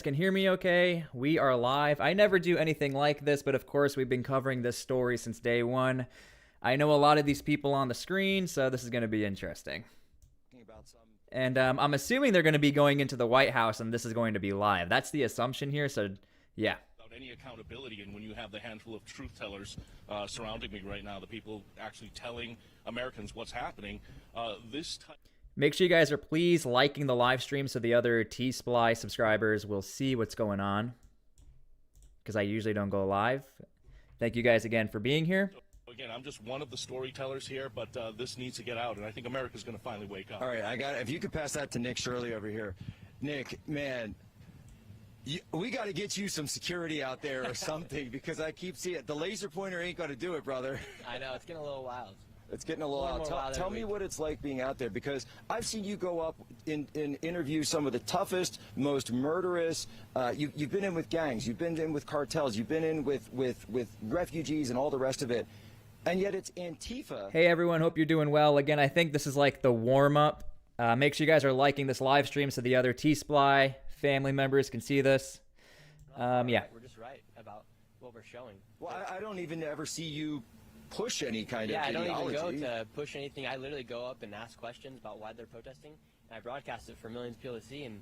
Can hear me okay? We are live. I never do anything like this, but of course we've been covering this story since day one. I know a lot of these people on the screen, so this is going to be interesting. And I'm assuming they're going to be going into the White House and this is going to be live. That's the assumption here, so yeah. Without any accountability, and when you have the handful of truth tellers surrounding me right now, the people actually telling Americans what's happening, Make sure you guys are please liking the live stream so the other T-SPLY subscribers will see what's going on, because I usually don't go live. Thank you guys again for being here. Again, I'm just one of the storytellers here, but this needs to get out, and I think America's going to finally wake up. All right, if you could pass that to Nick Shirley over here. Nick, man, we got to get you some security out there or something, because I keep seeing it. The laser pointer ain't going to do it, brother. I know, it's getting a little wild. It's getting a little out. Tell me what it's like being out there, because I've seen you go up in interview some of the toughest, most murderous. You've been in with gangs, you've been in with cartels, you've been in with refugees and all the rest of it, and yet it's Antifa. Hey everyone, hope you're doing well. Again, I think this is like the warm-up. Make sure you guys are liking this live stream so the other T-SPLY family members can see this. Yeah. We're just right about what we're showing. Well, I don't even ever see you push any kind of ideology. Yeah, I don't even go to push anything. I literally go up and ask questions about why they're protesting, and I broadcast it for millions of people to see, and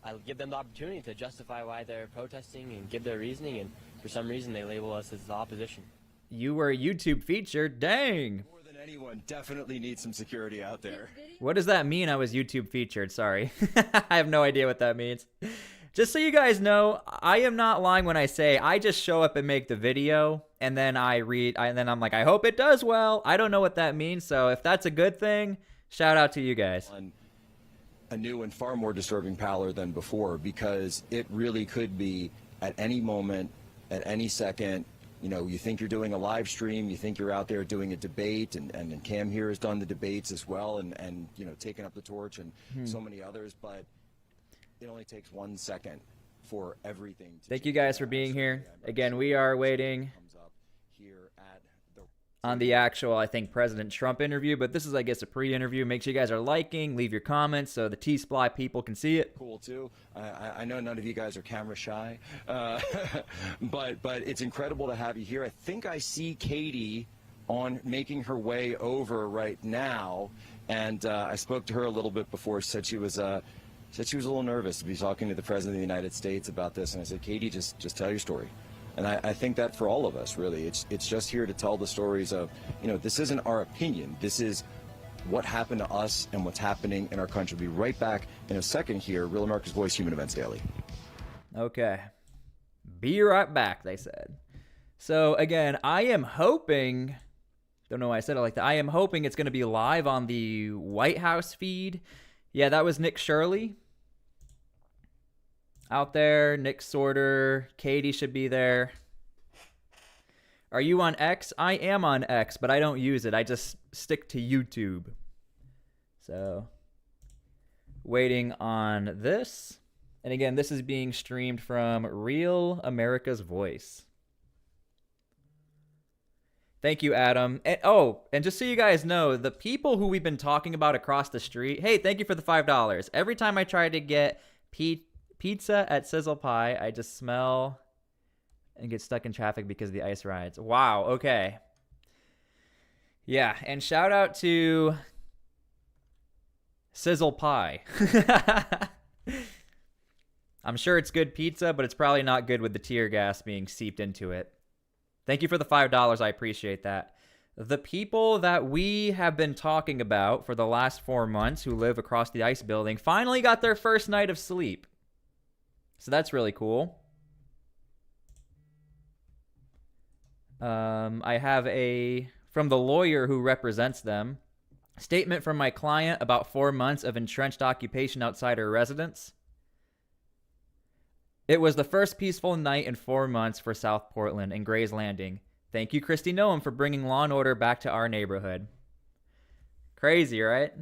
I give them the opportunity to justify why they're protesting and give their reasoning, and for some reason they label us as the opposition. You were a YouTube featured, dang! More than anyone, definitely needs some security out there. What does that mean, I was YouTube featured? Sorry. I have no idea what that means. Just so you guys know, I am not lying when I say I just show up and make the video, and then and then I'm like, I hope it does well. I don't know what that means, so if that's a good thing, shout out to you guys. A new and far more disturbing pallor than before, because it really could be at any moment, at any second. You know, you think you're doing a live stream, you think you're out there doing a debate, and Cam here has done the debates as well, and you know, taken up the torch, and so many others, but it only takes 1 second for everything to Thank you guys for being here. Again, we are waiting on the actual, I think, President Trump interview, but this is, I guess, a pre-interview. Make sure you guys are liking, leave your comments so the T-SPLY people can see it. Cool, too. I know none of you guys are camera shy, but it's incredible to have you here. I think I see Katie making her way over right now, and I spoke to her a little bit before. She said she was a little nervous to be talking to the President of the United States about this, and I said, Katie, just tell your story. And I think that for all of us, really, it's just here to tell the stories of, you know, this isn't our opinion. This is what happened to us and what's happening in our country. We'll be right back in a second here. Real America's Voice, Human Events Daily. Okay. Be right back, they said. So, again, I am hoping, don't know why I said it like that, I am hoping it's going to be live on the White House feed. Yeah, that was Nick Shirley. Out there, Nick Sorter, Katie should be there. Are you on X? I am on X, but I don't use it. I just stick to YouTube. So, waiting on this. And again, this is being streamed from Real America's Voice. Thank you, Adam. And just so you guys know, the people who we've been talking about across the street, hey, thank you for the $5. Every time I try to get pizza at Sizzle Pie, I just smell and get stuck in traffic because of the ice rides. Wow, okay. Yeah, and shout out to Sizzle Pie. I'm sure it's good pizza, but it's probably not good with the tear gas being seeped into it. Thank you for the $5. I appreciate that. The people that we have been talking about for the last 4 months who live across the ice building finally got their first night of sleep. So that's really cool. I have from the lawyer who represents them, statement from my client about 4 months of entrenched occupation outside her residence. It was the first peaceful night in 4 months for South Portland and Gray's Landing. Thank you, Christy Noam, for bringing law and order back to our neighborhood. Crazy, right?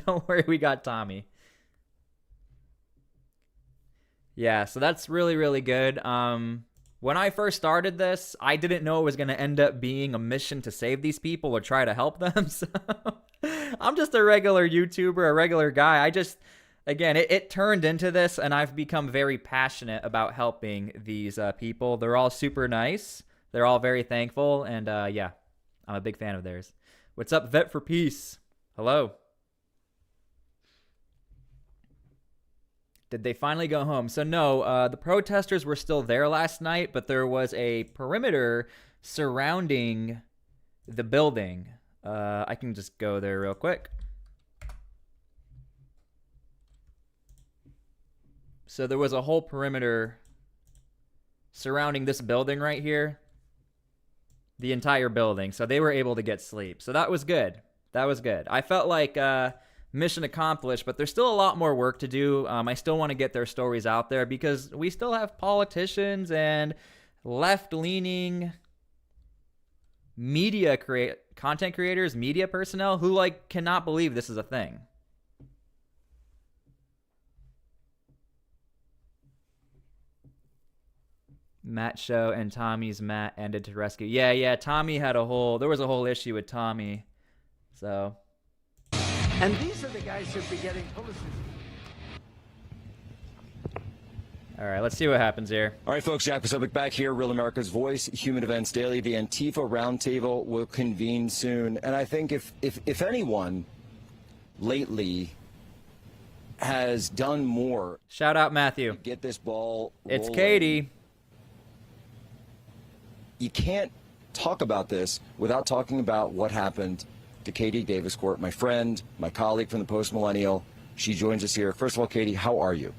Don't worry, we got Tommy. Yeah, so that's really, really good. When I first started this, I didn't know it was going to end up being a mission to save these people or try to help them. So I'm just a regular YouTuber, a regular guy. again, it turned into this, and I've become very passionate about helping these people. They're all super nice. They're all very thankful, and yeah, I'm a big fan of theirs. What's up, Vet for Peace? Hello. Did they finally go home? So no, the protesters were still there last night, but there was a perimeter surrounding the building. I can just go there real quick. So there was a whole perimeter surrounding this building right here. The entire building. So they were able to get sleep. So that was good. That was good. I felt like mission accomplished, but there's still a lot more work to do. I still want to get their stories out there because we still have politicians and left-leaning content creators, media personnel who like cannot believe this is a thing. Matt show and Tommy's Matt ended to rescue. Yeah, Tommy had there was a whole issue with Tommy. So. And these are the guys who'd be getting publicity. All right, let's see what happens here. All right, folks, Jack Posobiec back here, Real America's Voice, Human Events Daily. The Antifa Roundtable will convene soon. And I think if anyone lately has done more. Shout out, Matthew. To get this ball rolling, it's rolling, Katie. You can't talk about this without talking about what happened to Katie Davis-Court, my friend, my colleague from the Post Millennial. She joins us here. First of all, Katie, how are you?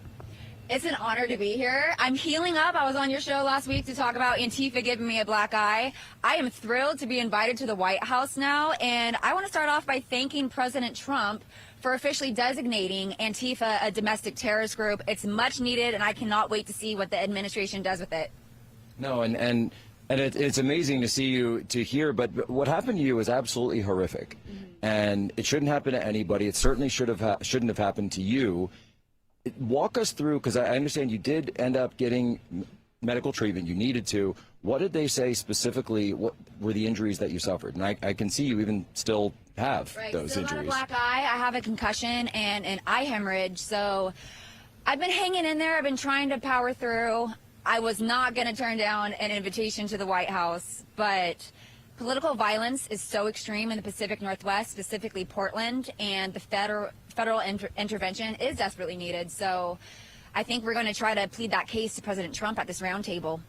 It's an honor to be here. I'm healing up. I was on your show last week to talk about Antifa giving me a black eye. I am thrilled to be invited to the White House now, and I want to start off by thanking President Trump for officially designating Antifa a domestic terrorist group. It's much needed, and I cannot wait to see what the administration does with it. No, and it's amazing to see you, to hear, but what happened to you was absolutely horrific. Mm-hmm. And it shouldn't happen to anybody. It certainly shouldn't have happened to you. Walk us through, because I understand you did end up getting medical treatment. You needed to. What did they say specifically? What were the injuries that you suffered? And I can see you even still have those still injuries. Got a black eye. I have a concussion and an eye hemorrhage. So I've been hanging in there. I've been trying to power through. I was not going to turn down an invitation to the White House, but political violence is so extreme in the Pacific Northwest, specifically Portland, and the federal intervention is desperately needed. So I think we're going to try to plead that case to President Trump at this roundtable.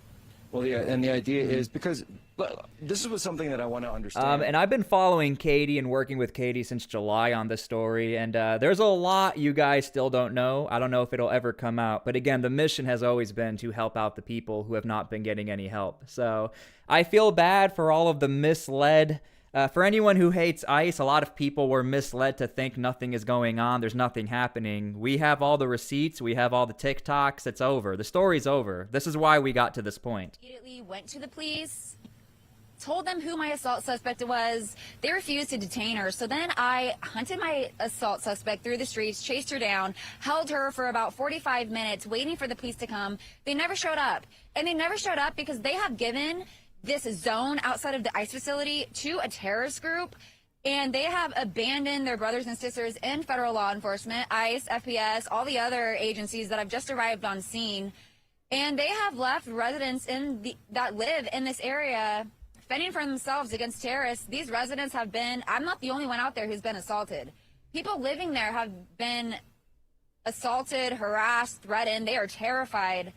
Well, yeah, and the idea is, because this was something that I want to understand. And I've been following Katie and working with Katie since July on this story, and there's a lot you guys still don't know. I don't know if it'll ever come out, but again, the mission has always been to help out the people who have not been getting any help. So I feel bad for all of the misled. For anyone who hates ICE, a lot of people were misled to think nothing is going on. There's nothing happening. We have all the receipts. We have all the TikToks. It's over. The story's over. This is why we got to this point. Immediately went to the police, told them who my assault suspect was. They refused to detain her. So then I hunted my assault suspect through the streets, chased her down, held her for about 45 minutes, waiting for the police to come. They never showed up. And they never showed up because they have given this zone outside of the ICE facility to a terrorist group, and they have abandoned their brothers and sisters in federal law enforcement, ICE, FPS, all the other agencies that have just arrived on scene, and they have left residents that live in this area fending for themselves against terrorists. These residents have been, I'm not the only one out there who's been assaulted. People living there have been assaulted, harassed, threatened. They are terrified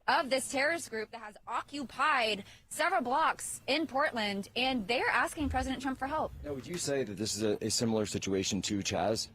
of this terrorist group that has occupied several blocks in Portland, and they're asking President Trump for help. Now, would you say that this is a similar situation to Chaz?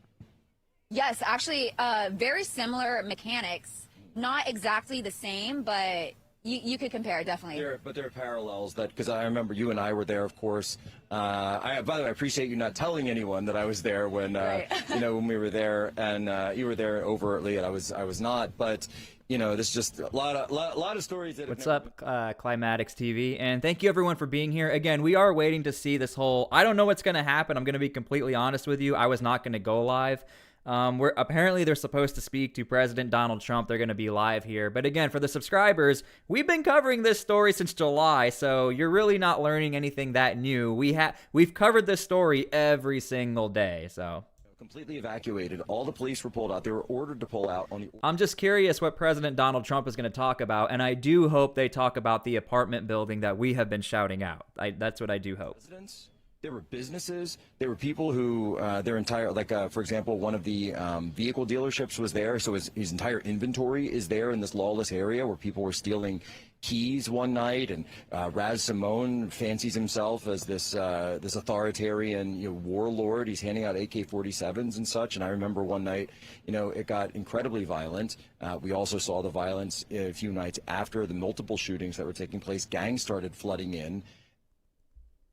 Yes, actually, very similar mechanics. Not exactly the same, but you could compare, definitely. But there are parallels, because I remember you and I were there, of course. By the way, I appreciate you not telling anyone that I was there when when we were there, and you were there overtly, and I was not. But there's just a lot of stories that. What's up, Climatics TV, and thank you everyone for being here. Again, we are waiting to see this whole. I don't know what's going to happen. I'm going to be completely honest with you. I was not going to go live. Apparently they're supposed to speak to President Donald Trump. They're going to be live here. But again, for the subscribers, we've been covering this story since July, so you're really not learning anything that new. We've covered this story every single day, so. Completely evacuated. All the police were pulled out. They were ordered to pull out on the... I'm just curious what President Donald Trump is going to talk about, and I do hope they talk about the apartment building that we have been shouting out. That's what I do hope. Residents. There were businesses. There were people who their entire, like, for example, one of the vehicle dealerships was there. So his entire inventory is there in this lawless area where people were stealing keys one night. And Raz Simone fancies himself as this authoritarian warlord. He's handing out AK-47s and such. And I remember one night, it got incredibly violent. We also saw the violence a few nights after the multiple shootings that were taking place. Gangs started flooding in.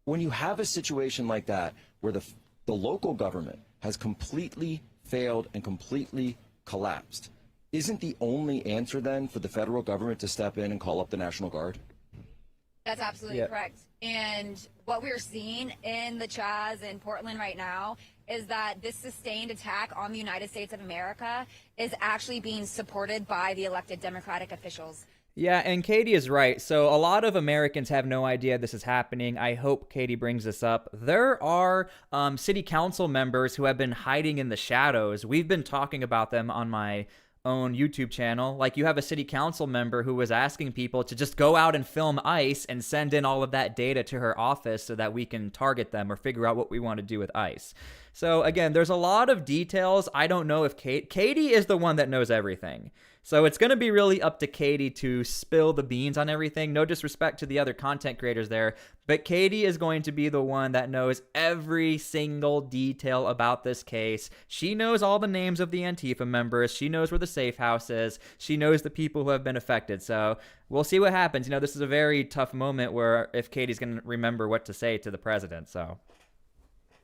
When you have a situation like that, where the local government has completely failed and completely collapsed, isn't the only answer then for the federal government to step in and call up the National Guard? That's absolutely correct. And what we're seeing in the Chaz in Portland right now is that this sustained attack on the United States of America is actually being supported by the elected Democratic officials. Yeah, and Katie is right. So a lot of Americans have no idea this is happening. I hope Katie brings this up. There are city council members who have been hiding in the shadows. We've been talking about them on my own YouTube channel. Like, you have a city council member who was asking people to just go out and film ICE and send in all of that data to her office so that we can target them or figure out what we want to do with ICE. So again, there's a lot of details. I don't know if Katie is the one that knows everything. So it's going to be really up to Katie to spill the beans on everything. No disrespect to the other content creators there, but Katie is going to be the one that knows every single detail about this case. She knows all the names of the Antifa members. She knows where the safe house is. She knows the people who have been affected. So we'll see what happens. This is a very tough moment where if Katie's going to remember what to say to the president. So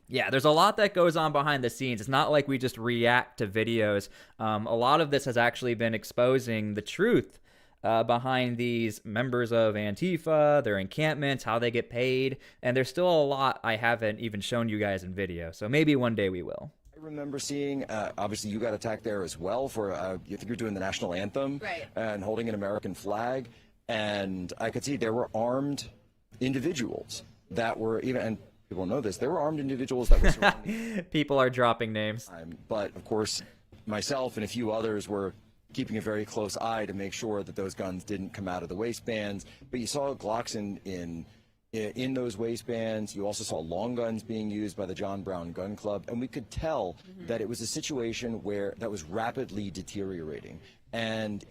yeah, there's a lot that goes on behind the scenes. It's not like we just react to videos. A lot of this has actually been exposing the truth behind these members of Antifa, their encampments, how they get paid. And there's still a lot I haven't even shown you guys in video. So maybe one day we will. I remember seeing, obviously you got attacked there as well for, you think you're doing the national anthem, right, and holding an American flag. And I could see there were armed individuals that were even, and people know this, there were armed individuals that were surrounding. People are dropping names. But of course, myself and a few others were keeping a very close eye to make sure that those guns didn't come out of the waistbands. But you saw Glocks in those waistbands. You also saw long guns being used by the John Brown Gun Club. And we could tell that it was a situation that was rapidly deteriorating. And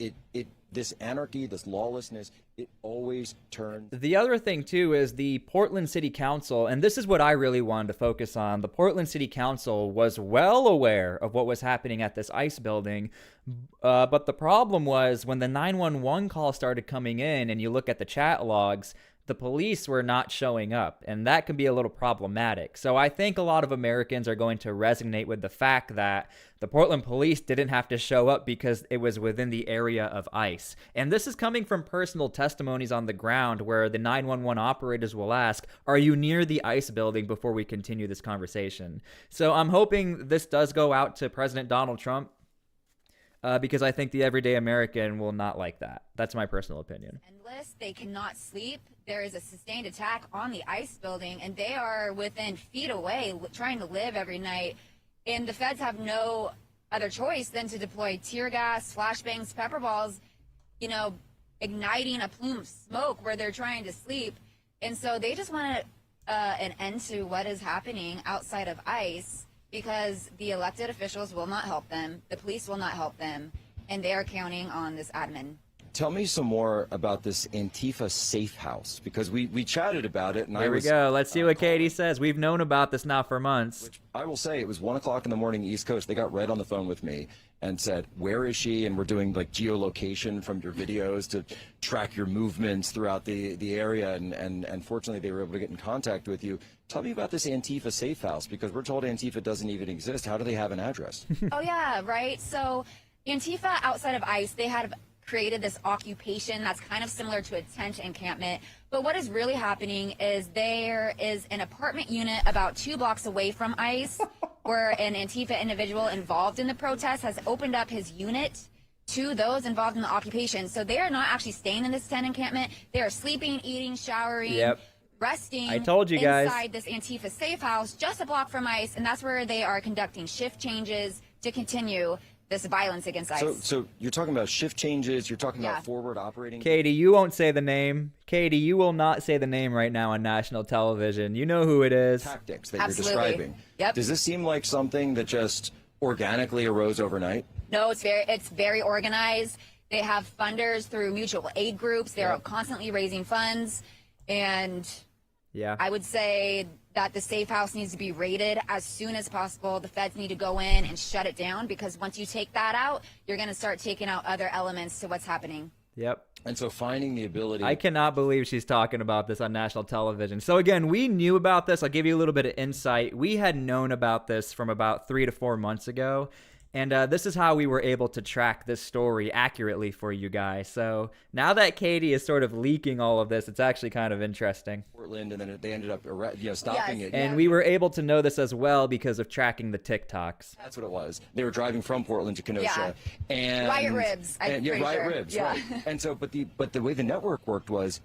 this anarchy, this lawlessness, it always turns. The other thing, too, is the Portland City Council, and this is what I really wanted to focus on. The Portland City Council was well aware of what was happening at this ICE building, but the problem was when the 911 call started coming in and you look at the chat logs, the police were not showing up, and that can be a little problematic. So I think a lot of Americans are going to resonate with the fact that the Portland police didn't have to show up because it was within the area of ICE. And this is coming from personal testimonies on the ground where the 911 operators will ask, are you near the ICE building before we continue this conversation? So I'm hoping this does go out to President Donald Trump because I think the everyday American will not like that. That's my personal opinion. Endless. They cannot sleep. There is a sustained attack on the ICE building, and they are within feet away trying to live every night. And the feds have no other choice than to deploy tear gas, flashbangs, pepper balls, igniting a plume of smoke where they're trying to sleep. And so they just want an end to what is happening outside of ICE because the elected officials will not help them, the police will not help them, and they are counting on this admin. Tell me some more about this Antifa safe house, because we chatted about it. And Here we go. Let's see what Katie says. We've known about this now for months. Which I will say, it was 1 o'clock in the morning, East Coast. They got Red on the phone with me and said, where is she? And we're doing like geolocation from your videos to track your movements throughout the area. And fortunately, they were able to get in contact with you. Tell me about this Antifa safe house, because we're told Antifa doesn't even exist. How do they have an address? Oh, yeah, right. So Antifa outside of ICE, they had created this occupation that's kind of similar to a tent encampment. But what is really happening is there is an apartment unit about 2 blocks away from ICE where an Antifa individual involved in the protest has opened up his unit to those involved in the occupation. So they are not actually staying in this tent encampment. They are sleeping, eating, showering, resting I told you guys. inside this Antifa safe house just a block from ICE, and that's where they are conducting shift changes to continue this violence against ICE. So you're talking about shift changes, you're talking Yeah. about forward operating. Katie, you won't say the name. Katie, you will not say the name right now on national television. You know who it is. Tactics that Absolutely. you're describing. Yep. Does this seem like something that just organically arose overnight? No, it's very organized. They have funders through mutual aid groups. They're constantly raising funds, and Yeah. I would say that the safe house needs to be raided as soon as possible. The feds need to go in and shut it down, because once you take that out, you're going to start taking out other elements to what's happening. Yep. And so finding the ability. I cannot believe she's talking about this on national television. So again, we knew about this. I'll give you a little bit of insight. We had known about this from about 3 to 4 months ago. And this is how we were able to track this story accurately for you guys. So now that Katie is sort of leaking all of this, it's actually kind of interesting. Portland, and then they ended up stopping Yes. it. And we were able to know this as well because of tracking the TikToks. That's what it was. They were driving from Portland to Kenosha, and Riot Ribs, I'm pretty Riot sure. Ribs, Yeah. right? And so, but the way the network worked was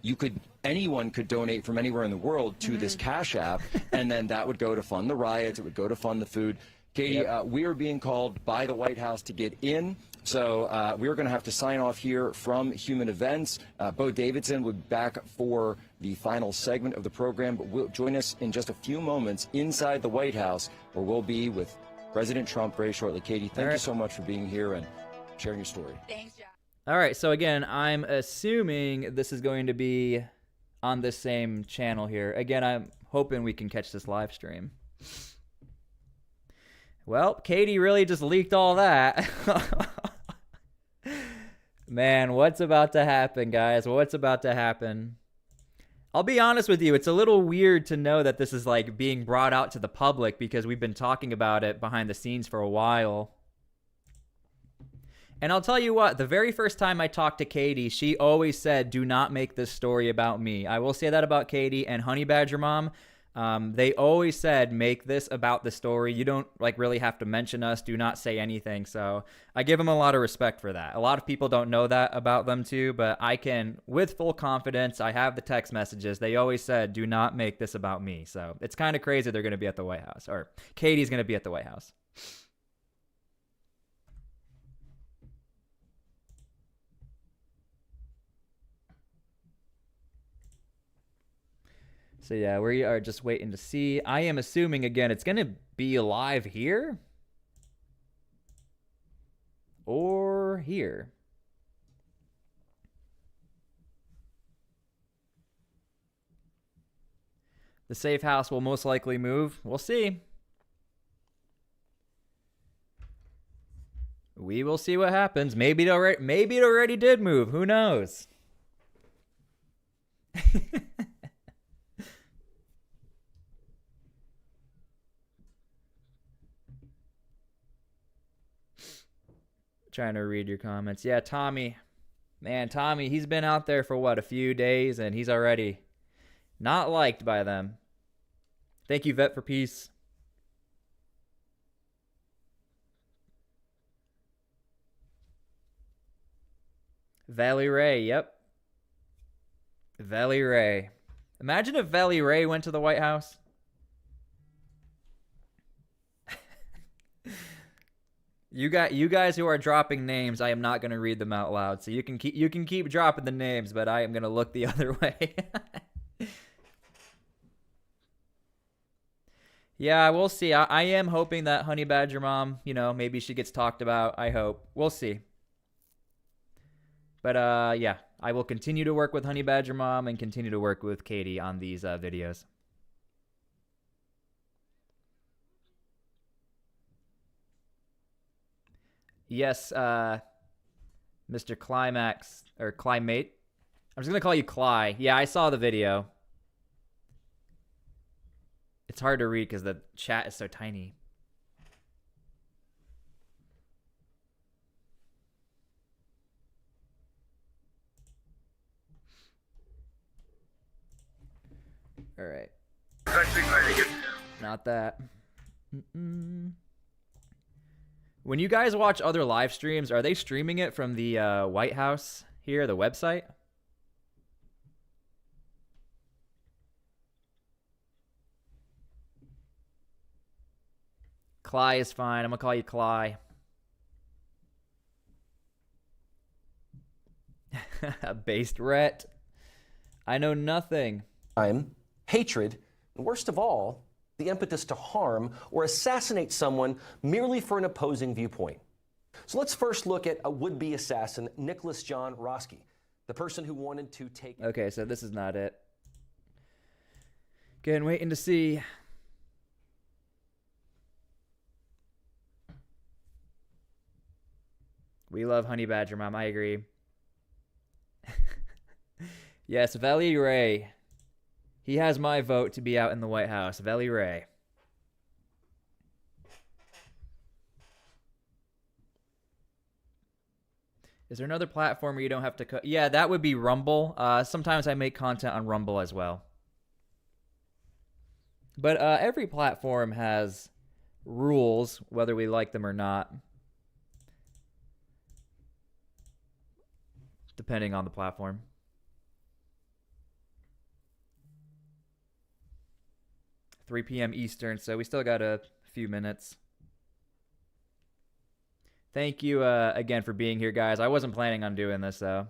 anyone could donate from anywhere in the world to this Cash App, and then that would go to fund the riots. It would go to fund the food. Katie, we are being called by the White House to get in. So we're going to have to sign off here from Human Events. Bo Davidson will be back for the final segment of the program, but will join us in just a few moments inside the White House, where we'll be with President Trump very shortly. Katie, thank you so much for being here and sharing your story. Thanks, Jack. All right, so again, I'm assuming this is going to be on the same channel here. Again, I'm hoping we can catch this live stream. Well, Katie really just leaked all that. Man, what's about to happen, guys? What's about to happen? I'll be honest with you, it's a little weird to know that this is like being brought out to the public, because we've been talking about it behind the scenes for a while. And I'll tell you what, the very first time I talked to Katie, she always said, do not make this story about me. I will say that about Katie and Honey Badger Mom. They always said, make this about the story. You don't really have to mention us. Do not say anything. So I give them a lot of respect for that. A lot of people don't know that about them too, but I can, with full confidence, I have the text messages. They always said, do not make this about me. So it's kind of crazy they're going to be at the White House, or Katie's going to be at the White House. So yeah, we are just waiting to see. I am assuming, again, it's going to be live here or here. The safe house will most likely move. We'll see. We will see what happens. Maybe it already did move. Who knows? Trying to read your comments. Yeah, Tommy. Man, Tommy, he's been out there for what, a few days, and he's already not liked by them. Thank you, Vet for Peace. Valley Ray, yep. Valley Ray. Imagine if Valley Ray went to the White House. You guys who are dropping names, I am not going to read them out loud. So you can keep dropping the names, but I am going to look the other way. Yeah, we'll see. I am hoping that Honey Badger Mom, maybe she gets talked about. I hope. We'll see. But yeah, I will continue to work with Honey Badger Mom and continue to work with Katie on these videos. Yes, Mr. Climax, or Climate. I'm just going to call you Cly. Yeah, I saw the video. It's hard to read because the chat is so tiny. All right. Not that. When you guys watch other live streams, are they streaming it from the White House here, the website? Cly is fine. I'm going to call you Cly. Based Rhett. I know nothing. Hatred, and worst of all, the impetus to harm or assassinate someone merely for an opposing viewpoint. So let's first look at a would-be assassin, Nicholas John Roski, the person who wanted to take... Okay, so this is not it. Again, waiting to see. We love Honey Badger Mom, I agree. Yes, Valley Ray. He has my vote to be out in the White House. Valley Ray. Is there another platform where you don't have to... Yeah, that would be Rumble. Sometimes I make content on Rumble as well. But every platform has rules, whether we like them or not. Depending on the platform. $3 p.m. Eastern, so we still got a few minutes. Thank you again for being here, guys. I wasn't planning on doing this, though.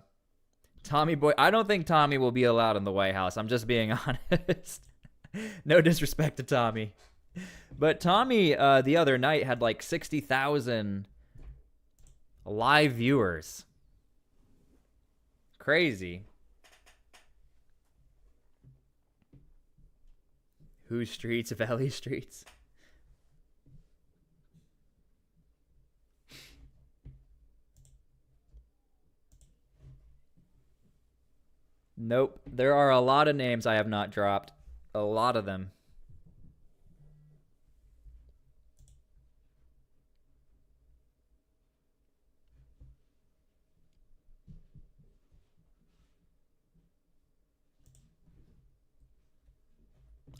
Tommy Boy, I don't think Tommy will be allowed in the White House. I'm just being honest. No disrespect to Tommy. But Tommy, the other night, had like 60,000 live viewers. Crazy. Whose streets? Valley streets. Nope. There are a lot of names I have not dropped. A lot of them.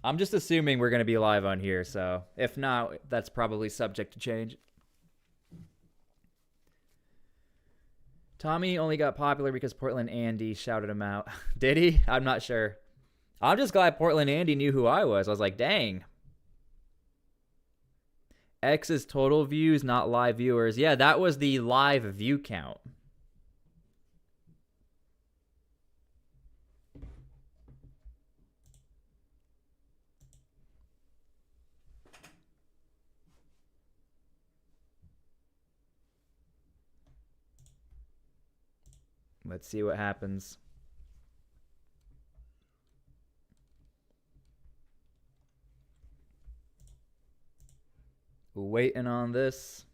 I'm just assuming we're going to be live on here, so if not, that's probably subject to change. Tommy only got popular because Portland Andy shouted him out. Did he? I'm not sure. I'm just glad Portland Andy knew who I was. I was like, dang. X is total views, not live viewers. Yeah, that was the live view count. Let's see what happens. Waiting on this.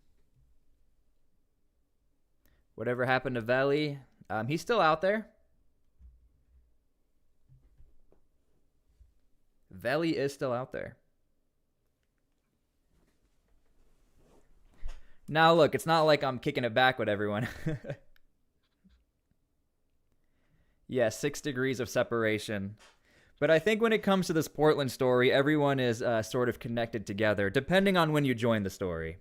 Whatever happened to Valley? He's still out there. Valley is still out there. Now look, it's not like I'm kicking it back with everyone. Yeah, 6 degrees of separation. But I think when it comes to this Portland story, everyone is sort of connected together, depending on when you join the story.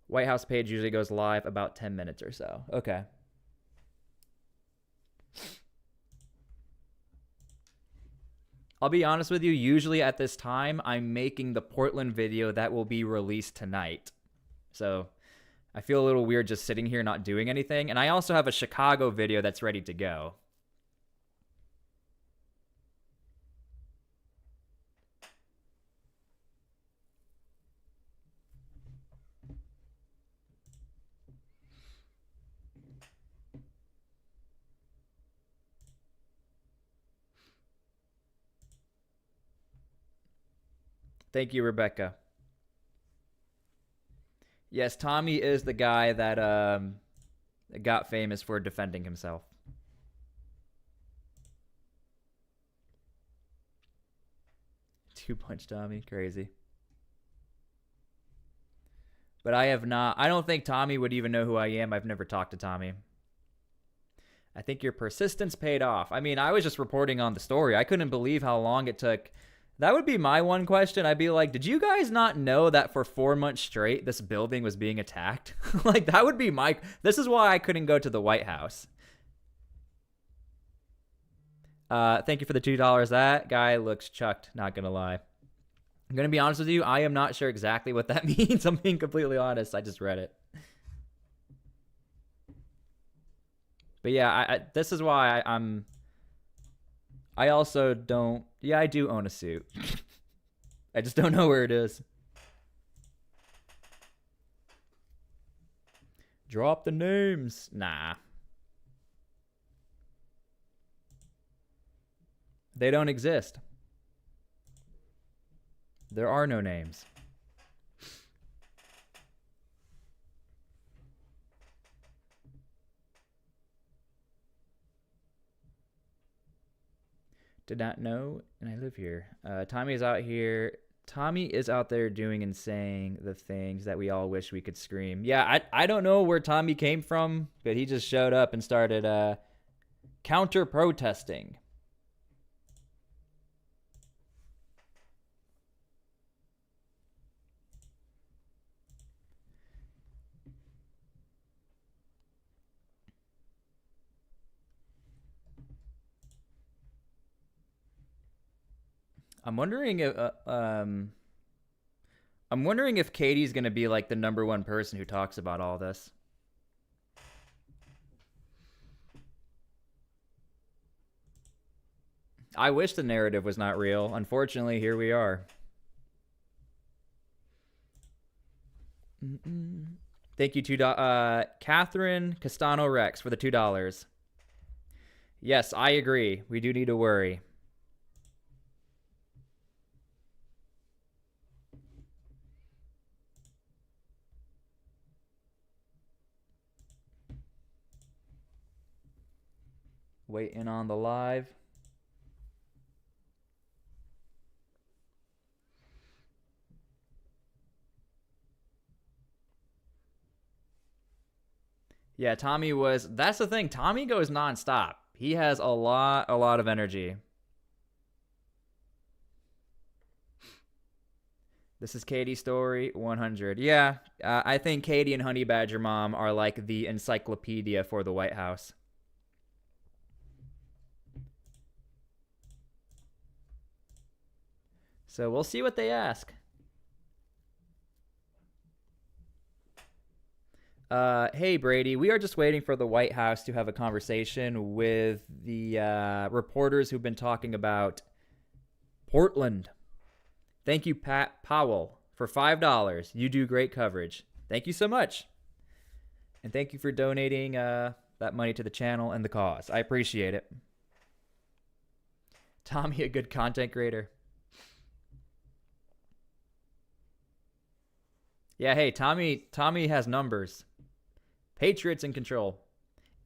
White House page usually goes live about 10 minutes or so. Okay. I'll be honest with you, usually at this time, I'm making the Portland video that will be released tonight. So I feel a little weird just sitting here not doing anything. And I also have a Chicago video that's ready to go. Thank you, Rebecca. Yes, Tommy is the guy that got famous for defending himself. Two-punch Tommy, crazy. But I don't think Tommy would even know who I am. I've never talked to Tommy. I think your persistence paid off. I mean, I was just reporting on the story. I couldn't believe how long it took. That would be my one question. I'd be like, did you guys not know that for 4 months straight, this building was being attacked? Like, that would be this is why I couldn't go to the White House. Thank you for the $2. That guy looks chucked, not gonna lie. I'm gonna be honest with you, I am not sure exactly what that means. I'm being completely honest. I just read it. But yeah, this is why I also don't. Yeah, I do own a suit. I just don't know where it is. Drop the names. Nah. They don't exist. There are no names. Did not know, and I live here. Tommy is out here. Tommy is out there doing and saying the things that we all wish we could scream. Yeah, I don't know where Tommy came from, but he just showed up and started counter-protesting. I'm wondering if Katie's gonna be like the #1 person who talks about all this. I wish the narrative was not real. Unfortunately, here we are. Thank you to Catherine Castano Rex for the $2. Yes, I agree. We do need to worry. Waiting on the live. Yeah, Tommy was. That's the thing. Tommy goes nonstop. He has a lot of energy. This is Katie's story 100. Yeah, I think Katie and Honey Badger Mom are like the encyclopedia for the White House. So we'll see what they ask. Hey, Brady, we are just waiting for the White House to have a conversation with the reporters who've been talking about Portland. Thank you, Pat Powell, for $5. You do great coverage. Thank you so much. And thank you for donating that money to the channel and the cause. I appreciate it. Tommy, a good content creator. Yeah, hey, Tommy has numbers. Patriots in control.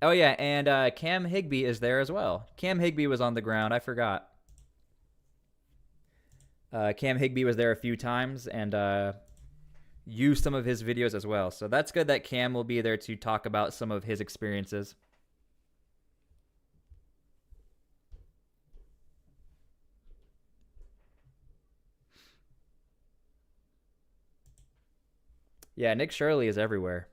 Oh, yeah, and Cam Higbee is there as well. Cam Higbee was on the ground. I forgot. Cam Higbee was there a few times and used some of his videos as well. So that's good that Cam will be there to talk about some of his experiences. Yeah, Nick Shirley is everywhere.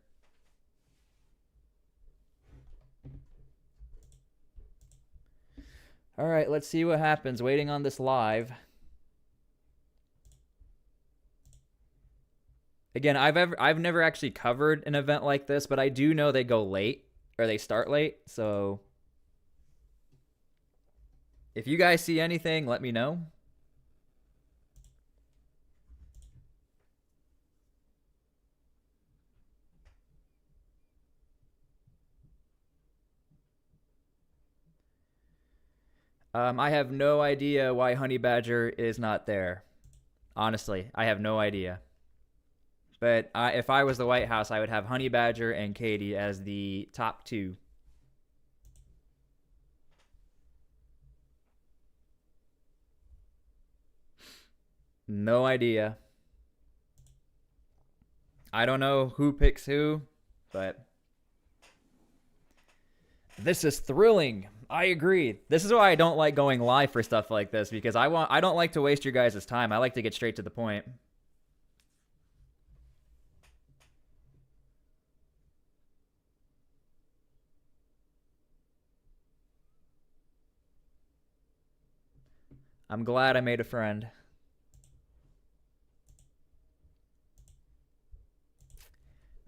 All right, let's see what happens. Waiting on this live. Again, I've never actually covered an event like this, but I do know they go late or they start late. So if you guys see anything, let me know. I have no idea why Honey Badger is not there. Honestly, I have no idea. But if I was the White House, I would have Honey Badger and Katie as the top two. No idea. I don't know who picks who, but this is thrilling. I agree. This is why I don't like going live for stuff like this, because I don't like to waste your guys' time. I like to get straight to the point. I'm glad I made a friend.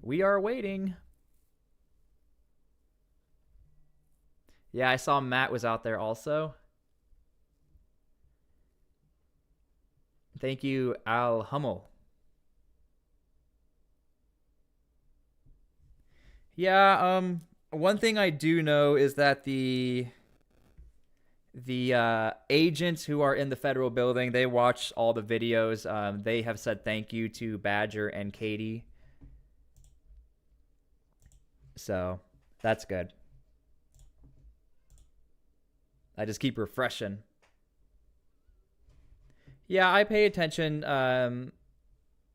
We are waiting. Yeah, I saw Matt was out there also. Thank you, Al Hummel. Yeah, one thing I do know is that the agents who are in the federal building, they watch all the videos. They have said thank you to Badger and Katie. So, that's good. I just keep refreshing. Yeah, I pay attention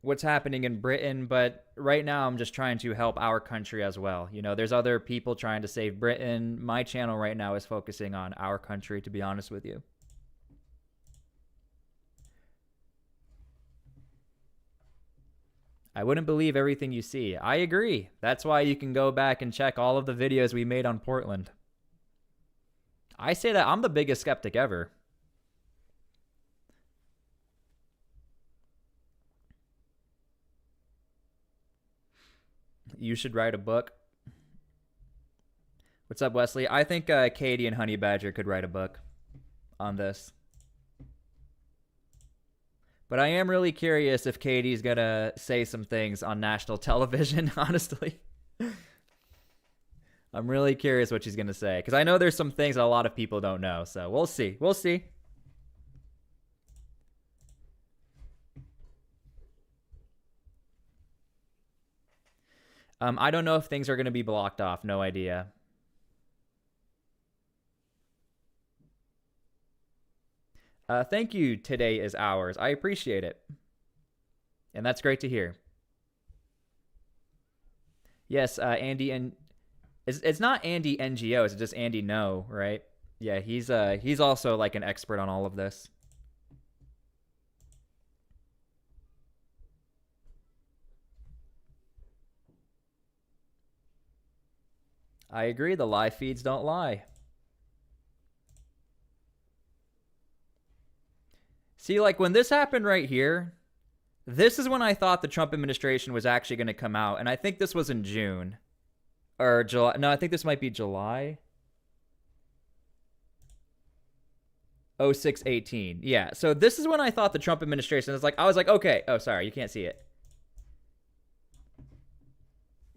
what's happening in Britain, but right now I'm just trying to help our country as well. You know, there's other people trying to save Britain. My channel right now is focusing on our country, to be honest with you. I wouldn't believe everything you see. I agree. That's why you can go back and check all of the videos we made on Portland. I say that I'm the biggest skeptic ever. You should write a book. What's up, Wesley? I think Katie and Honey Badger could write a book on this. But I am really curious if Katie's gonna say some things on national television, honestly. I'm really curious what she's gonna say. Because I know there's some things that a lot of people don't know. So we'll see. We'll see. I don't know if things are gonna be blocked off. No idea. Thank you, Today is Ours. I appreciate it. And that's great to hear. Yes, Andy, and it's not Andy NGO, it's just Andy No, right? Yeah, he's also like an expert on all of this. I agree, the live feeds don't lie. See, like when this happened right here, this is when I thought the Trump administration was actually going to come out. And I think this was in June or July. No, I think this might be July. 06/18. Yeah. So this is when I thought the Trump administration was like, I was like, okay. Oh, sorry. You can't see it.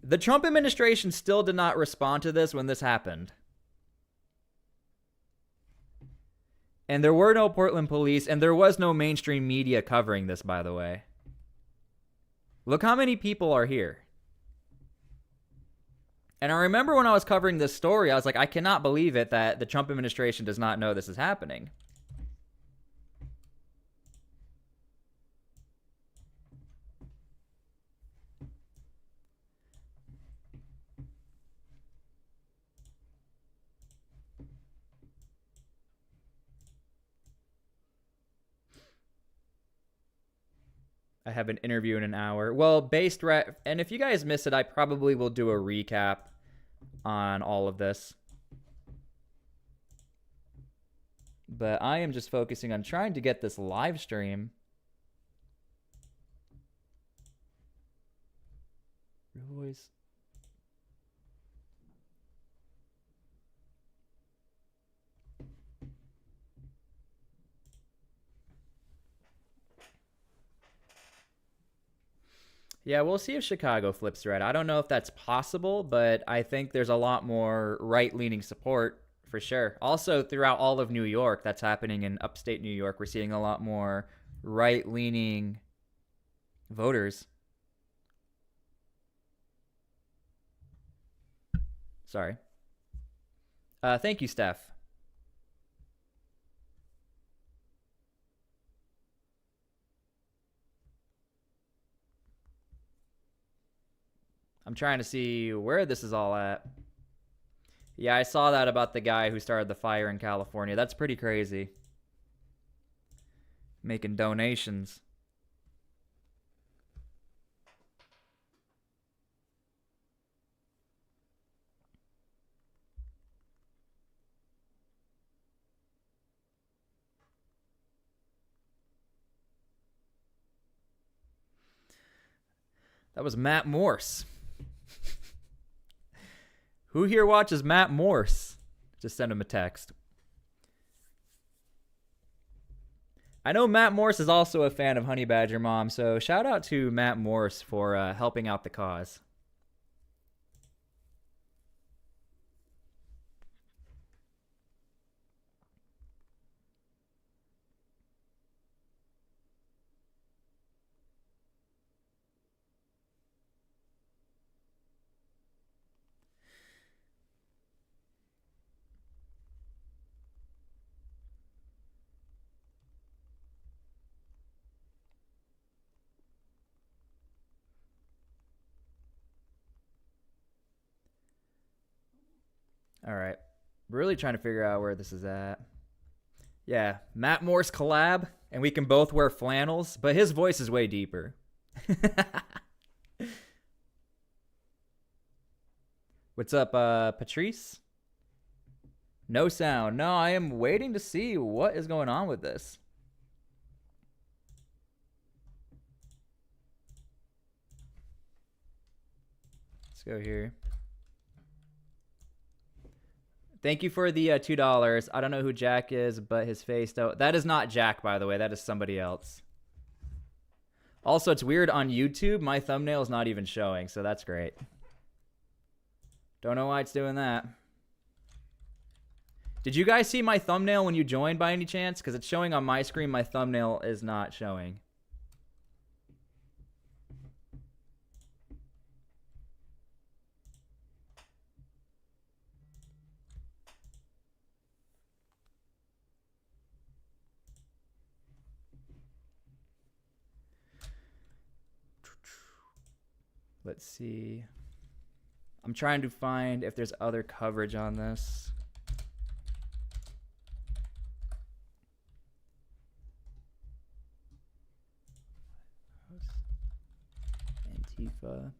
The Trump administration still did not respond to this when this happened. And there were no Portland police, and there was no mainstream media covering this, by the way. Look how many people are here. And I remember when I was covering this story, I was like, I cannot believe it that the Trump administration does not know this is happening. I have an interview in an hour. Well, and if you guys miss it, I probably will do a recap on all of this. But I am just focusing on trying to get this live stream. Real voice. Yeah, we'll see if Chicago flips red. I don't know if that's possible, but I think there's a lot more right-leaning support for sure. Also, throughout all of New York, that's happening in upstate New York. We're seeing a lot more right-leaning voters. Sorry. Thank you, Steph. I'm trying to see where this is all at. Yeah, I saw that about the guy who started the fire in California. That's pretty crazy. Making donations. That was Matt Morse. Who here watches Matt Morse? Just send him a text. I know Matt Morse is also a fan of Honey Badger Mom, so shout out to Matt Morse for helping out the cause. All right. Really trying to figure out where this is at. Yeah, Matt Morse collab, and we can both wear flannels, but his voice is way deeper. What's up, Patrice? No sound. No, I am waiting to see what is going on with this. Let's go here. Thank you for the $2. I don't know who Jack is, but his face, though. That is not Jack, by the way. That is somebody else. Also, it's weird on YouTube. My thumbnail is not even showing, so that's great. Don't know why it's doing that. Did you guys see my thumbnail when you joined by any chance? Because it's showing on my screen. My thumbnail is not showing. Let's see. I'm trying to find if there's other coverage on this. Antifa.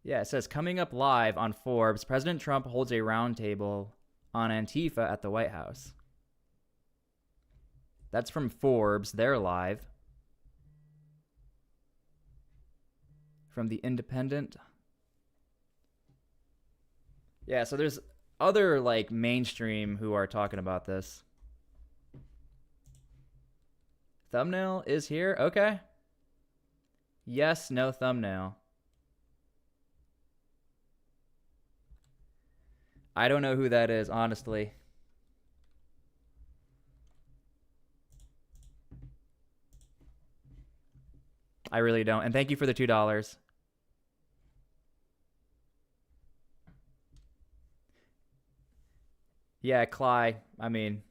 Yeah, it says coming up live on Forbes, President Trump holds a roundtable on Antifa at the White House. That's from Forbes. They're live. From The Independent. Yeah, so there's other like mainstream who are talking about this. Thumbnail is here. Okay. Yes, no thumbnail. I don't know who that is, honestly. I really don't. And thank you for the $2. Yeah, Cly. I mean,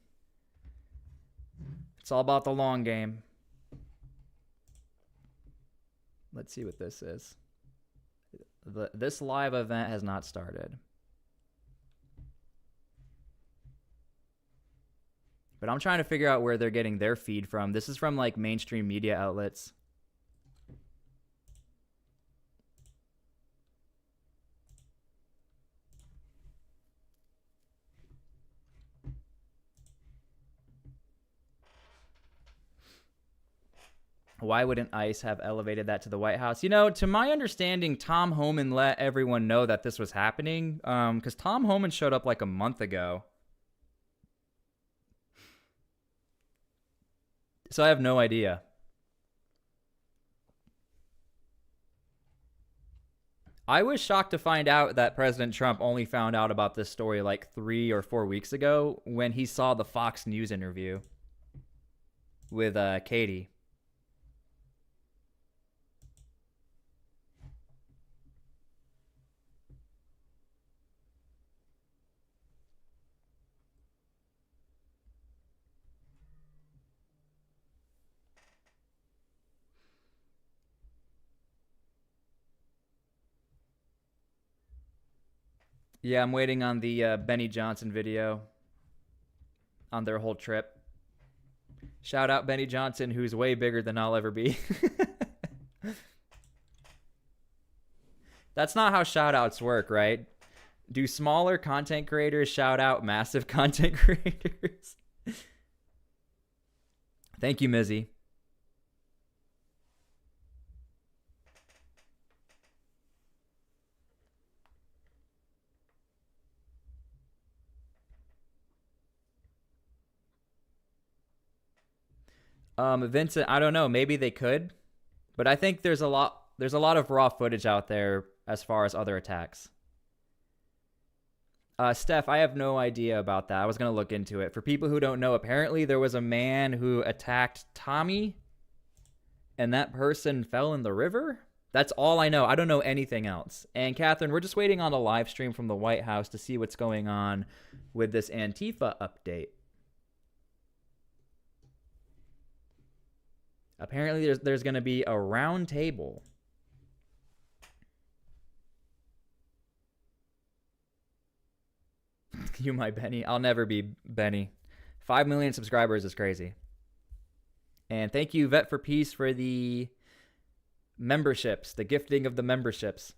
it's all about the long game. Let's see what this is. This live event has not started. But I'm trying to figure out where they're getting their feed from. This is from like mainstream media outlets. Why wouldn't ICE have elevated that to the White House? You know, to my understanding, Tom Homan let everyone know that this was happening because Tom Homan showed up like a month ago. So I have no idea. I was shocked to find out that President Trump only found out about this story like 3 or 4 weeks ago when he saw the Fox News interview with Katie. Yeah, I'm waiting on the Benny Johnson video on their whole trip. Shout out Benny Johnson, who's way bigger than I'll ever be. That's not how shout outs work, right? Do smaller content creators shout out massive content creators? Thank you, Mizzy. Vincent, I don't know. Maybe they could, but I think there's a lot of raw footage out there as far as other attacks. Steph, I have no idea about that. I was going to look into it. For people who don't know, apparently there was a man who attacked Tommy, and that person fell in the river? That's all I know. I don't know anything else. And Catherine, we're just waiting on a live stream from the White House to see what's going on with this Antifa update. Apparently there's going to be a round table. You, my Benny. I'll never be Benny. 5 million subscribers is crazy. And thank you, Vet for Peace, for the memberships, the gifting of the memberships.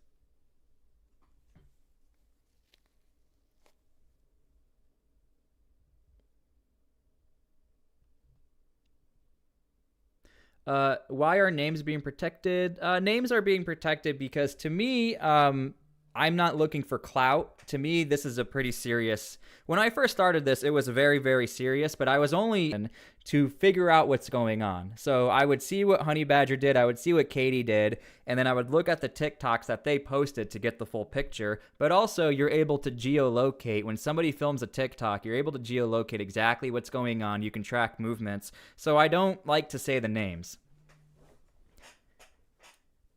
Why are names being protected? Names are being protected because, to me, I'm not looking for clout. To me, this is a pretty serious... When I first started this, it was very, very serious, but I was only to figure out what's going on. So I would see what Honey Badger did, I would see what Katie did, and then I would look at the TikToks that they posted to get the full picture. But also, you're able to geolocate. When somebody films a TikTok, you're able to geolocate exactly what's going on. You can track movements. So I don't like to say the names.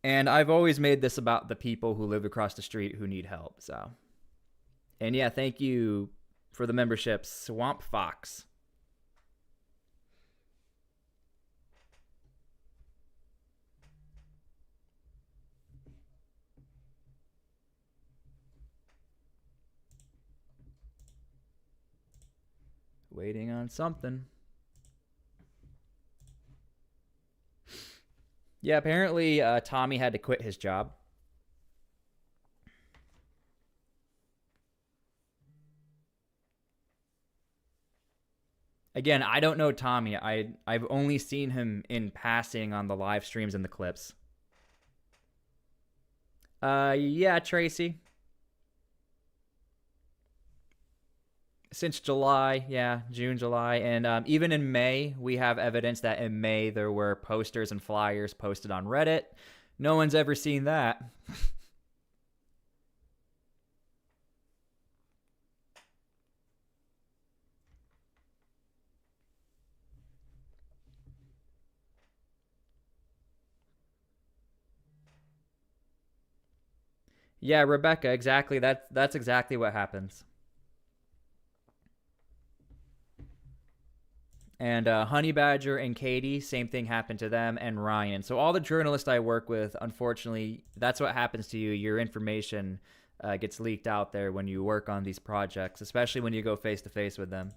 And I've always made this about the people who live across the street who need help, so. And yeah, thank you for the membership, Swamp Fox. Waiting on something. Yeah, apparently Tommy had to quit his job. Again, I don't know Tommy. I've only seen him in passing on the live streams and the clips. Yeah, Tracy. Since July, yeah, June, July, and even in May, we have evidence that in May there were posters and flyers posted on Reddit. No one's ever seen that. Yeah, Rebecca, exactly. That's exactly what happens. And Honey Badger and Katie, same thing happened to them, and Ryan. So all the journalists I work with, unfortunately, that's what happens to you. Your information gets leaked out there when you work on these projects, especially when you go face-to-face with them.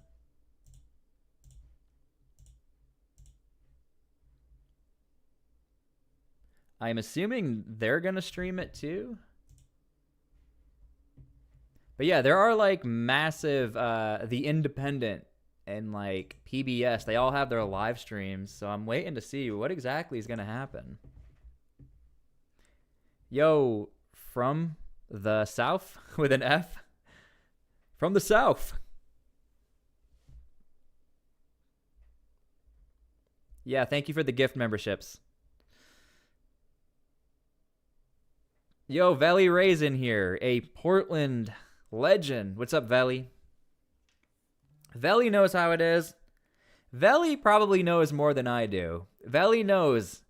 I'm assuming they're going to stream it too. But yeah, there are like massive, The Independent and like PBS, they all have their live streams. So I'm waiting to see what exactly is going to happen. Yo, from the South with an F. From the South. Yeah, thank you for the gift memberships. Yo, Veli Raisin here, a Portland legend. What's up, Veli? Veli knows how it is. Veli probably knows more than I do. Veli knows.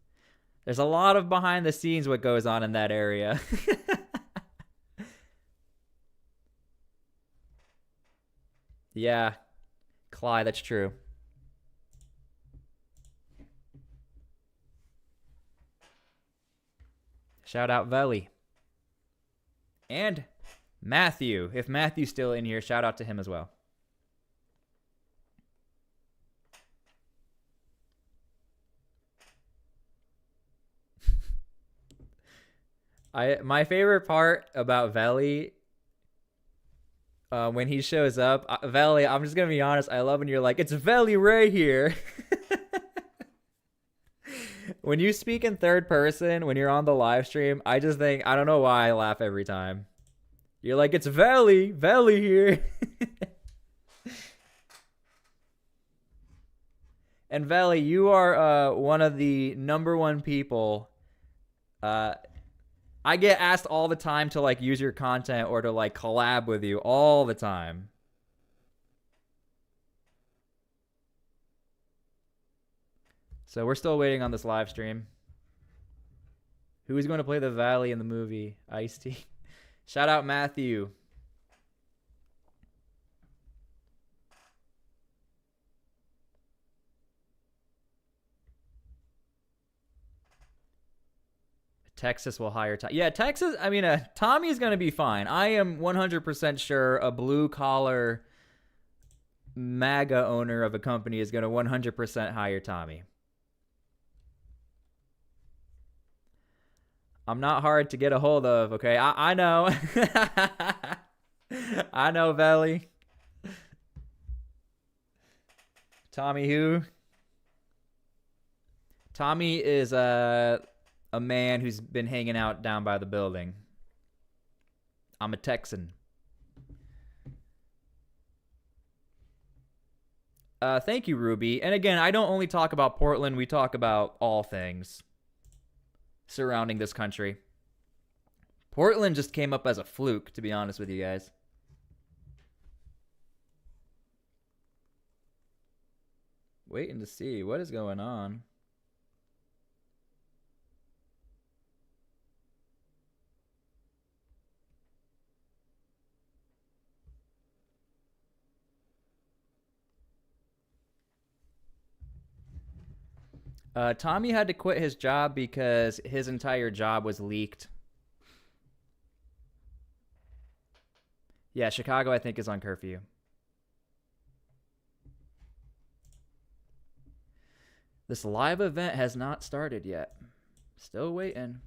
There's a lot of behind the scenes what goes on in that area. Yeah, Clyde, that's true. Shout out Veli. And Matthew. If Matthew's still in here, shout out to him as well. My favorite part about Veli, when he shows up, Veli, I'm just gonna be honest, I love when you're like, it's Veli Ray here. When you speak in third person, when you're on the live stream, I just think, I don't know why I laugh every time. You're like, it's Veli here. And Valley, you are one of the #1 people. I get asked all the time to like use your content or to like collab with you all the time. So we're still waiting on this live stream. Who is going to play the Valley in the movie? Ice-T. Shout out Matthew. Texas will hire Tommy. Yeah, Texas, I mean, Tommy's going to be fine. I am 100% sure a blue-collar MAGA owner of a company is going to 100% hire Tommy. I'm not hard to get a hold of, okay? I know. I know, Valley. Tommy who? Tommy is a man who's been hanging out down by the building. I'm a Texan. Thank you, Ruby. And again, I don't only talk about Portland. We talk about all things surrounding this country. Portland just came up as a fluke, to be honest with you guys. Waiting to see what is going on. Tommy had to quit his job because his entire job was leaked. Yeah, Chicago, I think, is on curfew. This live event has not started yet. Still waiting.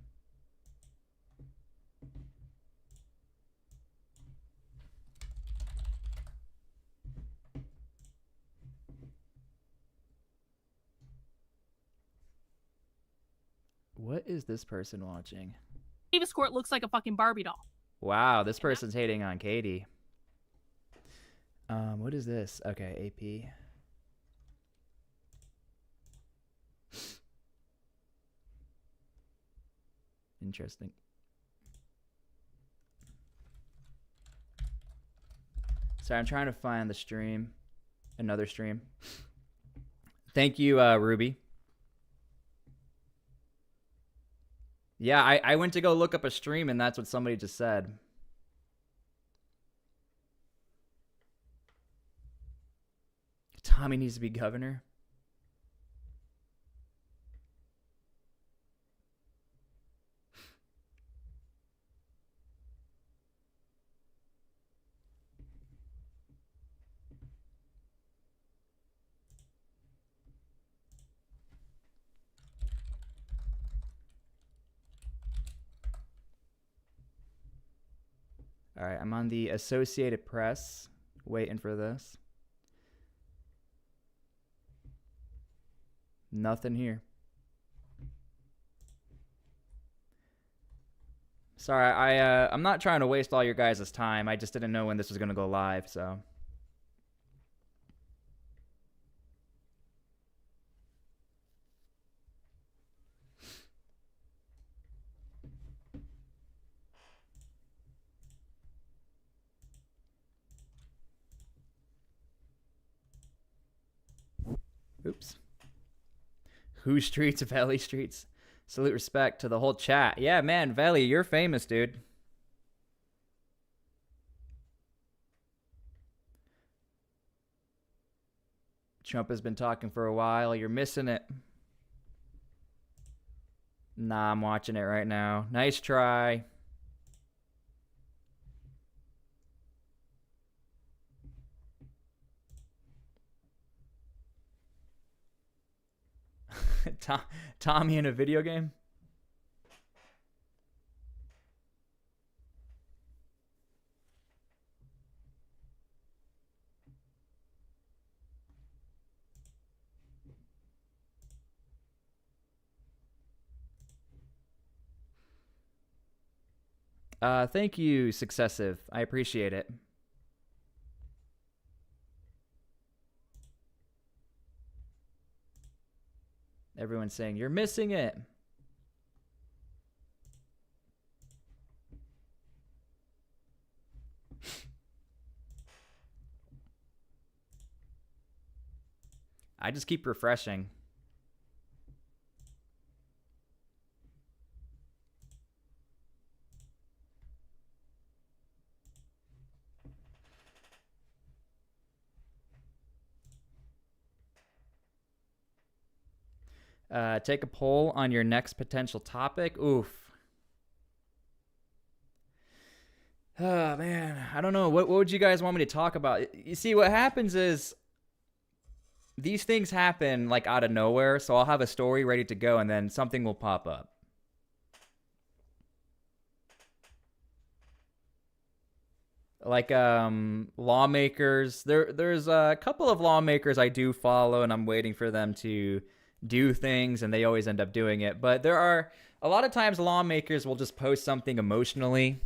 What is this person watching? Davis Court looks like a fucking Barbie doll. Wow, this person's hating on Katie. What is this? Okay, AP. Interesting. Sorry, I'm trying to find the stream. Another stream. Thank you, Ruby. Yeah, I went to go look up a stream, and that's what somebody just said. Tommy needs to be governor. All right, I'm on the Associated Press, waiting for this. Nothing here. Sorry, I'm not trying to waste all your guys' time. I just didn't know when this was going to go live, so. Oops. Who streets? Valley streets. Salute respect to the whole chat. Yeah, man, Valley, you're famous, dude. Trump has been talking for a while. You're missing it. Nah, I'm watching it right now. Nice try. Tommy in a video game? Thank you, Successive. I appreciate it. Everyone's saying, you're missing it. I just keep refreshing. Take a poll on your next potential topic. Oof. Oh, man. I don't know. What would you guys want me to talk about? You see, what happens is these things happen like out of nowhere. So I'll have a story ready to go and then something will pop up. Like lawmakers. There's a couple of lawmakers I do follow and I'm waiting for them to do things and they always end up doing it. But there are a lot of times lawmakers will just post something emotionally.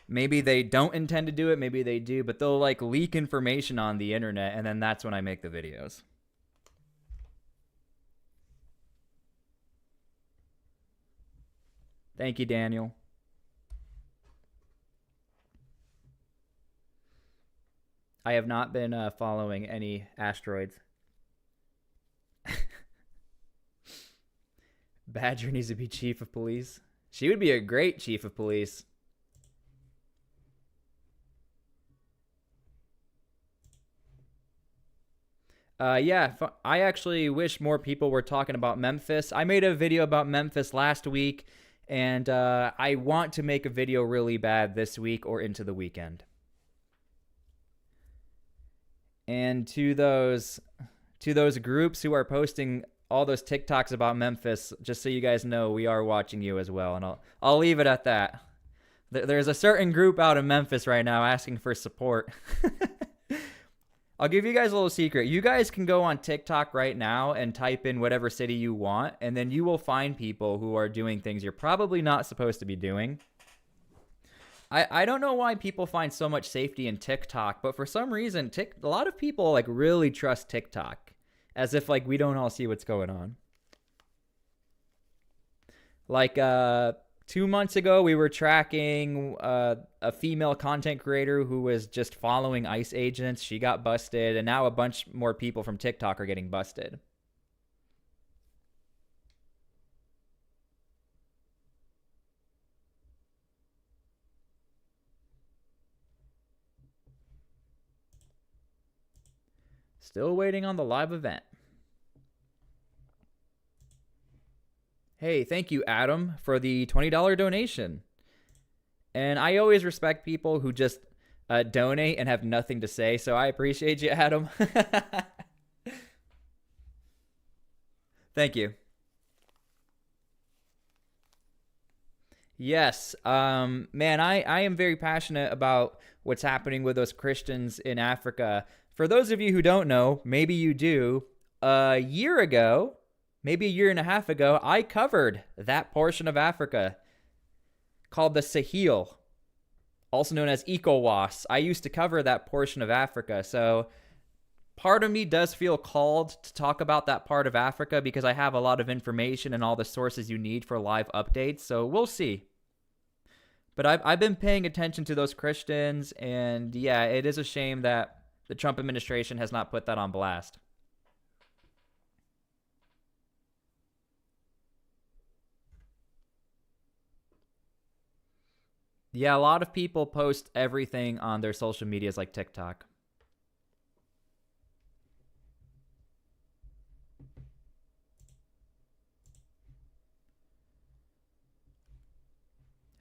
Maybe they don't intend to do it, maybe they do, but they'll like leak information on the internet and then that's when I make the videos. Thank you, Daniel. I have not been following any asteroids. Badger needs to be chief of police. She would be a great chief of police. Yeah, I actually wish more people were talking about Memphis. I made a video about Memphis last week, and I want to make a video really bad this week or into the weekend. And to those groups who are posting all those TikToks about Memphis, just so you guys know, we are watching you as well. And I'll leave it at that. There's a certain group out in Memphis right now asking for support. I'll give you guys a little secret. You guys can go on TikTok right now and type in whatever city you want, and then you will find people who are doing things you're probably not supposed to be doing. I don't know why people find so much safety in TikTok, but for some reason, a lot of people like really trust TikTok, as if like we don't all see what's going on. Like 2 months ago, we were tracking a female content creator who was just following ICE agents. She got busted, and now a bunch more people from TikTok are getting busted. Still waiting on the live event. Hey, thank you, Adam, for the $20 donation. And I always respect people who just donate and have nothing to say, so I appreciate you, Adam. Thank you. Yes, man, I am very passionate about what's happening with those Christians in Africa. For those of you who don't know, maybe you do, a year ago, maybe a year and a half ago, I covered that portion of Africa called the Sahel, also known as ECOWAS. I used to cover that portion of Africa, so part of me does feel called to talk about that part of Africa because I have a lot of information and all the sources you need for live updates, so we'll see. But I've been paying attention to those Christians, and yeah, it is a shame that the Trump administration has not put that on blast. Yeah, a lot of people post everything on their social medias like TikTok.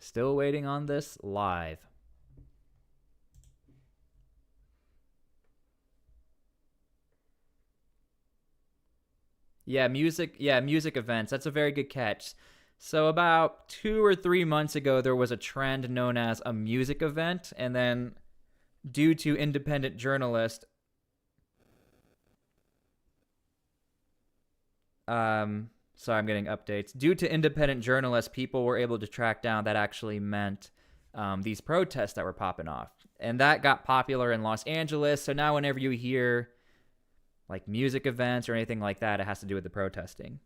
Still waiting on this live. Yeah, music events. That's a very good catch. So about 2 or 3 months ago, there was a trend known as a music event, and then due to independent journalists, sorry, I'm getting updates. Due to independent journalists, people were able to track down that actually meant these protests that were popping off. And that got popular in Los Angeles. So now whenever you hear like music events or anything like that. It has to do with the protesting.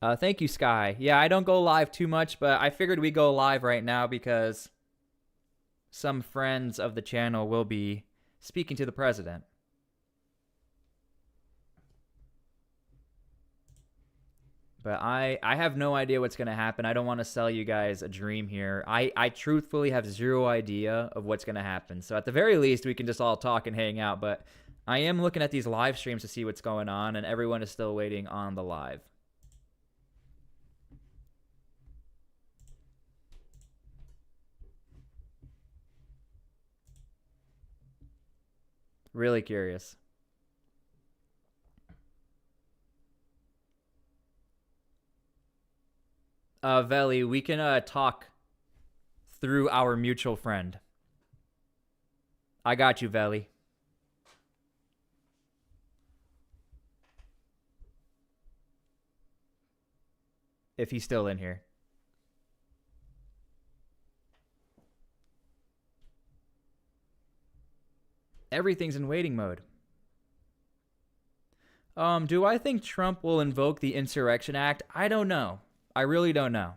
Thank you, Sky. Yeah, I don't go live too much, but I figured we go live right now because some friends of the channel will be speaking to the president. But I have no idea what's going to happen. I don't want to sell you guys a dream here. I truthfully have zero idea of what's going to happen. So at the very least, we can just all talk and hang out. But I am looking at these live streams to see what's going on, and everyone is still waiting on the live. Really curious. Veli, we can talk through our mutual friend. I got you, Veli. If he's still in here. Everything's in waiting mode. Do I think Trump will invoke the Insurrection Act? I don't know. I really don't know.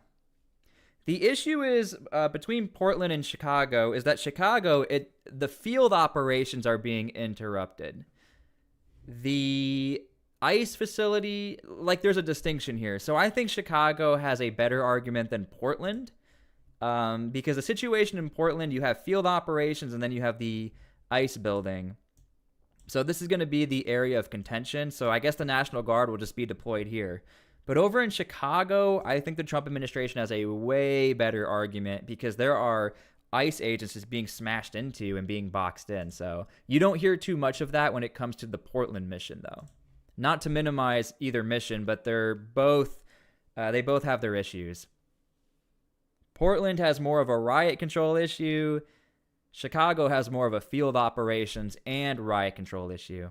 The issue is between Portland and Chicago is that Chicago, the field operations are being interrupted. The ICE facility, like there's a distinction here. So I think Chicago has a better argument than Portland because the situation in Portland, you have field operations and then you have the ICE building. So this is going to be the area of contention. So I guess the National Guard will just be deployed here. But over in Chicago, I think the Trump administration has a way better argument because there are ICE agents just being smashed into and being boxed in. So you don't hear too much of that when it comes to the Portland mission, though. Not to minimize either mission, but they both have their issues. Portland has more of a riot control issue. Chicago has more of a field operations and riot control issue.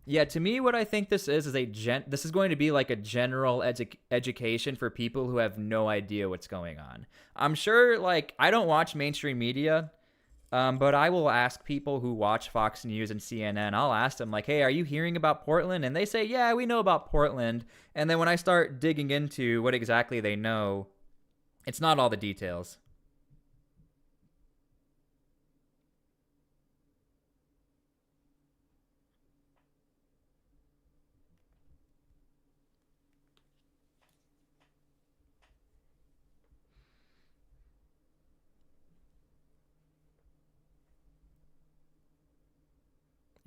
Yeah, to me, what I think this is this is going to be like a general education for people who have no idea what's going on. I'm sure, like, I don't watch mainstream media, but I will ask people who watch Fox News and CNN. I'll ask them, like, hey, are you hearing about Portland? And they say, yeah, we know about Portland. And then when I start digging into what exactly they know, it's not all the details.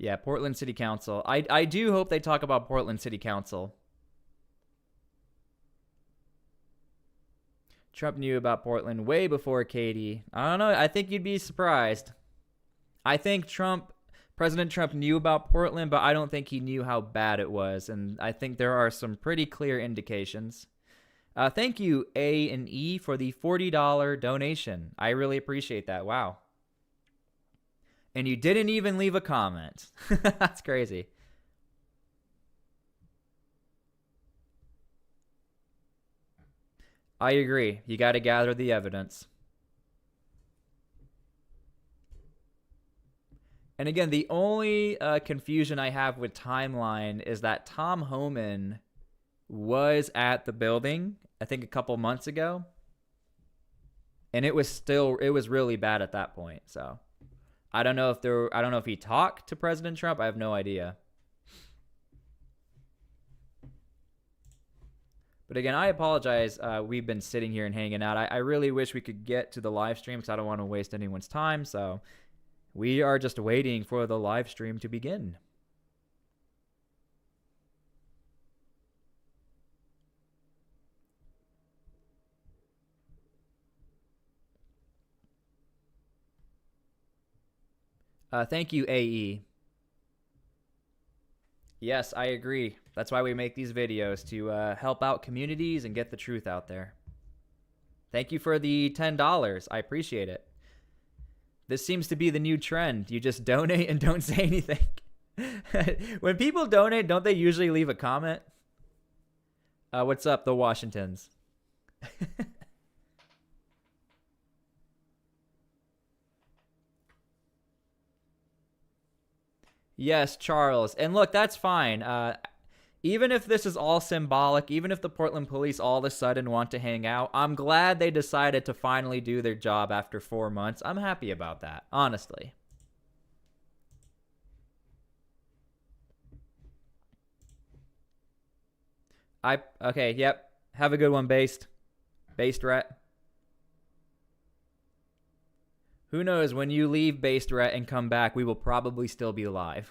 Yeah, Portland City Council. I do hope they talk about Portland City Council. Trump knew about Portland way before Katie. I don't know. I think you'd be surprised. I think President Trump knew about Portland, but I don't think he knew how bad it was. And I think there are some pretty clear indications. Thank you, A and E, for the $40 donation. I really appreciate that. Wow. And you didn't even leave a comment. That's crazy. I agree. You got to gather the evidence. And again, the only confusion I have with timeline is that Tom Homan was at the building, I think a couple months ago. And it was really bad at that point. So I don't know if he talked to President Trump. I have no idea. But again, I apologize. We've been sitting here and hanging out. I really wish we could get to the live stream because I don't want to waste anyone's time. So we are just waiting for the live stream to begin. Thank you, AE. Yes, I agree. That's why we make these videos, to help out communities and get the truth out there. Thank you for the $10. I appreciate it. This seems to be the new trend. You just donate and don't say anything. When people donate, don't they usually leave a comment? What's up, the Washingtons? Yes, Charles. And look, that's fine. Even if this is all symbolic, even if the Portland police all of a sudden want to hang out, I'm glad they decided to finally do their job after 4 months. I'm happy about that, honestly. Okay, yep. Have a good one, Based Ret. Who knows, when you leave Based Ret and come back, we will probably still be live.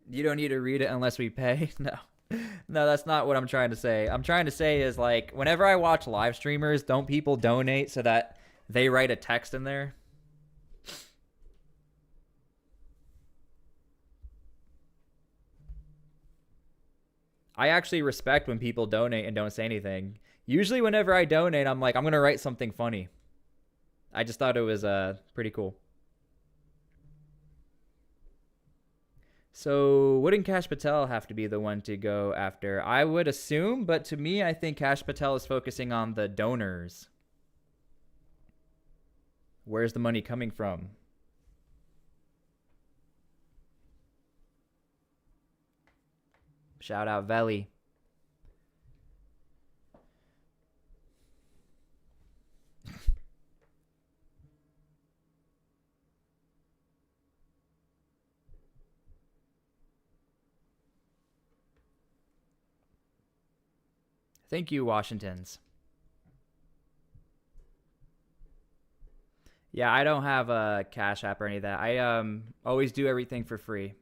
You don't need to read it unless we pay? No. No, that's not what I'm trying to say. I'm trying to say is, like, whenever I watch live streamers, don't people donate so that they write a text in there? I actually respect when people donate and don't say anything. Usually whenever I donate, I'm like, I'm going to write something funny. I just thought it was pretty cool. So wouldn't Kash Patel have to be the one to go after? I would assume, but to me, I think Kash Patel is focusing on the donors. Where's the money coming from? Shout out Veli. Thank you, Washingtons. Yeah, I don't have a Cash App or any of that. I always do everything for free.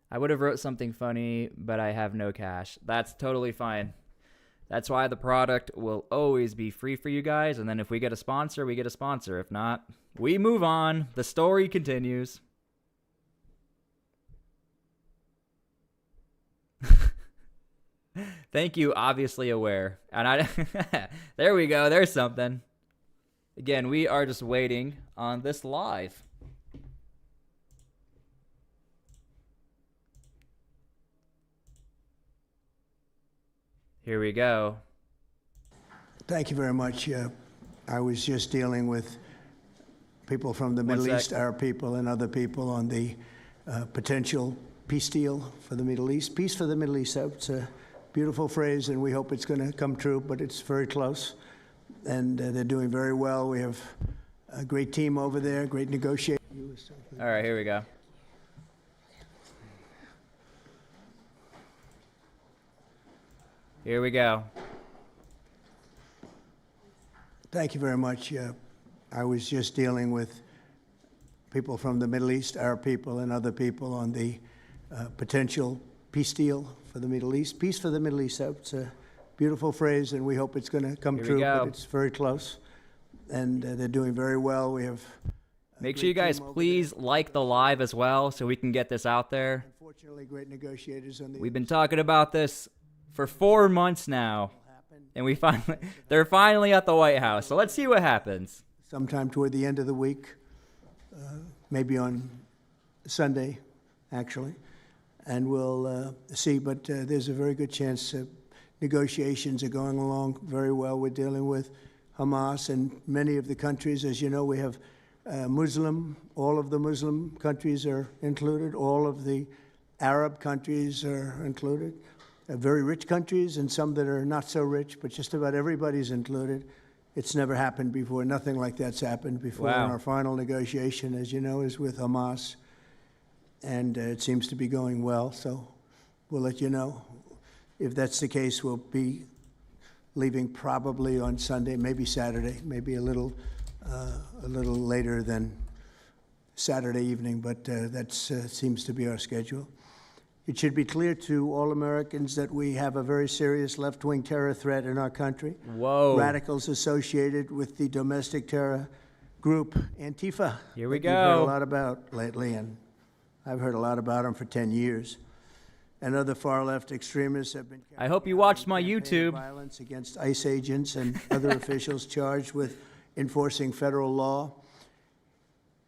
I would have wrote something funny, but I have no cash. That's totally fine. That's why the product will always be free for you guys. And then if we get a sponsor, we get a sponsor. If not, we move on. The story continues. Thank you, obviously aware. And there we go. There's something. Again, we are just waiting on this live. Here we go. Thank you very much. I was just dealing with people from the Middle East, Arab people and other people on the potential peace deal for the Middle East. Peace for the Middle East, it's a beautiful phrase, and we hope it's going to come true, but it's very close. And they're doing very well. We have a great team over there, great negotiators. All right, here we go. Here we go. Thank you very much. I was just dealing with people from the Middle East, Arab people and other people on the potential peace deal for the Middle East. Peace for the Middle East, it's a beautiful phrase, and we hope it's going to come true, but it's very close. And they're doing very well. We have make sure you guys please like the live as well so we can get this out there. Unfortunately, great negotiators on the We've been talking about this for 4 months now, and they're finally at the White House. So let's see what happens. Sometime toward the end of the week, maybe on Sunday, actually, and we'll see. But there's a very good chance negotiations are going along very well. We're dealing with Hamas and many of the countries. As you know, we have all of the Muslim countries are included. All of the Arab countries are included. Very rich countries and some that are not so rich, but just about everybody's included. It's never happened before. Nothing like that's happened before. Wow. And our final negotiation, as you know, is with Hamas. And it seems to be going well, so we'll let you know. If that's the case, we'll be leaving probably on Sunday, maybe Saturday, maybe a little later than Saturday evening, but that seems to be our schedule. It should be clear to all Americans that we have a very serious left-wing terror threat in our country. Whoa. Radicals associated with the domestic terror group Antifa. Here we that you've heard a go. lot about lately, and I've heard a lot about them for 10 years. And other far-left extremists have been. I hope you watched my campaigning YouTube. Violence against ICE agents and other officials charged with enforcing federal law.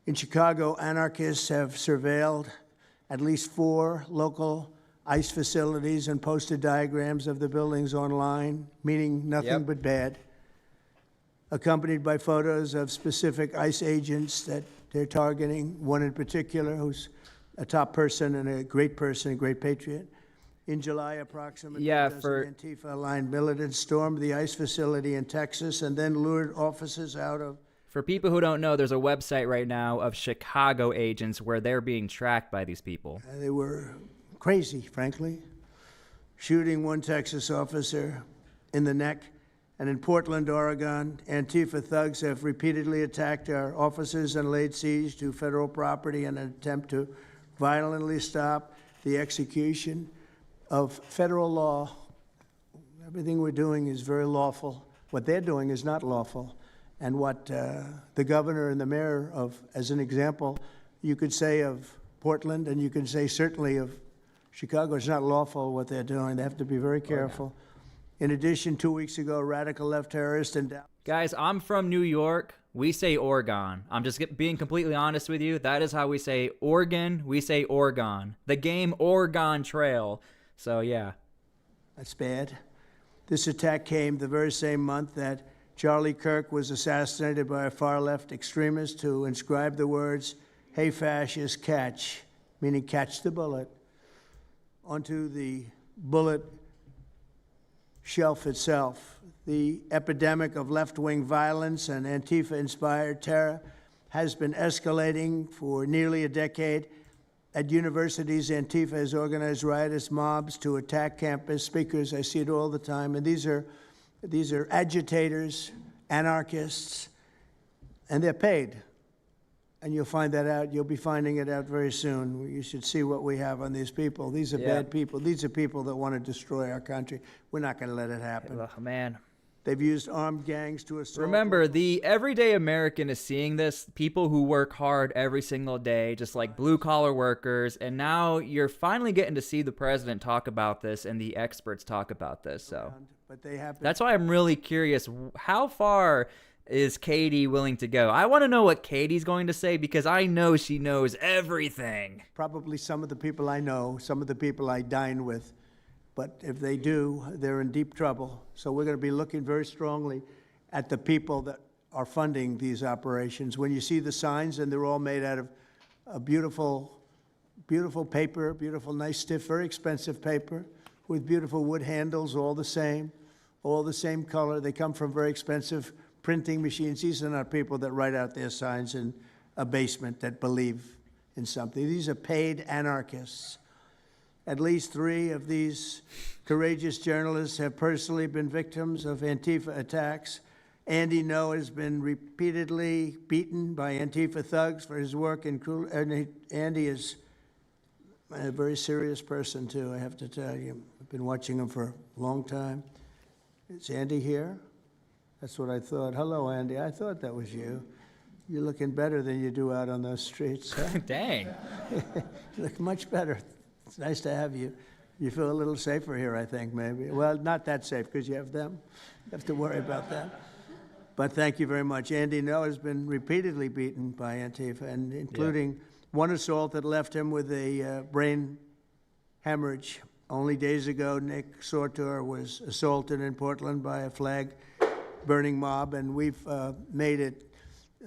In Chicago, anarchists have surveilled at least 4 local ICE facilities and posted diagrams of the buildings online, meaning nothing Yep. but bad, accompanied by photos of specific ICE agents that they're targeting, one in particular who's a top person and a great patriot. In July, approximately Yeah, a dozen for- Antifa-aligned militants stormed the ICE facility in Texas and then lured officers out of. For people who don't know, there's a website right now of Chicago agents where they're being tracked by these people. They were crazy, frankly, shooting one Texas officer in the neck. And in Portland, Oregon, Antifa thugs have repeatedly attacked our officers and laid siege to federal property in an attempt to violently stop the execution of federal law. Everything we're doing is very lawful. What they're doing is not lawful. And what the governor and the mayor of, as an example, you could say of Portland, and you can say certainly of Chicago, it's not lawful what they're doing. They have to be very careful. In addition, 2 weeks ago, radical left terrorists in Dallas. Guys, I'm from New York. We say Oregon. I'm just being completely honest with you. That is how we say Oregon. We say Oregon. The game Oregon Trail. So, yeah. That's bad. This attack came the very same month that Charlie Kirk was assassinated by a far-left extremist who inscribed the words, "Hey, fascist, catch," meaning catch the bullet, onto the bullet shelf itself. The epidemic of left-wing violence and Antifa-inspired terror has been escalating for nearly a decade. At universities, Antifa has organized riotous mobs to attack campus speakers. I see it all the time. And these are agitators, anarchists, and they're paid. And you'll find that out. You'll be finding it out very soon. You should see what we have on these people. These are bad people. These are people that want to destroy our country. We're not going to let it happen. Oh, man. They've used armed gangs to assault. Remember, the everyday American is seeing this. People who work hard every single day, just like blue-collar workers. And now you're finally getting to see the president talk about this and the experts talk about this. So But they have that's why I'm really curious. How far is Katie willing to go? I want to know what Katie's going to say because I know she knows everything. probably some of the people I know, some of the people I dine with. But if they do, they're in deep trouble. So we're going to be looking very strongly at the people that are funding these operations. When you see the signs, and they're all made out of a beautiful, beautiful paper, beautiful, nice, stiff, very expensive paper with beautiful wood handles, all the same color. They come from very expensive printing machines. These are not people that write out their signs in a basement that believe in something. These are paid anarchists. At least 3 of these courageous journalists have personally been victims of Antifa attacks. Andy No has been repeatedly beaten by Antifa thugs for his work in Andy is a very serious person, too, I have to tell you. I've been watching him for a long time. Is Andy here? That's what I thought. Hello, Andy. I thought that was you. You're looking better than you do out on those streets, huh? Dang. You look much better. It's nice to have you. You feel a little safer here, I think, maybe. Well, not that safe, because you have them. You have to worry about that. But thank you very much. Andy No has been repeatedly beaten by Antifa, and including one assault that left him with a brain hemorrhage. Only days ago, Nick Sortor was assaulted in Portland by a flag-burning mob, and we've made it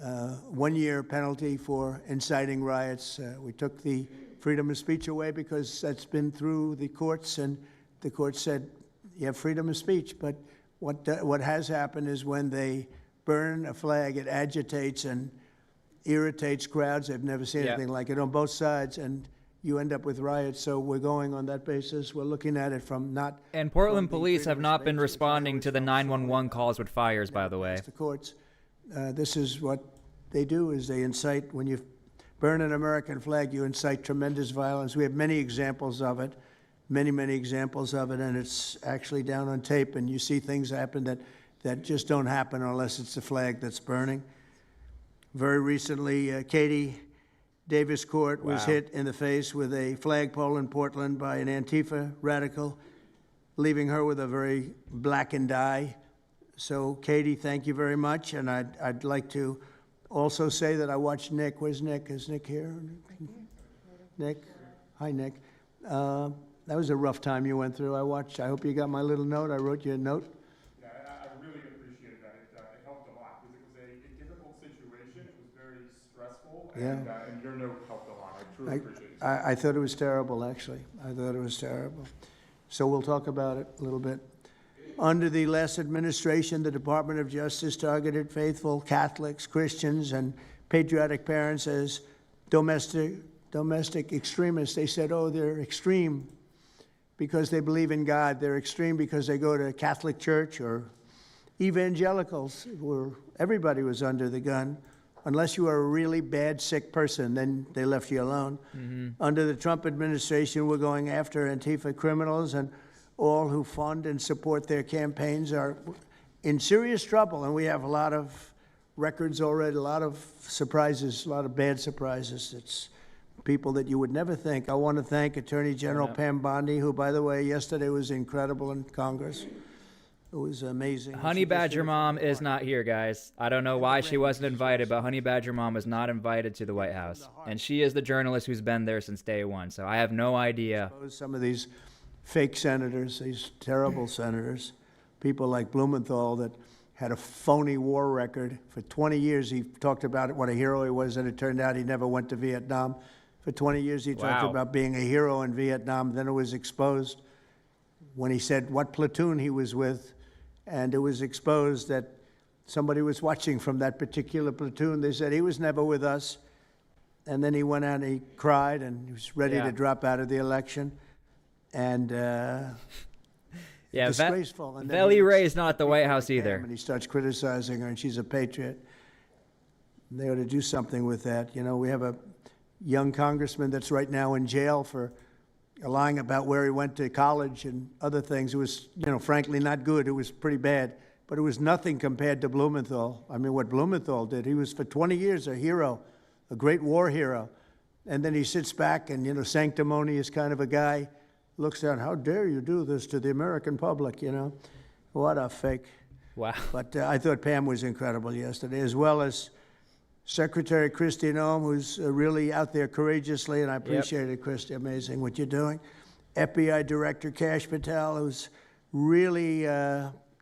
1-year penalty for inciting riots. We took the freedom of speech away because that's been through the courts, and the court said you have freedom of speech. But what has happened is when they burn a flag, it agitates and irritates crowds. I've never seen anything like it on both sides, and you end up with riots. So we're going on that basis. We're looking at it from not. And Portland from the police have freedom of not been speech, responding to the 911 calls with fires, by the way. The courts. This is what they do: is they incite. When you burn an American flag, you incite tremendous violence. We have many examples of it. many, many examples of it, and it's actually down on tape, and you see things happen that just don't happen unless it's the flag that's burning. Very recently, Katie Davis Court was hit in the face with a flagpole in Portland by an Antifa radical, leaving her with a very blackened eye. So, Katie, thank you very much, and I'd like to also say that I watched Nick. Where's Nick? Is Nick here? Nick? Hi, Nick. That was a rough time you went through. I hope you got my little note. I wrote you a note. Yeah, I really appreciated that. It helped a lot because it was a difficult situation. It was very stressful, and your note helped a lot. I truly appreciate it. I thought it was terrible, actually. I thought it was terrible. So we'll talk about it a little bit. Under the last administration, the Department of Justice targeted faithful Catholics, Christians, and patriotic parents as domestic extremists. They said, oh, they're extreme because they believe in God. They're extreme because they go to Catholic church, or evangelicals, where everybody was under the gun. Unless you were a really bad, sick person, then they left you alone. Under the Trump administration, we're going after Antifa criminals, and all who fund and support their campaigns are in serious trouble. And we have a lot of records already, a lot of surprises, a lot of bad surprises. It's people that you would never think. I want to thank Attorney General Pam Bondi, who, by the way, yesterday was incredible in Congress. It was amazing. Honey Badger Mom is not here, guys. I don't know why she wasn't invited, but Honey Badger Mom was not invited to the White House. And she is the journalist who's been there since day one, so I have no idea. Some of these fake senators, these terrible senators, people like Blumenthal that had a phony war record. For 20 years, he talked about what a hero he was, and it turned out he never went to Vietnam. For 20 years, he talked about being a hero in Vietnam. Then it was exposed when he said what platoon he was with, and it was exposed that somebody was watching from that particular platoon. They said he was never with us. And then he went out and he cried, and he was ready to drop out of the election. And disgraceful. And Veli Ray's not at the White House either. And he starts criticizing her, and she's a patriot. And they ought to do something with that. You know, we have a young congressman that's right now in jail for lying about where he went to college and other things. It was, you know, frankly not good. It was pretty bad. But it was nothing compared to Blumenthal. I mean, what Blumenthal did, he was for 20 years a hero, a great war hero. And then he sits back and, you know, sanctimonious kind of a guy, looks down, how dare you do this to the American public, you know? What a fake. Wow. But I thought Pam was incredible yesterday, as well as Secretary Kristi Noem, who's really out there courageously, and I appreciate it, Kristi, amazing what you're doing. FBI Director Kash Patel, who's really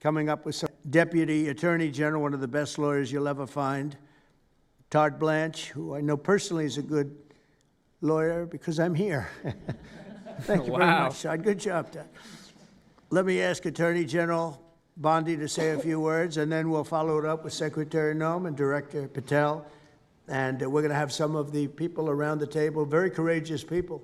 coming up with some. Deputy Attorney General, one of the best lawyers you'll ever find. Todd Blanche, who I know personally is a good lawyer because I'm here. Thank you very much, Todd. Good job, Todd. Let me ask Attorney General Bondi to say a few words, and then we'll follow it up with Secretary Noem and Director Patel. And we're going to have some of the people around the table, very courageous people,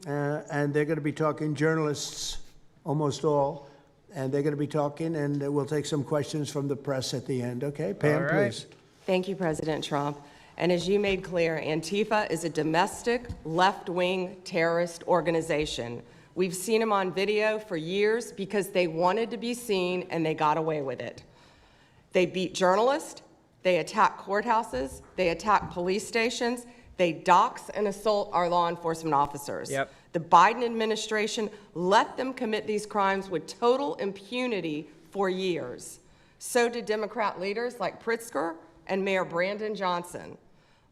and they're going to be talking, journalists, almost all, and they're going to be talking, and we'll take some questions from the press at the end. Okay, Pam, please. Thank you, President Trump. And as you made clear, Antifa is a domestic left-wing terrorist organization. We've seen them on video for years because they wanted to be seen and they got away with it. They beat journalists, they attack courthouses, they attack police stations, they dox and assault our law enforcement officers. Yep. The Biden administration let them commit these crimes with total impunity for years. So did Democrat leaders like Pritzker and Mayor Brandon Johnson.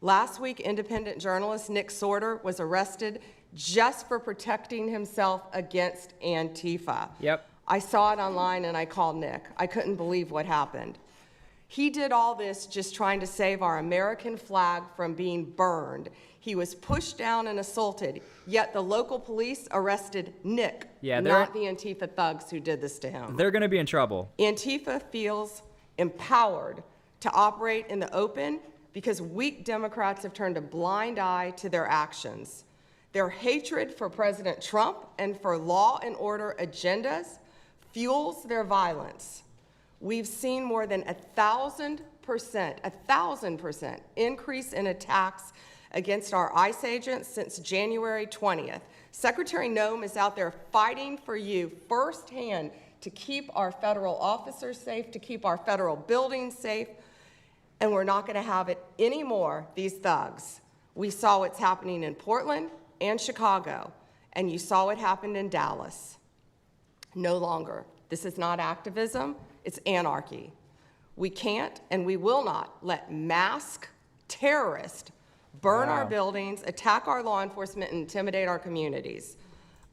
Last week, independent journalist Nick Sorter was arrested just for protecting himself against Antifa. Yep. I saw it online and I called Nick. I couldn't believe what happened. He did all this just trying to save our American flag from being burned. He was pushed down and assaulted, yet the local police arrested Nick, not the Antifa thugs who did this to him. They're going to be in trouble. Antifa feels empowered to operate in the open because weak Democrats have turned a blind eye to their actions. Their hatred for President Trump and for law and order agendas fuels their violence. We've seen more than 1,000% increase in attacks against our ICE agents since January 20th. Secretary Noem is out there fighting for you firsthand to keep our federal officers safe, to keep our federal buildings safe, and we're not going to have it anymore, these thugs. We saw what's happening in Portland and Chicago, and you saw what happened in Dallas. No longer. This is not activism, it's anarchy. We can't and we will not let masked terrorists burn our buildings, attack our law enforcement, and intimidate our communities.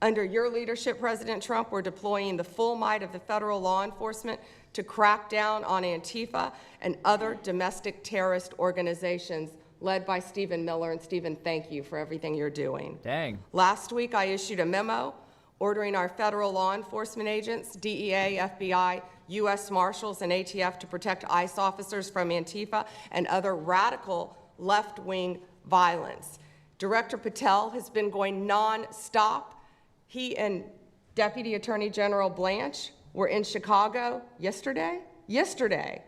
Under your leadership, President Trump, we're deploying the full might of the federal law enforcement to crack down on Antifa and other domestic terrorist organizations led by Stephen Miller. And Stephen, thank you for everything you're doing. Dang. Last week, I issued a memo ordering our federal law enforcement agents, DEA, FBI, U.S. Marshals, and ATF to protect ICE officers from Antifa and other radical left-wing violence. Director Patel has been going non-stop. He and Deputy Attorney General Blanche were in Chicago yesterday.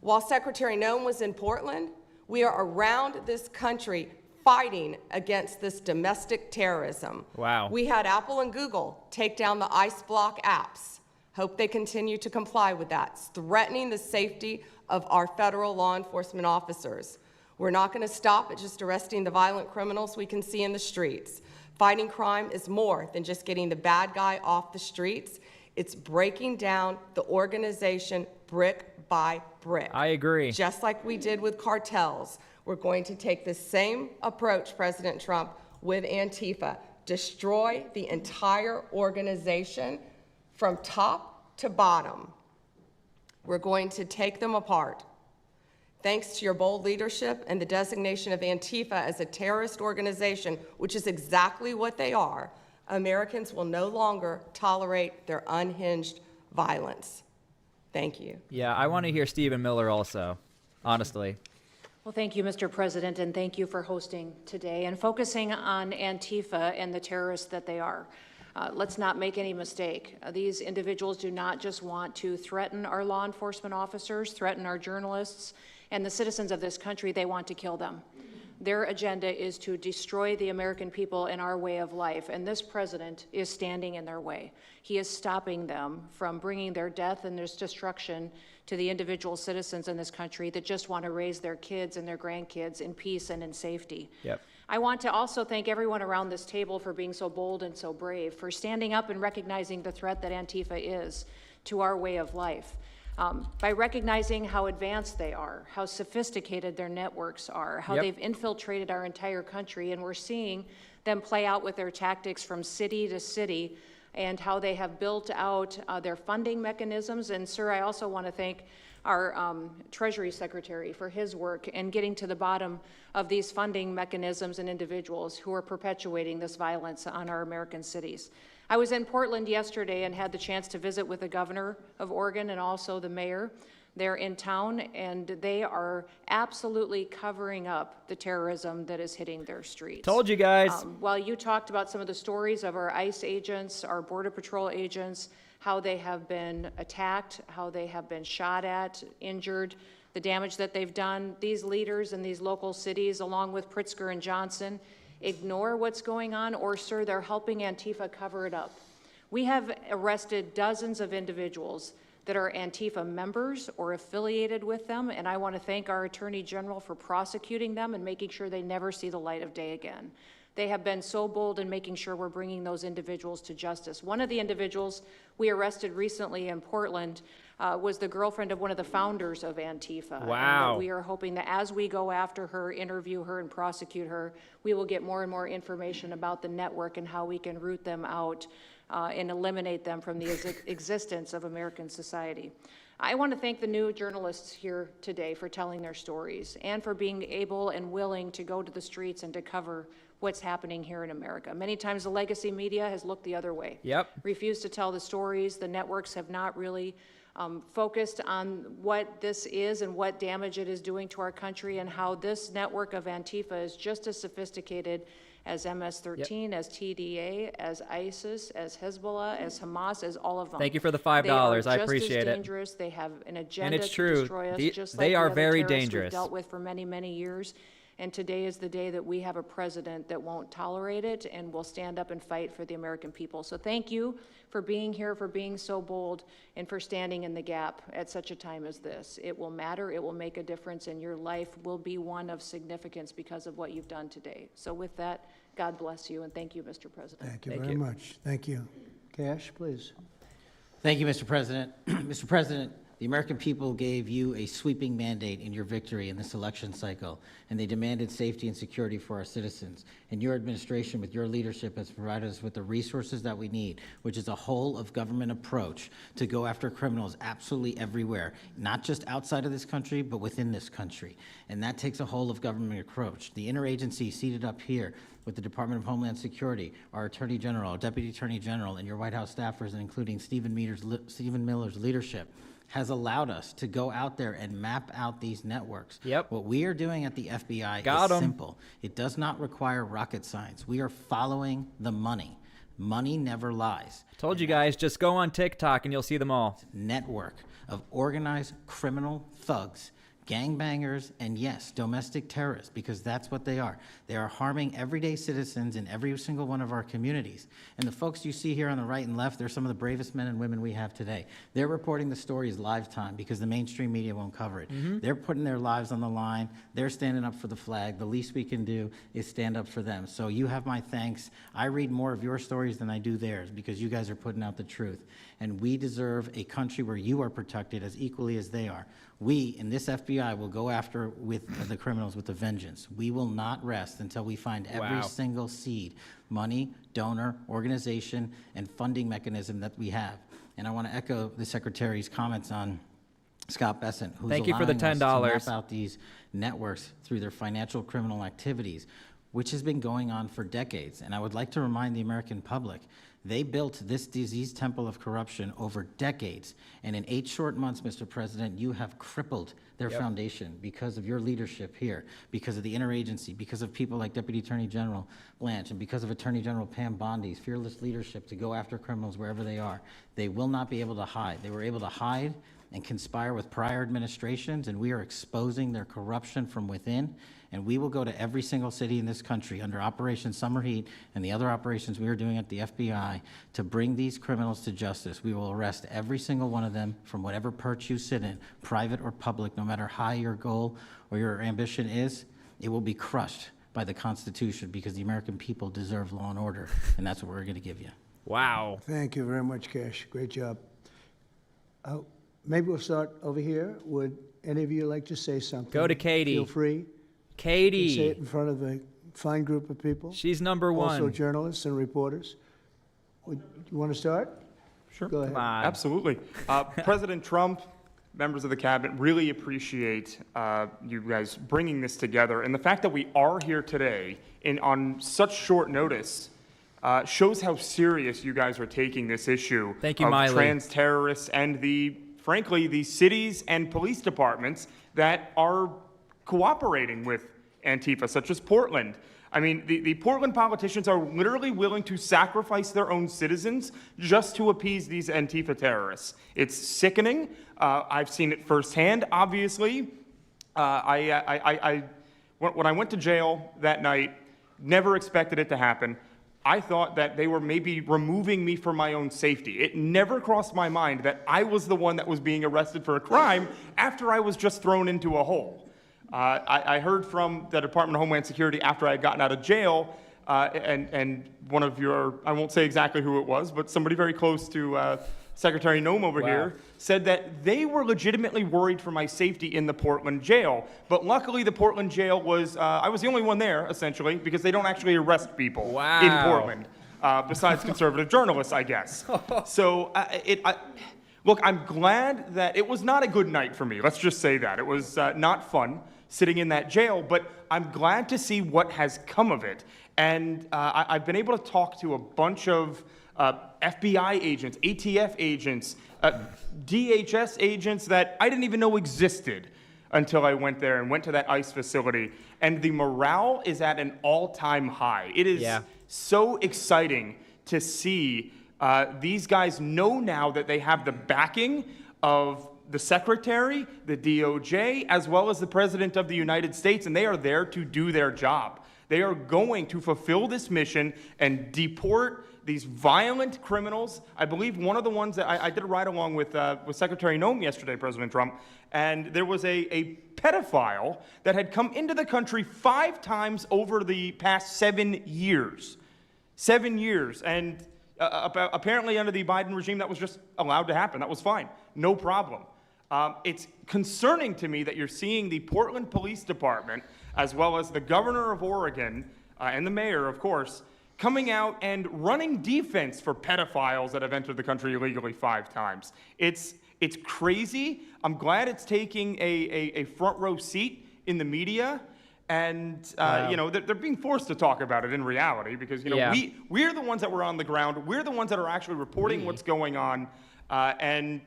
While Secretary Noem was in Portland, we are around this country fighting against this domestic terrorism. Wow. We had Apple and Google take down the ICE block apps. Hope they continue to comply with that. It's threatening the safety of our federal law enforcement officers. We're not going to stop at just arresting the violent criminals we can see in the streets. Fighting crime is more than just getting the bad guy off the streets. It's breaking down the organization brick by brick. I agree. Just like we did with cartels. We're going to take the same approach, President Trump, with Antifa. Destroy the entire organization from top to bottom. We're going to take them apart. Thanks to your bold leadership and the designation of Antifa as a terrorist organization, which is exactly what they are, Americans will no longer tolerate their unhinged violence. Thank you. Yeah, I want to hear Stephen Miller also, honestly. Well, thank you, Mr. President, and thank you for hosting today and focusing on Antifa and the terrorists that they are. Let's not make any mistake. These individuals do not just want to threaten our law enforcement officers, threaten our journalists, and the citizens of this country. They want to kill them. Their agenda is to destroy the American people and our way of life, and this president is standing in their way. He is stopping them from bringing their death and their destruction to the individual citizens in this country that just want to raise their kids and their grandkids in peace and in safety. Yep. I want to also thank everyone around this table for being so bold and so brave, for standing up and recognizing the threat that Antifa is to our way of life. By recognizing how advanced they are, how sophisticated their networks are, how they've infiltrated our entire country, and we're seeing them play out with their tactics from city to city, and how they have built out their funding mechanisms. And sir, I also want to thank our Treasury Secretary for his work in getting to the bottom of these funding mechanisms and individuals who are perpetuating this violence on our American cities. I was in Portland yesterday and had the chance to visit with the governor of Oregon and also the mayor. They're in town, and they are absolutely covering up the terrorism that is hitting their streets. Told you guys. While you talked about some of the stories of our ICE agents, our Border Patrol agents, how they have been attacked, how they have been shot at, injured, the damage that they've done, these leaders in these local cities, along with Pritzker and Johnson, ignore what's going on, or, sir, they're helping Antifa cover it up. We have arrested dozens of individuals that are Antifa members or affiliated with them, and I want to thank our Attorney General for prosecuting them and making sure they never see the light of day again. They have been so bold in making sure we're bringing those individuals to justice. One of the individuals we arrested recently in Portland was the girlfriend of one of the founders of Antifa. Wow. And we are hoping that as we go after her, interview her, and prosecute her, we will get more and more information about the network and how we can root them out and eliminate them from the existence of American society. I want to thank the new journalists here today for telling their stories and for being able and willing to go to the streets and to cover what's happening here in America. Many times the legacy media has looked the other way. Refused to tell the stories. The networks have not really focused on what this is and what damage it is doing to our country, and how this network of Antifa is just as sophisticated as MS-13, as TDA, as ISIS, as Hezbollah, as Hamas, as all of them. Thank you for the $5. I appreciate it. Dangerous. They have an agenda and it's true. to destroy us, just they like are the very other terrorists dangerous. we've dealt with for many, many years. And today is the day that we have a president that won't tolerate it and will stand up and fight for the American people. So thank you for being here, for being so bold, and for standing in the gap at such a time as this. It will matter, it will make a difference, and your life will be one of significance because of what you've done today. So with that, God bless you, and thank you, Mr. President. Thank you very much. Thank you. Cash, please. Thank you, Mr. President. Mr. President, the American people gave you a sweeping mandate in your victory in this election cycle, and they demanded safety and security for our citizens. And your administration, with your leadership, has provided us with the resources that we need, which is a whole-of-government approach to go after criminals absolutely everywhere, not just outside of this country, but within this country. And that takes a whole-of-government approach. The interagency seated up here with the Department of Homeland Security, our Attorney General, our Deputy Attorney General, and your White House staffers, and including Stephen Miller's leadership, has allowed us to go out there and map out these networks. Yep. What we are doing at the FBI Got is 'em. simple. It does not require rocket science. We are following the money. Money never lies. Told you guys, just go on TikTok and you'll see them all. Network of organized criminal thugs, gangbangers, and yes, domestic terrorists, because that's what they are. They are harming everyday citizens in every single one of our communities. And the folks you see here on the right and left, they're some of the bravest men and women we have today. They're reporting the stories live time because the mainstream media won't cover it. They're putting their lives on the line. They're standing up for the flag. The least we can do is stand up for them. So you have my thanks. I read more of your stories than I do theirs because you guys are putting out the truth. And we deserve a country where you are protected as equally as they are. We, in this FBI, will go after with the criminals with a vengeance. We will not rest until we find every single seed, money, donor, organization, and funding mechanism that we have. And I want to echo the Secretary's comments on Scott Bessent, who's Thank you for the allowing us $10. to map out these networks through their financial criminal activities, which has been going on for decades. And I would like to remind the American public, they built this disease temple of corruption over decades. And in 8 short months, Mr. President, you have crippled their foundation because of your leadership here, because of the interagency, because of people like Deputy Attorney General Blanche, and because of Attorney General Pam Bondi's fearless leadership to go after criminals wherever they are. They will not be able to hide. They were able to hide and conspire with prior administrations, and we are exposing their corruption from within. And we will go to every single city in this country under Operation Summer Heat and the other operations we are doing at the FBI to bring these criminals to justice. We will arrest every single one of them from whatever perch you sit in, private or public, no matter how your goal or your ambition is. It will be crushed by the Constitution because the American people deserve law and order, and that's what we're going to give you. Wow. Thank you very much, Cash. Great job. Maybe we'll start over here. Would any of you like to say something? Go to Katie. Feel free. Katie. Say it in front of a fine group of people. She's number one. Also journalists and reporters. You want to start? Sure. Go ahead. Come on. Absolutely. President Trump, members of the cabinet, really appreciate you guys bringing this together. And the fact that we are here today on such short notice shows how serious you guys are taking this issue Thank you, of Miley. trans terrorists and frankly, the cities and police departments that are cooperating with Antifa, such as Portland. I mean, the Portland politicians are literally willing to sacrifice their own citizens just to appease these Antifa terrorists. It's sickening. I've seen it firsthand, obviously. When I went to jail that night, never expected it to happen. I thought that they were maybe removing me for my own safety. It never crossed my mind that I was the one that was being arrested for a crime after I was just thrown into a hole. I heard from the Department of Homeland Security after I had gotten out of jail, and one of your, I won't say exactly who it was, but somebody very close to Secretary Noem over here, said that they were legitimately worried for my safety in the Portland jail. But luckily, the Portland jail was, I was the only one there, essentially, because they don't actually arrest people in Portland, besides conservative journalists, I guess. So, look, I'm glad that it was not a good night for me. Let's just say that. It was not fun sitting in that jail, but I'm glad to see what has come of it. And I've been able to talk to a bunch of FBI agents, ATF agents, DHS agents that I didn't even know existed until I went there and went to that ICE facility. And the morale is at an all-time high. It is so exciting to see These guys know now that they have the backing of the Secretary, the DOJ, as well as the President of the United States, and they are there to do their job. They are going to fulfill this mission and deport these violent criminals. I believe one of the ones that I did a ride along with Secretary Noem yesterday, President Trump, and there was a pedophile that had come into the country 5 times over the past 7 years. 7 years, and apparently under the Biden regime that was just allowed to happen. That was fine, no problem. It's concerning to me that you're seeing the Portland Police Department, as well as the governor of Oregon, and the mayor, of course, coming out and running defense for pedophiles that have entered the country illegally 5 times. It's crazy. I'm glad it's taking a front row seat in the media. And, you know, they're being forced to talk about it in reality because, you know, we're the ones that were on the ground. We're the ones that are actually reporting what's going on. And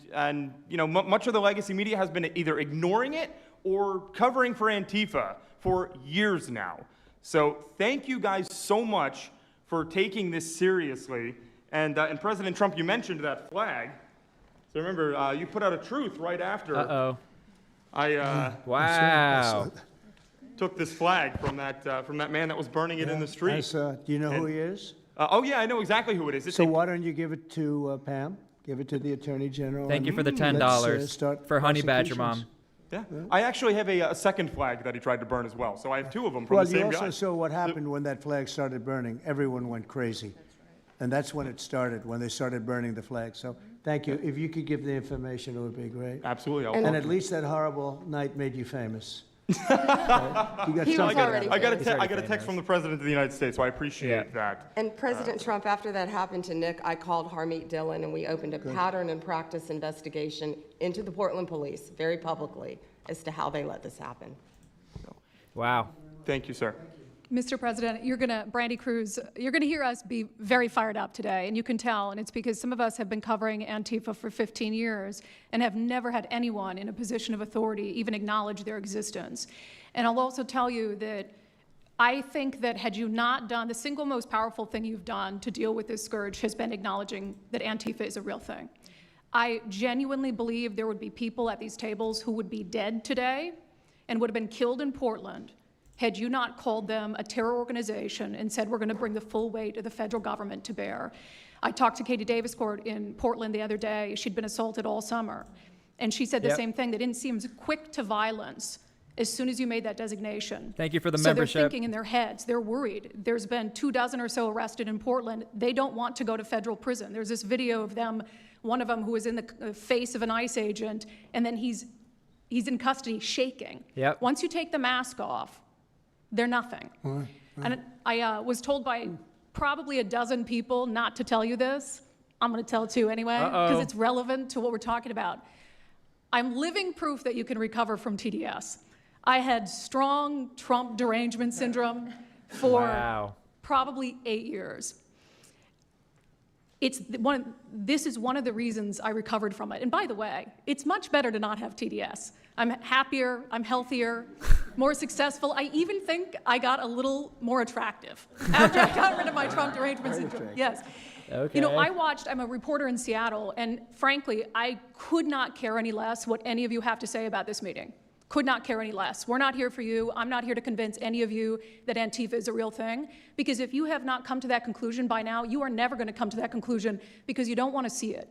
you know, much of the legacy media has been either ignoring it or covering for Antifa for years now. So thank you guys so much for taking this seriously. And President Trump, you mentioned that flag. So remember, you put out a truth right after. Wow. Took this flag from that man that was burning it in the street. Do you know who he is? Oh yeah, I know exactly who it is. So why don't you give it to Pam? Give it to the Attorney General. Thank you for the $10 for Honey Badger Mom. Yeah. I actually have a second flag that he tried to burn as well. So I have 2 of them from the same guy. Well, you also saw what happened when that flag started burning. Everyone went crazy. And that's when it started, when they started burning the flag. So thank you. If you could give the information, it would be great. Absolutely. And at least that horrible night made you famous. I got a text from the President of the United States, so I appreciate that. And President Trump, after that happened to Nick, I called Harmeet Dillon and we opened a pattern and practice investigation into the Portland police very publicly as to how they let this happen. Wow. Thank you, sir. Mr. President, Brandy Cruz, you're gonna hear us be very fired up today, and you can tell, and it's because some of us have been covering Antifa for 15 years and have never had anyone in a position of authority even acknowledge their existence. And I'll also tell you that I think that had you not done, the single most powerful thing you've done to deal with this scourge has been acknowledging that Antifa is a real thing. I genuinely believe there would be people at these tables who would be dead today and would have been killed in Portland had you not called them a terror organization and said, we're going to bring the full weight of the federal government to bear. I talked to Katie Daviscourt in Portland the other day. She'd been assaulted all summer. And she said the same thing. They didn't seem quick to violence as soon as you made that designation. Thank you for the membership. membership. So they're thinking in their heads. They're worried. There's been 24 or so arrested in Portland. They don't want to go to federal prison. There's this video of them, one of them who was in the face of an ICE agent, and then he's in custody shaking. Once you take the mask off, they're nothing. And I was told by probably a dozen people not to tell you this. I'm going to tell it to you anyway, because it's relevant to what we're talking about. I'm living proof that you can recover from TDS. I had strong Trump derangement syndrome for probably 8 years. This is one of the reasons I recovered from it. And by the way, it's much better to not have TDS. I'm happier, I'm healthier, more successful. I even think I got a little more attractive after I got rid of my Trump derangement syndrome. Yes. Okay. You know, I'm a reporter in Seattle, and frankly, I could not care any less what any of you have to say about this meeting. Could not care any less. We're not here for you. I'm not here to convince any of you that Antifa is a real thing, because if you have not come to that conclusion by now, you are never going to come to that conclusion because you don't want to see it.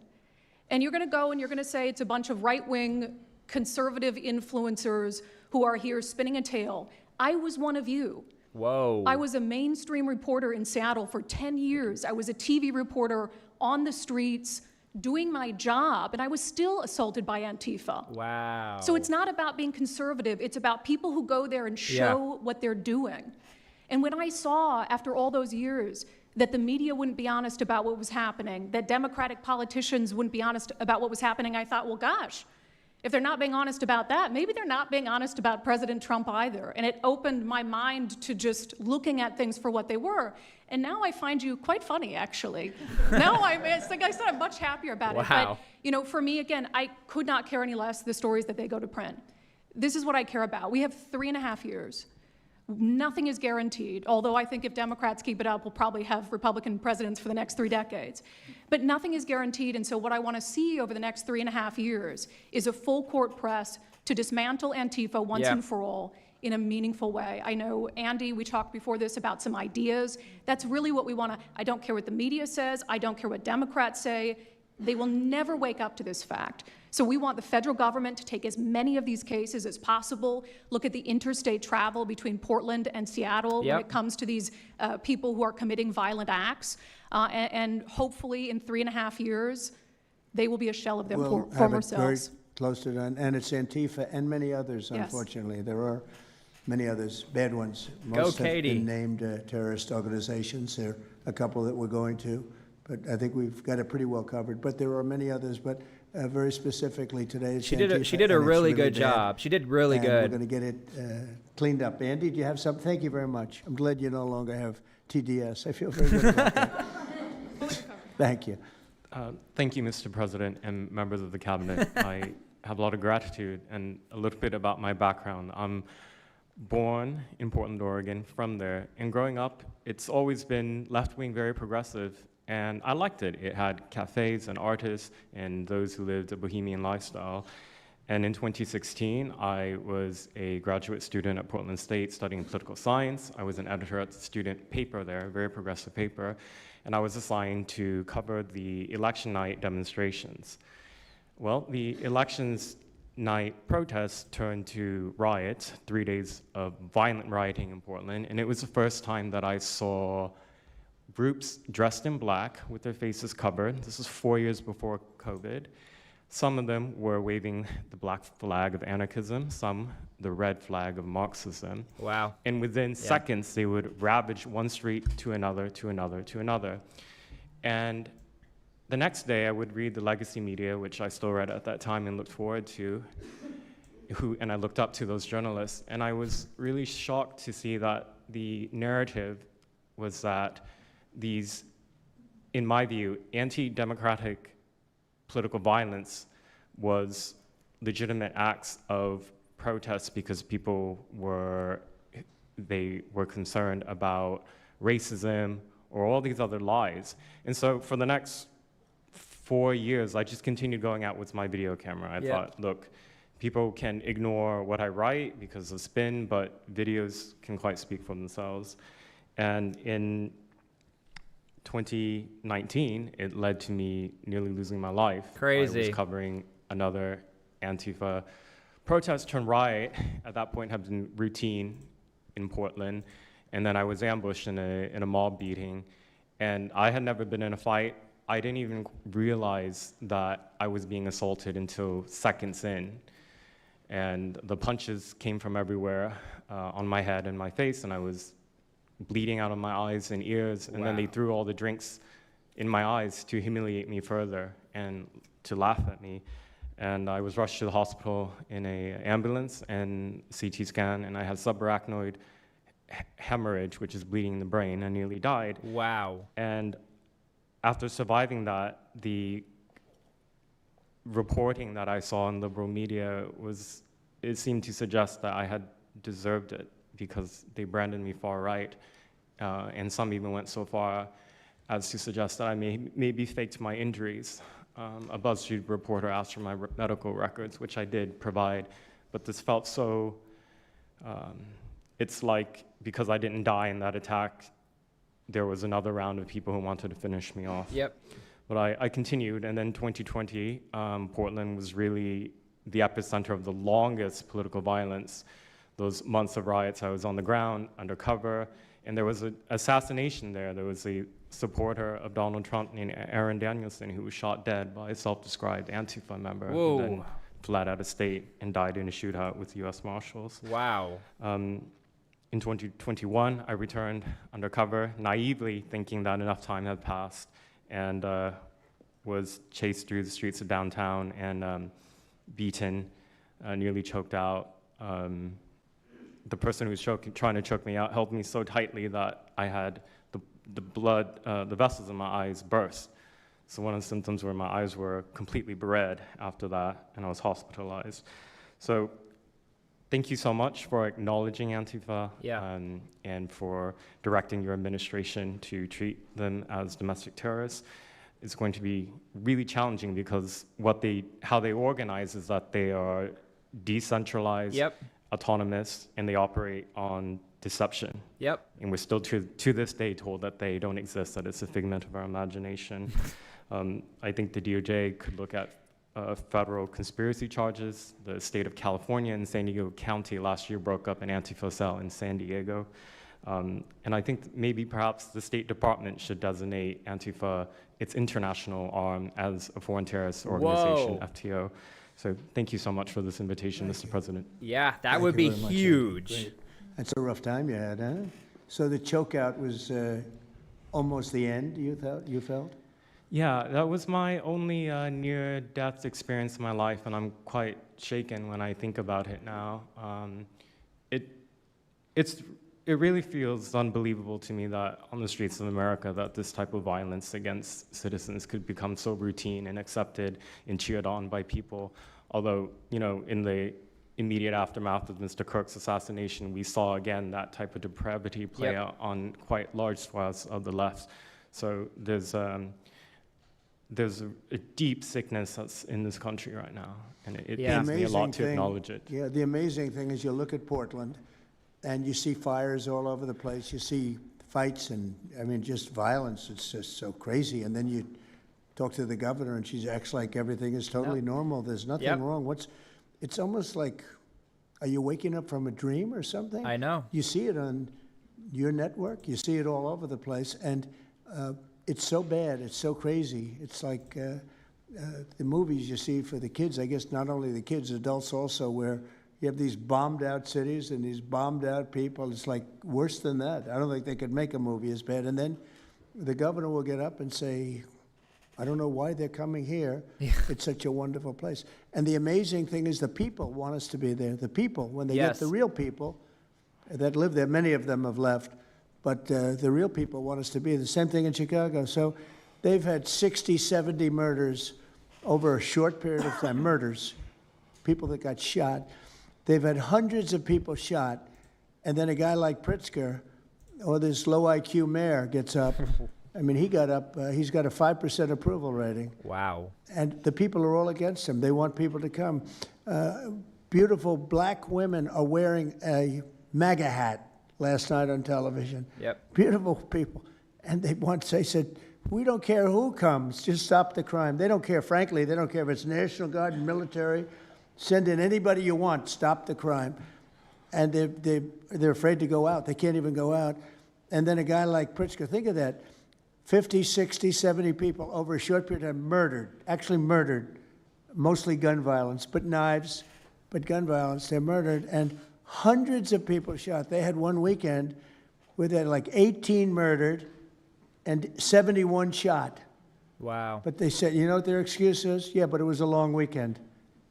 And you're going to go and you're going to say it's a bunch of right-wing conservative influencers who are here spinning a tale. I was one of you. Whoa. I was a mainstream reporter in Seattle for 10 years. I was a TV reporter on the streets doing my job, and I was still assaulted by Antifa. Wow. So it's not about being conservative. It's about people who go there and show what they're doing. And when I saw, after all those years, that the media wouldn't be honest about what was happening, that Democratic politicians wouldn't be honest about what was happening, I thought, well, gosh, if they're not being honest about that, maybe they're not being honest about President Trump either. And it opened my mind to just looking at things for what they were. And now I find you quite funny, actually. Now it's like I said, I'm much happier about it. But, you know, for me, again, I could not care any less the stories that they go to print. This is what I care about. We have 3.5 years. Nothing is guaranteed, although I think if Democrats keep it up, we'll probably have Republican presidents for the next 3 decades. But nothing is guaranteed, and so what I want to see over the next 3.5 years is a full court press to dismantle Antifa once and for all in a meaningful way. I know, Andy, we talked before this about some ideas. That's really what we want to, I don't care what the media says, I don't care what Democrats say, they will never wake up to this fact. So we want the federal government to take as many of these cases as possible, look at the interstate travel between Portland and Seattle when it comes to these people who are committing violent acts, and hopefully in 3.5 years, they will be a shell of their former selves. Very close to done, and it's Antifa and many others, unfortunately. There are many others, bad ones. Most have been named terrorist organizations. There are a couple that we're going to, but I think we've got it pretty well covered. But there are many others, but very specifically today, it's Antifa, she did a really good bad. job. She did really And good. we're going to get it cleaned up. Andy, do you have something? Thank you very much. I'm glad you no longer have TDS. I feel very good about that. Thank you. Thank you, Mr. President and members of the cabinet. I have a lot of gratitude, and a little bit about my background. I'm born in Portland, Oregon, from there, and growing up, it's always been left-wing, very progressive, and I liked it. It had cafes and artists and those who lived a bohemian lifestyle. And in 2016, I was a graduate student at Portland State studying political science. I was an editor at the student paper there, a very progressive paper, and I was assigned to cover the election night demonstrations. Well, the elections night protests turned to riots, 3 days of violent rioting in Portland, and it was the first time that I saw groups dressed in black with their faces covered. This was 4 years before COVID. Some of them were waving the black flag of anarchism, some the red flag of Marxism. Wow. And within seconds, they would ravage one street to another, to another, to another. And the next day, I would read the legacy media, which I still read at that time and looked forward to, and I looked up to those journalists. And I was really shocked to see that the narrative was that these, in my view, anti-democratic political violence was legitimate acts of protest because people were concerned about racism or all these other lies. And so for the next 4 years, I just continued going out with my video camera. I thought, look, people can ignore what I write because of spin, but videos can quite speak for themselves. And in 2019, it led to me nearly losing my life. Crazy. I was covering another Antifa protest turned riot. At that point, had been routine in Portland, and then I was ambushed in a mob beating. And I had never been in a fight. I didn't even realize that I was being assaulted until seconds in. And the punches came from everywhere on my head and my face, and I was bleeding out of my eyes and ears, and then they threw all the drinks in my eyes to humiliate me further and to laugh at me. And I was rushed to the hospital in an ambulance and CT scan, and I had subarachnoid hemorrhage, which is bleeding in the brain. I nearly died. Wow. And after surviving that, the reporting that I saw in liberal media it seemed to suggest that I had deserved it, because they branded me far right, and some even went so far as to suggest that I maybe faked my injuries. A BuzzFeed reporter asked for my medical records, which I did provide, but this felt so, it's like because I didn't die in that attack, there was another round of people who wanted to finish me off. Yep. But I continued, and then 2020, Portland was really the epicenter of the longest political violence. Those months of riots, I was on the ground, undercover, and there was an assassination there. There was a supporter of Donald Trump named Aaron Danielson who was shot dead by a self-described Antifa member who then fled out of state and died in a shootout with U.S. Marshals. Wow. In 2021, I returned undercover, naively thinking that enough time had passed, and was chased through the streets of downtown and beaten, nearly choked out. The person who was trying to choke me out held me so tightly that I had the blood, the vessels in my eyes burst. So one of the symptoms were my eyes were completely red after that, and I was hospitalized. So thank you so much for acknowledging Antifa and for directing your administration to treat them as domestic terrorists. It's going to be really challenging because how they organize is that they are decentralized, autonomous, and they operate on deception. And we're still to this day told that they don't exist, that it's a figment of our imagination. I think the DOJ could look at federal conspiracy charges. The state of California and San Diego County last year broke up an Antifa cell in San Diego. And I think maybe perhaps the State Department should designate Antifa its international arm as a foreign terrorist organization, FTO. So thank you so much for this invitation, Mr. President. Yeah, that would be huge. That's a rough time you had, huh? So the chokeout was almost the end, you felt? Yeah, that was my only near-death experience in my life, and I'm quite shaken when I think about it now. It really feels unbelievable to me that on the streets of America that this type of violence against citizens could become so routine and accepted and cheered on by people. Although, you know, in the immediate aftermath of Mr. Kirk's assassination, we saw again that type of depravity play out on quite large swaths of the left. So there's a deep sickness that's in this country right now, and it pains me a lot to acknowledge it. Yeah, the amazing thing is you look at Portland, and you see fires all over the place. You see fights and, I mean, just violence. It's just so crazy. And then you talk to the governor, and she acts like everything is totally normal. There's nothing wrong. It's almost like, are you waking up from a dream or something? I know. You see it on your network. You see it all over the place. And it's so bad. It's so crazy. It's like the movies you see for the kids, I guess not only the kids, adults also, where you have these bombed out cities and these bombed out people. It's like worse than that. I don't think they could make a movie as bad. And then the governor will get up and say, I don't know why they're coming here. It's such a wonderful place. And the amazing thing is the people want us to be there. The people, when they get the real people that live there, many of them have left, but the real people want us to be. The same thing in Chicago. So they've had 60, 70 murders over a short period of time. Murders, people that got shot. They've had hundreds of people shot, and then a guy like Pritzker, or this low IQ mayor, gets up. I mean, he got up, he's got a 5% approval rating. Wow. And the people are all against him. They want people to come. Beautiful black women are wearing a MAGA hat last night on television. Beautiful people. And they said, we don't care who comes, just stop the crime. They don't care, frankly, they don't care if it's National Guard, military. Send in anybody you want, stop the crime. And they're afraid to go out. They can't even go out. And then a guy like Pritzker, think of that, 50, 60, 70 people over a short period of time murdered, actually murdered, mostly gun violence, but knives, but gun violence, they're murdered, and hundreds of people shot. They had one weekend where they had like 18 murdered and 71 shot. Wow. But they said, you know what their excuse is? Yeah, but it was a long weekend.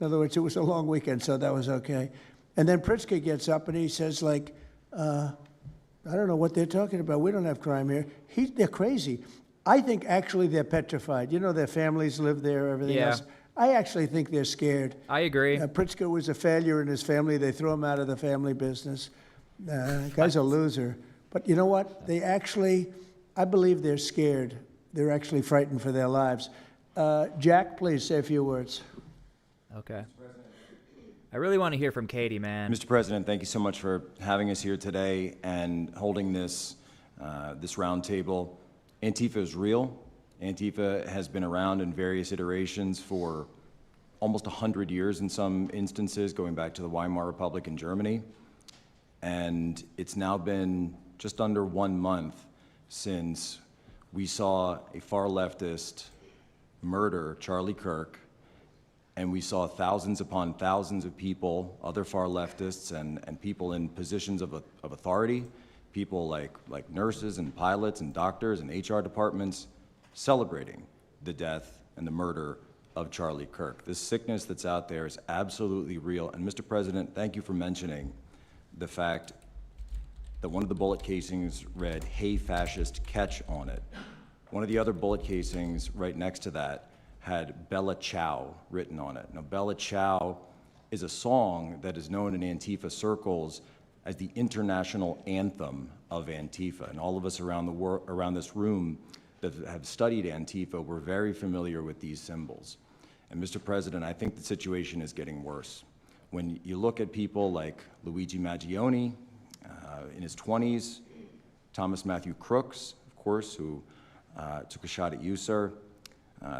In other words, it was a long weekend, so that was okay. And then Pritzker gets up and he says, like, I don't know what they're talking about. We don't have crime here. They're crazy. I think actually they're petrified. You know, their families live there, everything else. I actually think they're scared. I agree. Pritzker was a failure in his family. They threw him out of the family business. Guy's a loser. But you know what? They actually, I believe they're scared. They're actually frightened for their lives. Jack, please say a few words. Okay. I really want to hear from Katie, man. Mr. President, thank you so much for having us here today and holding this roundtable. Antifa is real. Antifa has been around in various iterations for almost 100 years in some instances, going back to the Weimar Republic in Germany. And it's now been just under 1 month since we saw a far leftist murder Charlie Kirk, and we saw thousands upon thousands of people, other far leftists and people in positions of authority, people like nurses and pilots and doctors and HR departments, celebrating the death and the murder of Charlie Kirk. This sickness that's out there is absolutely real. And Mr. President, thank you for mentioning the fact that one of the bullet casings read, "Hey fascist, catch" on it. One of the other bullet casings right next to that had Bella Ciao written on it. Now, Bella Ciao is a song that is known in Antifa circles as the international anthem of Antifa. And all of us around this room that have studied Antifa, we're very familiar with these symbols. And Mr. President, I think the situation is getting worse. When you look at people like Luigi Maggioni, in his 20s, Thomas Matthew Crooks, of course, who took a shot at you, sir,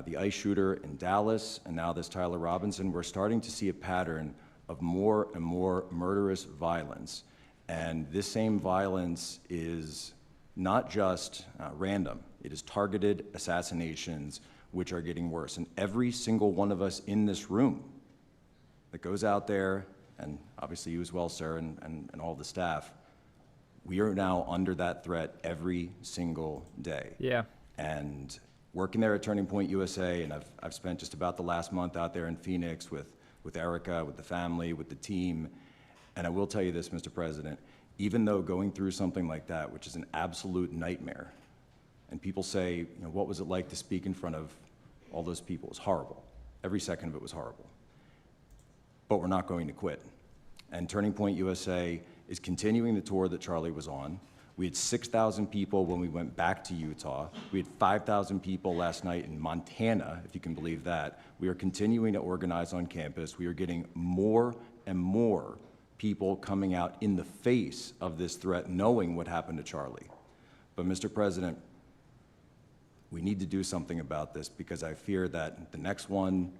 the ICE shooter in Dallas, and now this Tyler Robinson, we're starting to see a pattern of more and more murderous violence. And this same violence is not just random. It is targeted assassinations, which are getting worse. And every single one of us in this room that goes out there, and obviously you as well, sir, and all the staff, we are now under that threat every single day. Yeah. And working there at Turning Point USA, and I've spent just about the last month out there in Phoenix with Erica, with the family, with the team. And I will tell you this, Mr. President, even though going through something like that, which is an absolute nightmare, and people say, you know, what was it like to speak in front of all those people? It was horrible. Every second of it was horrible. But we're not going to quit. And Turning Point USA is continuing the tour that Charlie was on. We had 6,000 people when we went back to Utah. We had 5,000 people last night in Montana, if you can believe that. We are continuing to organize on campus. We are getting more and more people coming out in the face of this threat, knowing what happened to Charlie. But Mr. President, we need to do something about this, because I fear that the next one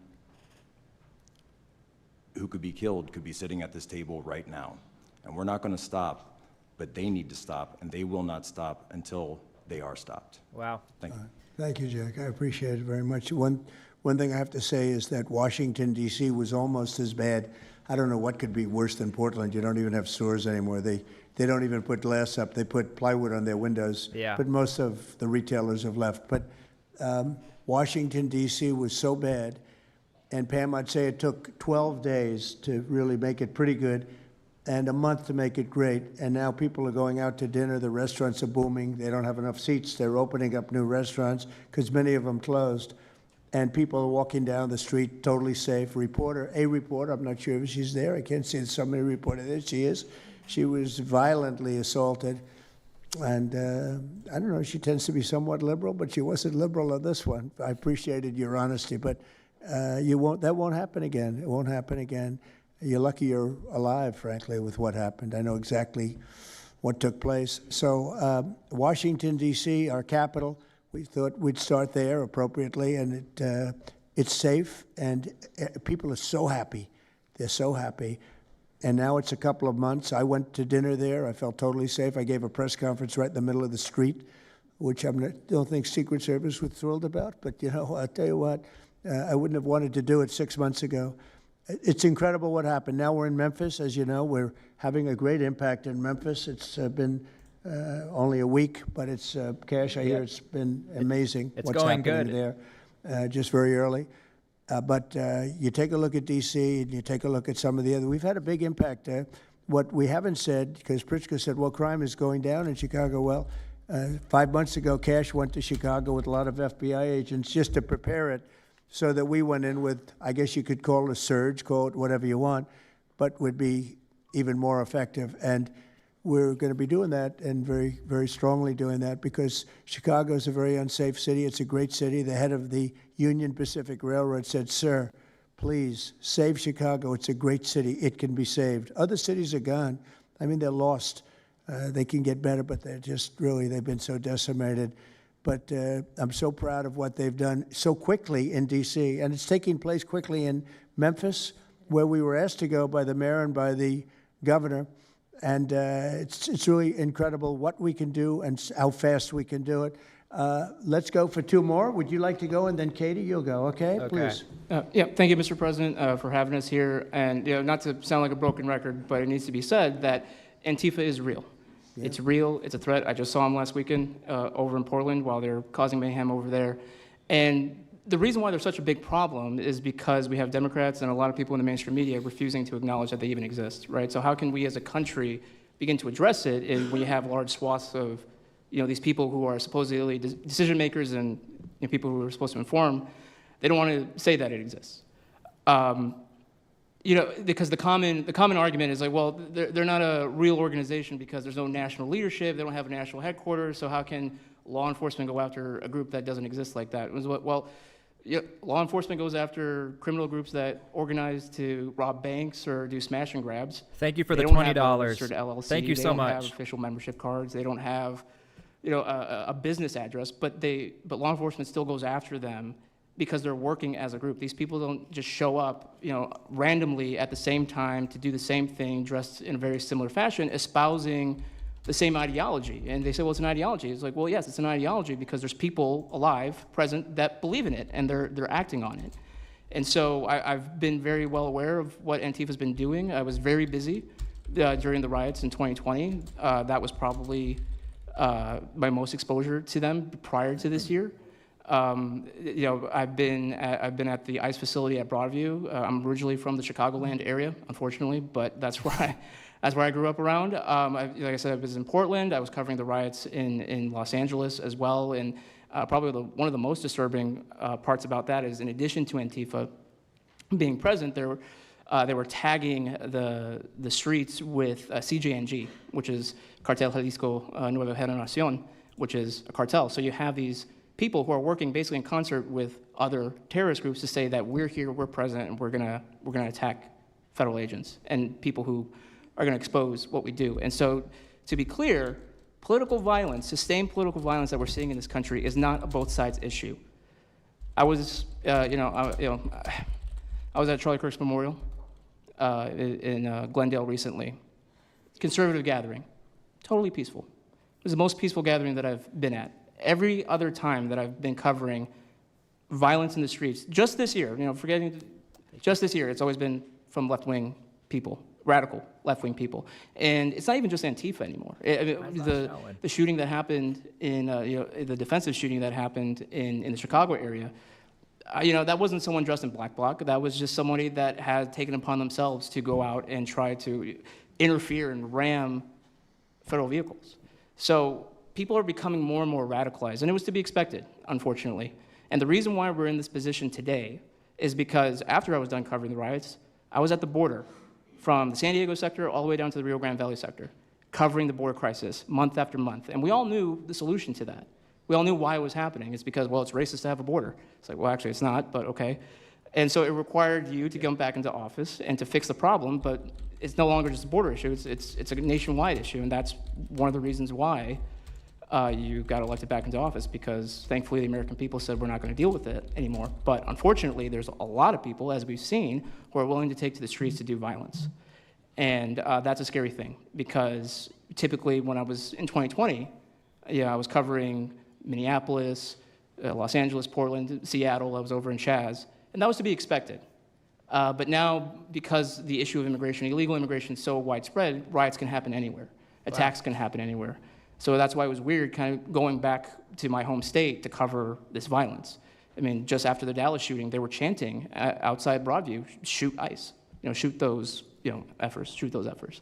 who could be killed could be sitting at this table right now. And we're not going to stop, but they need to stop, and they will not stop until they are stopped. Wow. Thank you. Thank you, Jack. I appreciate it very much. One thing I have to say is that Washington, D.C. was almost as bad. I don't know what could be worse than Portland. You don't even have stores anymore. They don't even put glass up. They put plywood on their windows. Yeah. But most of the retailers have left. But Washington, D.C. was so bad. And Pam, I'd say it took 12 days to really make it pretty good and a month to make it great. And now people are going out to dinner. The restaurants are booming. They don't have enough seats. They're opening up new restaurants because many of them closed. And people are walking down the street totally safe. A reporter, I'm not sure if she's there. I can't see somebody reported there. She is. She was violently assaulted. And I don't know, she tends to be somewhat liberal, but she wasn't liberal on this one. I appreciated your honesty, but that won't happen again. It won't happen again. You're lucky you're alive, frankly, with what happened. I know exactly what took place. So Washington, D.C., our capital, we thought we'd start there appropriately, and it's safe, and people are so happy. They're so happy. And now it's a couple of months. I went to dinner there. I felt totally safe. I gave a press conference right in the middle of the street, which I don't think Secret Service was thrilled about. But, you know, I'll tell you what, I wouldn't have wanted to do it 6 months ago. It's incredible what happened. Now we're in Memphis. As you know, we're having a great impact in Memphis. It's been only a week, but it's, Cash, I hear it's been amazing it's what's going happening good there, just very early. But you take a look at D.C. and you take a look at some of the other. We've had a big impact. What we haven't said, because Pritzker said, well, crime is going down in Chicago. Well, 5 months ago, Cash went to Chicago with a lot of FBI agents just to prepare it so that we went in with, I guess you could call it a surge, call it whatever you want, but would be even more effective. And we're going to be doing that, and very, very strongly doing that, because Chicago is a very unsafe city. It's a great city. The head of the Union Pacific Railroad said, sir, please save Chicago. It's a great city. It can be saved. Other cities are gone. I mean, they're lost. They can get better, but they're just really, they've been so decimated. But I'm so proud of what they've done so quickly in D.C., and it's taking place quickly in Memphis, where we were asked to go by the mayor and by the governor. And it's really incredible what we can do and how fast we can do it. Let's go for two more. Would you like to go? And then Katie, you'll go, okay? Please. Yeah, thank you, Mr. President, for having us here. And not to sound like a broken record, but it needs to be said that Antifa is real. Yeah. It's real. It's a threat. I just saw them last weekend over in Portland while they're causing mayhem over there. And the reason why they're such a big problem is because we have Democrats and a lot of people in the mainstream media refusing to acknowledge that they even exist, right? So how can we as a country begin to address it when you have large swaths of, these people who are supposedly decision makers and people who are supposed to inform, they don't want to say that it exists. you know, because the common argument is like, well, they're not a real organization because there's no national leadership, they don't have a national headquarters, so how can law enforcement go after a group that doesn't exist like that? It was well, yeah, law enforcement goes after criminal groups that organize to rob banks or do smash and grabs. Thank you for They the don't have a $20. registered LLC. Thank you so much. They don't have official membership cards. They don't have, you know, a business address. But law enforcement still goes after them because they're working as a group. These people don't just show up, you know, randomly at the same time to do the same thing, dressed in a very similar fashion, espousing the same ideology. And they say, well, it's an ideology. It's like, well, yes, it's an ideology because there's people alive, present, that believe in it, and they're acting on it. And so I've been very well aware of what Antifa's been doing. I was very busy during the riots in 2020. That was probably my most exposure to them prior to this year. You know, I've been at the ICE facility at Broadview. I'm originally from the Chicagoland area, unfortunately, but that's where I grew up around. Like I said, I was in Portland. I was covering the riots in Los Angeles as well. And probably one of the most disturbing parts about that is, in addition to Antifa being present, they were tagging the streets with CJNG, which is Cartel Jalisco Nueva Generación, which is a cartel. So you have these people who are working basically in concert with other terrorist groups to say that we're here, we're present, and we're gonna attack federal agents and people who are gonna expose what we do. And so, to be clear, political violence, sustained political violence that we're seeing in this country is not a both sides issue. I was, I was at Charlie Kirk's memorial in Glendale recently. Conservative gathering, totally peaceful. It was the most peaceful gathering that I've been at. Every other time that I've been covering violence in the streets, just this year, just this year, it's always been from left-wing people, radical left-wing people. And it's not even just Antifa anymore. The shooting that happened the defensive shooting that happened in the Chicago area, that wasn't someone dressed in black bloc. That was just somebody that had taken upon themselves to go out and try to interfere and ram federal vehicles. So people are becoming more and more radicalized, and it was to be expected, unfortunately. And the reason why we're in this position today is because after I was done covering the riots, I was at the border from the San Diego sector all the way down to the Rio Grande Valley sector, covering the border crisis month after month. And we all knew the solution to that. We all knew why it was happening. It's because, well, it's racist to have a border. It's like, well, actually, it's not, but okay. And so it required you to come back into office and to fix the problem, but it's no longer just a border issue. It's a nationwide issue, and that's one of the reasons why you got elected back into office, because thankfully the American people said we're not going to deal with it anymore. But unfortunately, there's a lot of people, as we've seen, who are willing to take to the streets to do violence. And that's a scary thing, because typically when I was in 2020, I was covering Minneapolis, Los Angeles, Portland, Seattle. I was over in Chaz, and that was to be expected. But now, because the issue of immigration, illegal immigration, is so widespread, riots can happen anywhere. Attacks can happen anywhere. So that's why it was weird kind of going back to my home state to cover this violence. I mean, just after the Dallas shooting, they were chanting outside Broadview, shoot ICE, shoot those, efforts, shoot those efforts.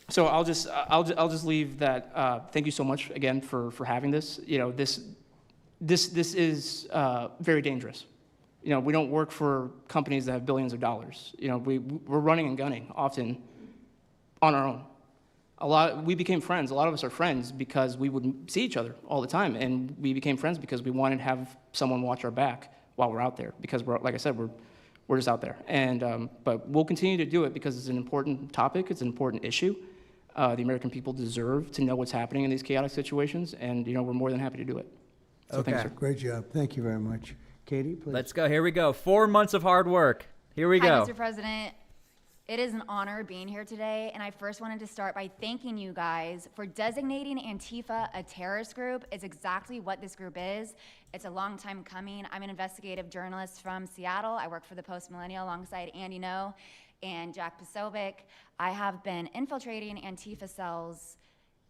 So I'll just leave that. Thank you so much again for having this. This is very dangerous. We don't work for companies that have billions of dollars. We're running and gunning often on our own. We became friends. A lot of us are friends because we would see each other all the time, and we became friends because we wanted to have someone watch our back while we're out there. Because like I said, we're just out there. And but we'll continue to do it because it's an important topic. It's an important issue. The American people deserve to know what's happening in these chaotic situations, and we're more than happy to do it. So okay. Thanks, sir. Great job. Thank you very much. Katie, please. Let's go. Here we go. 4 months of hard work. Here we go. Hi, Mr. President. It is an honor being here today, and I first wanted to start by thanking you guys for designating Antifa a terrorist group. It's exactly what this group is. It's a long time coming. I'm an investigative journalist from Seattle. I work for the Post Millennial alongside Andy No and Jack Posobiec. I have been infiltrating Antifa cells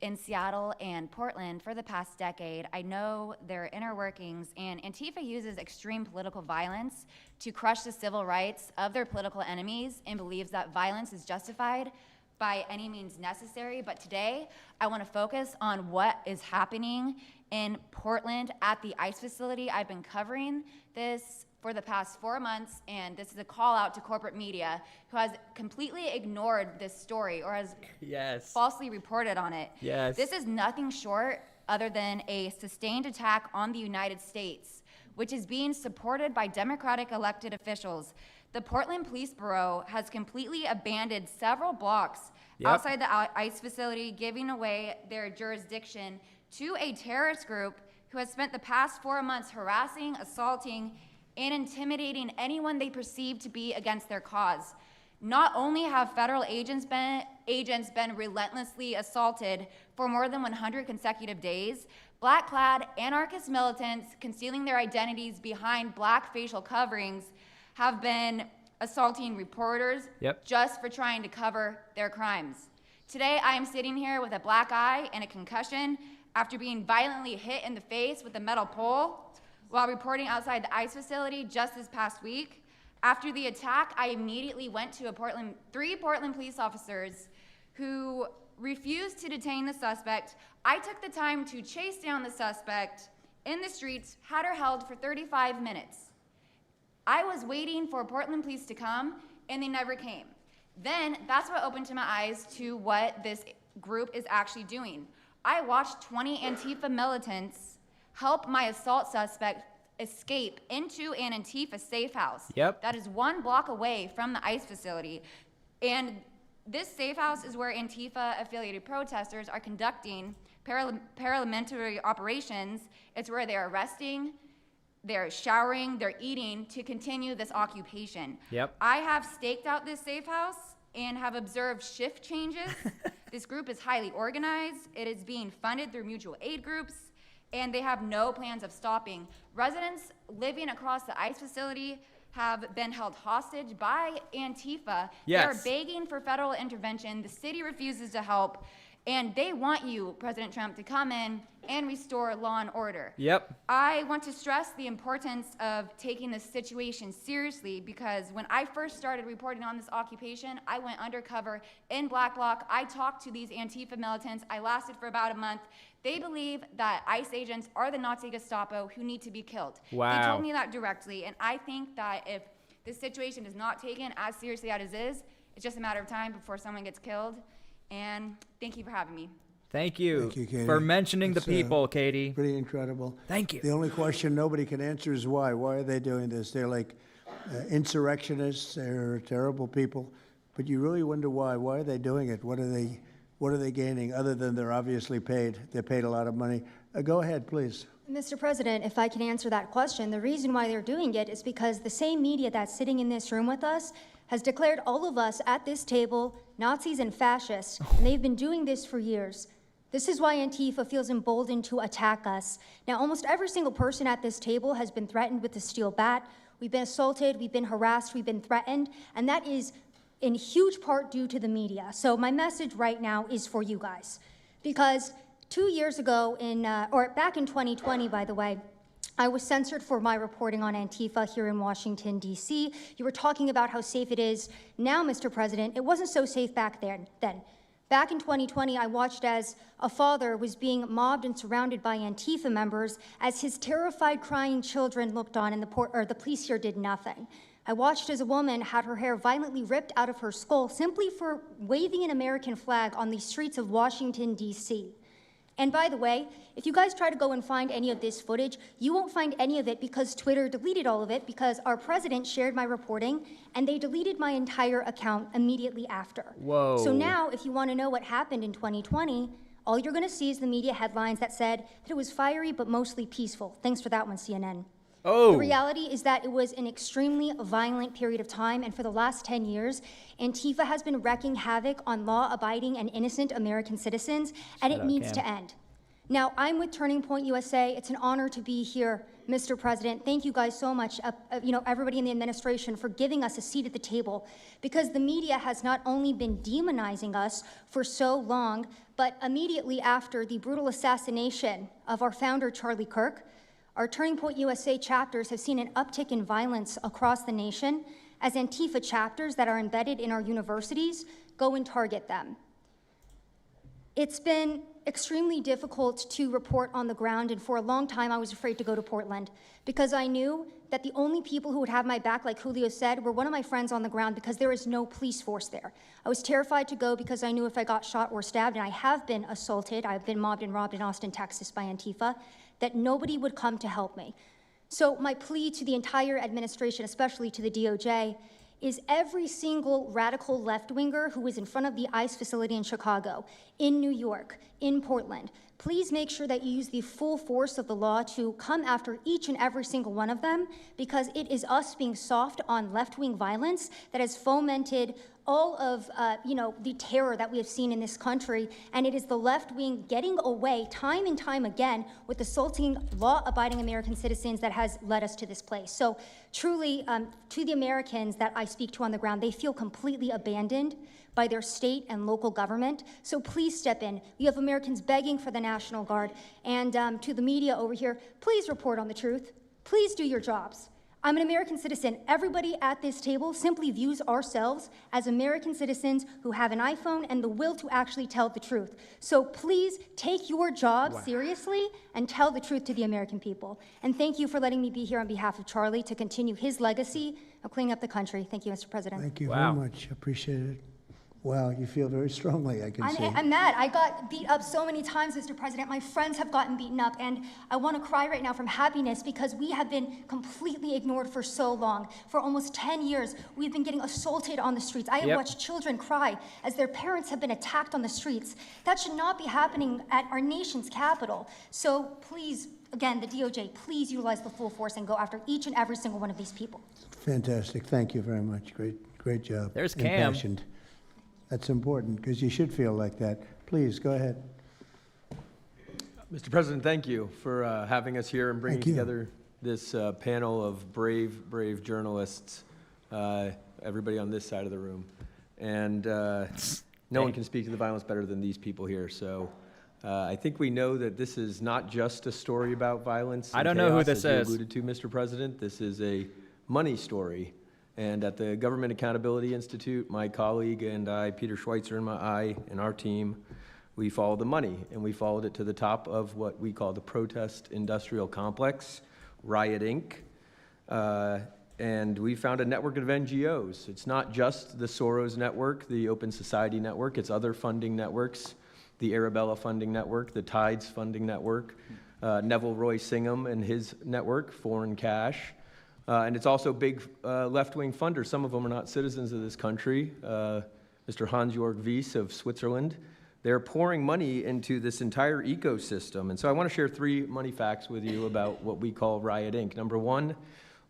in Seattle and Portland for the past decade. I know their inner workings, and Antifa uses extreme political violence to crush the civil rights of their political enemies and believes that violence is justified by any means necessary. But today, I want to focus on what is happening in Portland at the ICE facility. I've been covering this for the past 4 months, and this is a call out to corporate media who has completely ignored this story or has falsely reported on it. This is nothing short other than a sustained attack on the United States, which is being supported by Democratic elected officials. The Portland Police Bureau has completely abandoned several blocks outside the ICE facility, giving away their jurisdiction to a terrorist group who has spent the past 4 months harassing, assaulting, and intimidating anyone they perceive to be against their cause. Not only have federal agents been relentlessly assaulted for more than 100 consecutive days, black-clad anarchist militants concealing their identities behind black facial coverings have been assaulting reporters just for trying to cover their crimes. Today, I am sitting here with a black eye and a concussion after being violently hit in the face with a metal pole while reporting outside the ICE facility just this past week. After the attack, I immediately went to three Portland police officers who refused to detain the suspect. I took the time to chase down the suspect in the streets, had her held for 35 minutes. I was waiting for Portland police to come, and they never came. Then that's what opened to my eyes to what this group is actually doing. I watched 20 Antifa militants help my assault suspect escape into an Antifa safe house. That is 1 block away from the ICE facility. And this safe house is where Antifa-affiliated protesters are conducting paramilitary operations. It's where they're arresting, they're showering, they're eating to continue this occupation. I have staked out this safe house and have observed shift changes. This group is highly organized. It is being funded through mutual aid groups, and they have no plans of stopping. Residents living across the ICE facility have been held hostage by Antifa. They are begging for federal intervention. The city refuses to help. And they want you, President Trump, to come in and restore law and order. I want to stress the importance of taking this situation seriously, because when I first started reporting on this occupation, I went undercover in Black Bloc. I talked to these Antifa militants. I lasted for about a month. They believe that ICE agents are the Nazi Gestapo who need to be killed. They told me that directly, and I think that if this situation is not taken as seriously as it is, it's just a matter of time before someone gets killed. And thank you for having me. Thank you, Katie. for mentioning That's, the people, Katie. Pretty incredible. Thank you. The only question nobody can answer is why. Why are they doing this? They're like insurrectionists. They're terrible people. But you really wonder why. Why are they doing it? What are they gaining other than they're obviously paid? They're paid a lot of money. Go ahead, please. Mr. President, if I can answer that question, the reason why they're doing it is because the same media that's sitting in this room with us has declared all of us at this table Nazis and fascists, and they've been doing this for years. This is why Antifa feels emboldened to attack us. Now, almost every single person at this table has been threatened with a steel bat. We've been assaulted, we've been harassed, we've been threatened, and that is in huge part due to the media. So my message right now is for you guys, because 2 years ago, back in 2020, by the way, I was censored for my reporting on Antifa here in Washington, D.C. You were talking about how safe it is. Now, Mr. President, it wasn't so safe back then. Back in 2020, I watched as a father was being mobbed and surrounded by Antifa members as his terrified, crying children looked on and the police here did nothing. I watched as a woman had her hair violently ripped out of her skull simply for waving an American flag on the streets of Washington, D.C. And by the way, if you guys try to go and find any of this footage, you won't find any of it because Twitter deleted all of it because our president shared my reporting and they deleted my entire account immediately after. Whoa. So now, if you want to know what happened in 2020, all you're going to see is the media headlines that said that it was fiery but mostly peaceful. Thanks for that one, CNN. The reality is that it was an extremely violent period of time, and for the last 10 years, Antifa has been wreaking havoc on law-abiding and innocent American citizens, and it needs to end. Now, I'm with Turning Point USA. It's an honor to be here, Mr. President. Thank you guys so much, everybody in the administration, for giving us a seat at the table, because the media has not only been demonizing us for so long, but immediately after the brutal assassination of our founder, Charlie Kirk, our Turning Point USA chapters have seen an uptick in violence across the nation as Antifa chapters that are embedded in our universities go and target them. It's been extremely difficult to report on the ground, and for a long time I was afraid to go to Portland because I knew that the only people who would have my back, like Julio said, were one of my friends on the ground because there is no police force there. I was terrified to go because I knew if I got shot or stabbed, and I have been assaulted, I've been mobbed and robbed in Austin, Texas by Antifa, that nobody would come to help me. So my plea to the entire administration, especially to the DOJ, is every single radical left-winger who is in front of the ICE facility in Chicago, in New York, in Portland, please make sure that you use the full force of the law to come after each and every single one of them, because it is us being soft on left-wing violence that has fomented all of the terror that we have seen in this country, and it is the left wing getting away time and time again with assaulting law-abiding American citizens that has led us to this place. So truly, to the Americans that I speak to on the ground, they feel completely abandoned by their state and local government. So please step in. You have Americans begging for the National Guard, and to the media over here, please report on the truth. Please do your jobs. I'm an American citizen. Everybody at this table simply views ourselves as American citizens who have an iPhone and the will to actually tell the truth. So please take your job seriously and tell the truth to the American people. And thank you for letting me be here on behalf of Charlie to continue his legacy of cleaning up the country. Thank you, Mr. President. Thank you very much. Appreciate it. Wow, you feel very strongly, I can see. I'm mad. I got beat up so many times, Mr. President. My friends have gotten beaten up, and I want to cry right now from happiness because we have been completely ignored for so long. For almost 10 years, we've been getting assaulted on the streets. I have watched children cry as their parents have been attacked on the streets. That should not be happening at our nation's capital. So please, again, the DOJ, please utilize the full force and go after each and every single one of these people. Fantastic. Thank you very much. Great job. There's Cam. Impassioned. That's important because you should feel like that. Please, go ahead. Mr. President, thank you for having us here and bringing together this panel of brave journalists, everybody on this side of the room. And no one can speak to the violence better than these people here. So I think we know that this is not just a story about violence. I don't know who this as is. you alluded to, Mr. President. This is a money story. And at the Government Accountability Institute, my colleague and I, Peter Schweitzer and our team, we followed the money, and we followed it to the top of what we call the protest industrial complex, Riot Inc. And we found a network of NGOs. It's not just the Soros network, the Open Society network, it's other funding networks, the Arabella funding network, the Tides funding network, Neville Roy Singham and his network, Foreign Cash. And it's also big left-wing funders. Some of them are not citizens of this country. Mr. Hans-Jörg Wyss of Switzerland. They're pouring money into this entire ecosystem. And so I want to share 3 money facts with you about what we call Riot Inc. Number one,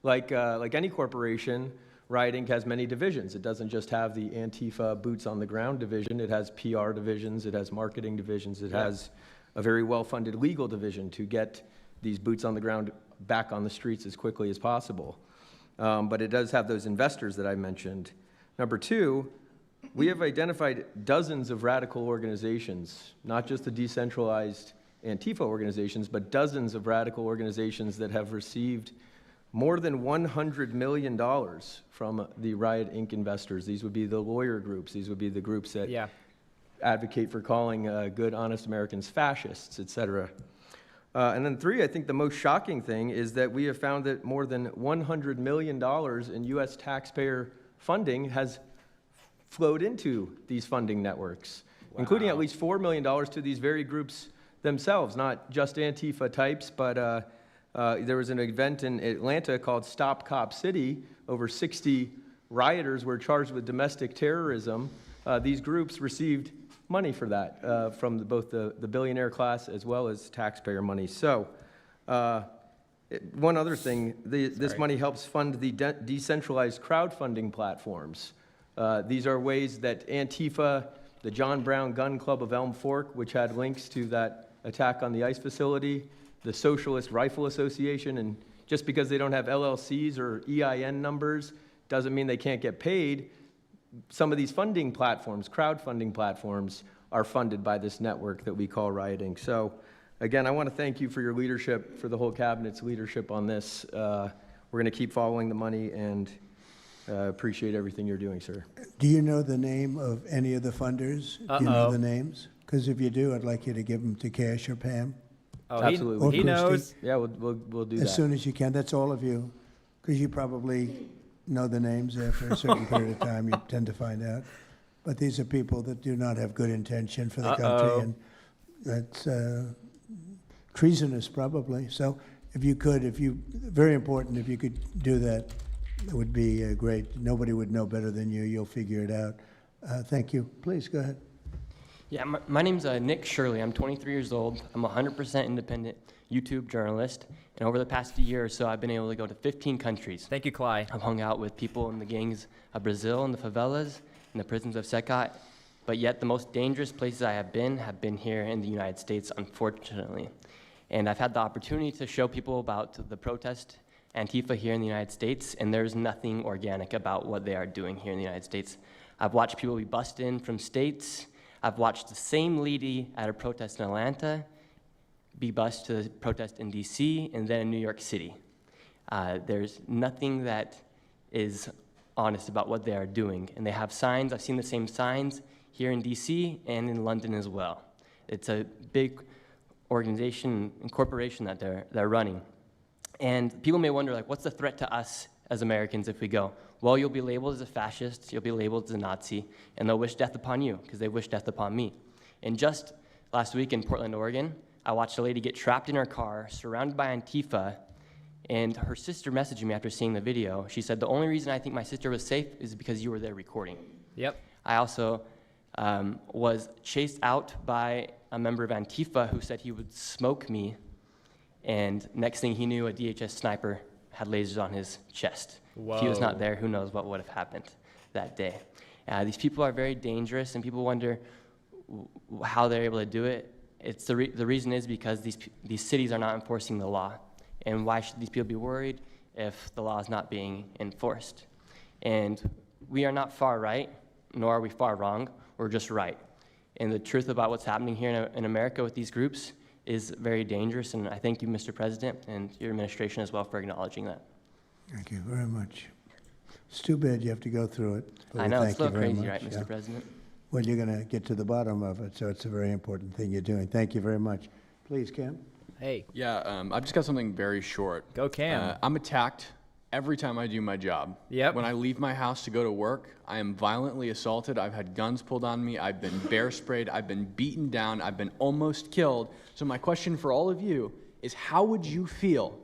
like any corporation, Riot Inc. has many divisions. It doesn't just have the Antifa boots on the ground division. It has PR divisions. It has marketing divisions. It has a very well-funded legal division to get these boots on the ground back on the streets as quickly as possible. But it does have those investors that I mentioned. Number 2, we have identified dozens of radical organizations, not just the decentralized Antifa organizations, but dozens of radical organizations that have received more than $100 million from the Riot Inc. investors. These would be the lawyer groups. These would be the groups that advocate for calling good, honest Americans fascists, et cetera. And then 3, I think the most shocking thing is that we have found that more than $100 million in U.S. taxpayer funding has flowed into these funding networks, including at least $4 million to these very groups themselves, not just Antifa types, but there was an event in Atlanta called Stop Cop City. Over 60 rioters were charged with domestic terrorism. These groups received money for that from both the billionaire class as well as taxpayer money. So one other thing, this money helps fund the decentralized crowdfunding platforms. These are ways that Antifa, the John Brown Gun Club of Elm Fork, which had links to that attack on the ICE facility, the Socialist Rifle Association, and just because they don't have LLCs or EIN numbers doesn't mean they can't get paid. Some of these funding platforms, crowdfunding platforms, are funded by this network that we call Riot Inc. So, again, I want to thank you for your leadership, for the whole cabinet's leadership on this. We're going to keep following the money and appreciate everything you're doing, sir. Do you know the name of any of the funders? Do you know the names? Because if you do, I'd like you to give them to Cash or Pam. Oh, Absolutely. he knows. Yeah, we'll do that. As soon as you can. That's all of you. Because you probably know the names after a certain period of time. You tend to find out. But these are people that do not have good intention for the country. And that's treasonous, probably. So if you could, very important, if you could do that, it would be great. Nobody would know better than you. You'll figure it out. Thank you. Please, go ahead. Yeah, my name's Nick Shirley. I'm 23 years old. I'm a 100% independent YouTube journalist. And over the past year or so, I've been able to go to 15 countries. Thank you, Cly. I've hung out with people in the gangs of Brazil, in the favelas, in the prisons of Secot. But yet the most dangerous places I have been here in the United States, unfortunately. And I've had the opportunity to show people about the protest Antifa here in the United States, and there's nothing organic about what they are doing here in the United States. I've watched people be bussed in from states. I've watched the same lady at a protest in Atlanta be bused to a protest in DC and then in New York City. There's nothing that is honest about what they are doing. And they have signs. I've seen the same signs here in DC and in London as well. It's a big organization and corporation that they're running. And people may wonder, like, what's the threat to us as Americans if we go? Well, you'll be labeled as a fascist, you'll be labeled as a Nazi, and they'll wish death upon you, because they wish death upon me. And just last week in Portland, Oregon, I watched a lady get trapped in her car, surrounded by Antifa, and her sister messaged me after seeing the video. She said, the only reason I think my sister was safe is because you were there recording. Yep. I also was chased out by a member of Antifa who said he would smoke me, and next thing he knew, a DHS sniper had lasers on his chest. Whoa. If he was not there, who knows what would have happened that day. These people are very dangerous, and people wonder how they're able to do it. The reason is because these cities are not enforcing the law. And why should these people be worried if the law is not being enforced? And we are not far right, nor are we far wrong. We're just right. And the truth about what's happening here in America with these groups is very dangerous, and I thank you, Mr. President, and your administration as well for acknowledging that. Thank you very much. It's too bad you have to go through it. I know, it's a little crazy, much. right, Mr. President? Well, you're going to get to the bottom of it, so it's a very important thing you're doing. Thank you very much. Please, Cam. Hey. Yeah, I've just got something very short. Go Cam. I'm attacked every time I do my job. Yep. When I leave my house to go to work, I am violently assaulted. I've had guns pulled on me. I've been bear sprayed. I've been beaten down. I've been almost killed. So my question for all of you is, how would you feel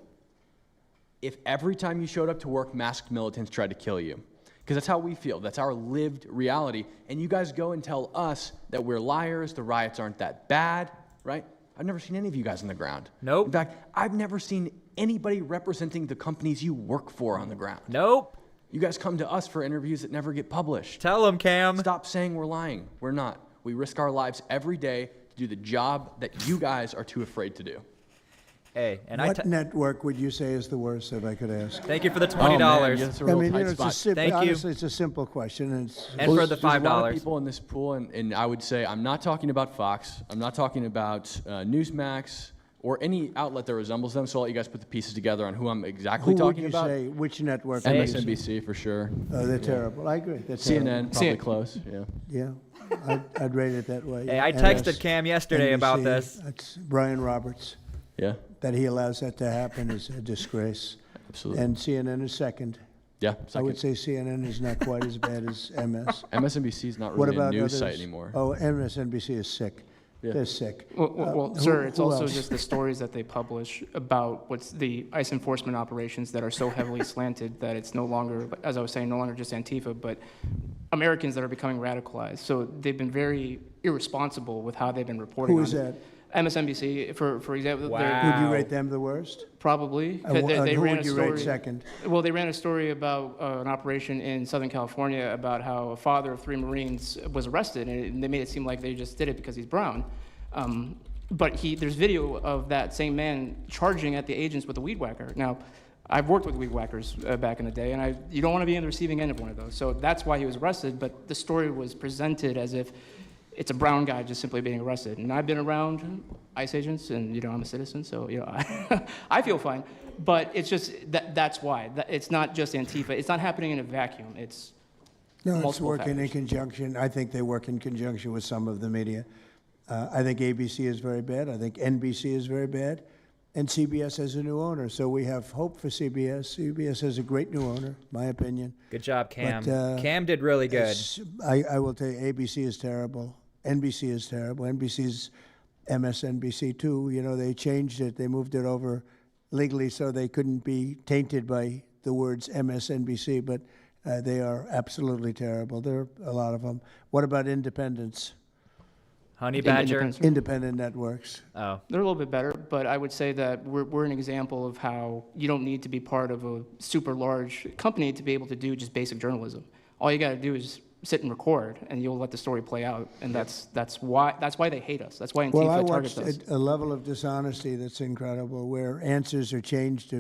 if every time you showed up to work, masked militants tried to kill you? Because that's how we feel. That's our lived reality. And you guys go and tell us that we're liars, the riots aren't that bad, right? I've never seen any of you guys on the ground. Nope. In fact, I've never seen anybody representing the companies you work for on the ground. Nope. You guys come to us for interviews that never get published. Tell them, Cam. Stop saying we're lying. We're not. We risk our lives every day to do the job that you guys are too afraid to do. Hey, and what network would you say is the worst, if I could ask? Thank you for the $20. I mean, honestly, it's a simple question. And for the $5. There's a lot of people in this pool, and I would say I'm not talking about Fox. I'm not talking about Newsmax or any outlet that resembles them. So I'll let you guys put the pieces together on who I'm exactly talking about. Who would you say? Which network? MSNBC for sure. Oh, they're terrible. I agree. They're CNN, probably close. Yeah. Yeah, I'd rate it that way. Hey, I texted Cam yesterday about this. That's Brian Roberts. Yeah. That he allows that to happen is a disgrace. Absolutely. And CNN is second. Yeah, I would say CNN is not quite as bad as MS. MSNBC is not What really a about news others? site anymore. Oh, MSNBC is sick. Yeah. They're sick. Well, sir, it's also else? just the stories that they publish about what's the ICE enforcement operations that are so heavily slanted that it's no longer, as I was saying, no longer just Antifa, but Americans that are becoming radicalized. So they've been very irresponsible with how they've been reporting Who on is it. that? MSNBC, for example. Would you rate them the worst? Probably. They who ran would a you story, rate second? Well, they ran a story about an operation in Southern California about how a father of 3 Marines was arrested, and they made it seem like they just did it because he's brown. But there's video of that same man charging at the agents with a weed whacker. Now, I've worked with weed whackers back in the day, and you don't want to be on the receiving end of one of those. So that's why he was arrested, but the story was presented as if it's a brown guy just simply being arrested. And I've been around ICE agents, and I'm a citizen, so I feel fine. But it's just that's why. It's not just Antifa. It's not happening in a vacuum. It's No, it's multiple working factors. in conjunction. I think they work in conjunction with some of the media. I think ABC is very bad. I think NBC is very bad. And CBS has a new owner, so we have hope for CBS. CBS has a great new owner, my opinion. Good job, Cam. But, Cam did really good. I will tell you, ABC is terrible. NBC is terrible. NBC's MSNBC too. You know, they changed it. They moved it over legally so they couldn't be tainted by the words MSNBC, but they are absolutely terrible. There are a lot of them. What about independents? Honey Badger? Independent networks. Oh. They're a little bit better, but I would say that we're an example of how you don't need to be part of a super large company to be able to do just basic journalism. All you got to do is sit and record, and you'll let the story play out. And that's why they hate us. That's why Antifa targets us. Well, I watched a level of dishonesty that's incredible, where answers are changed.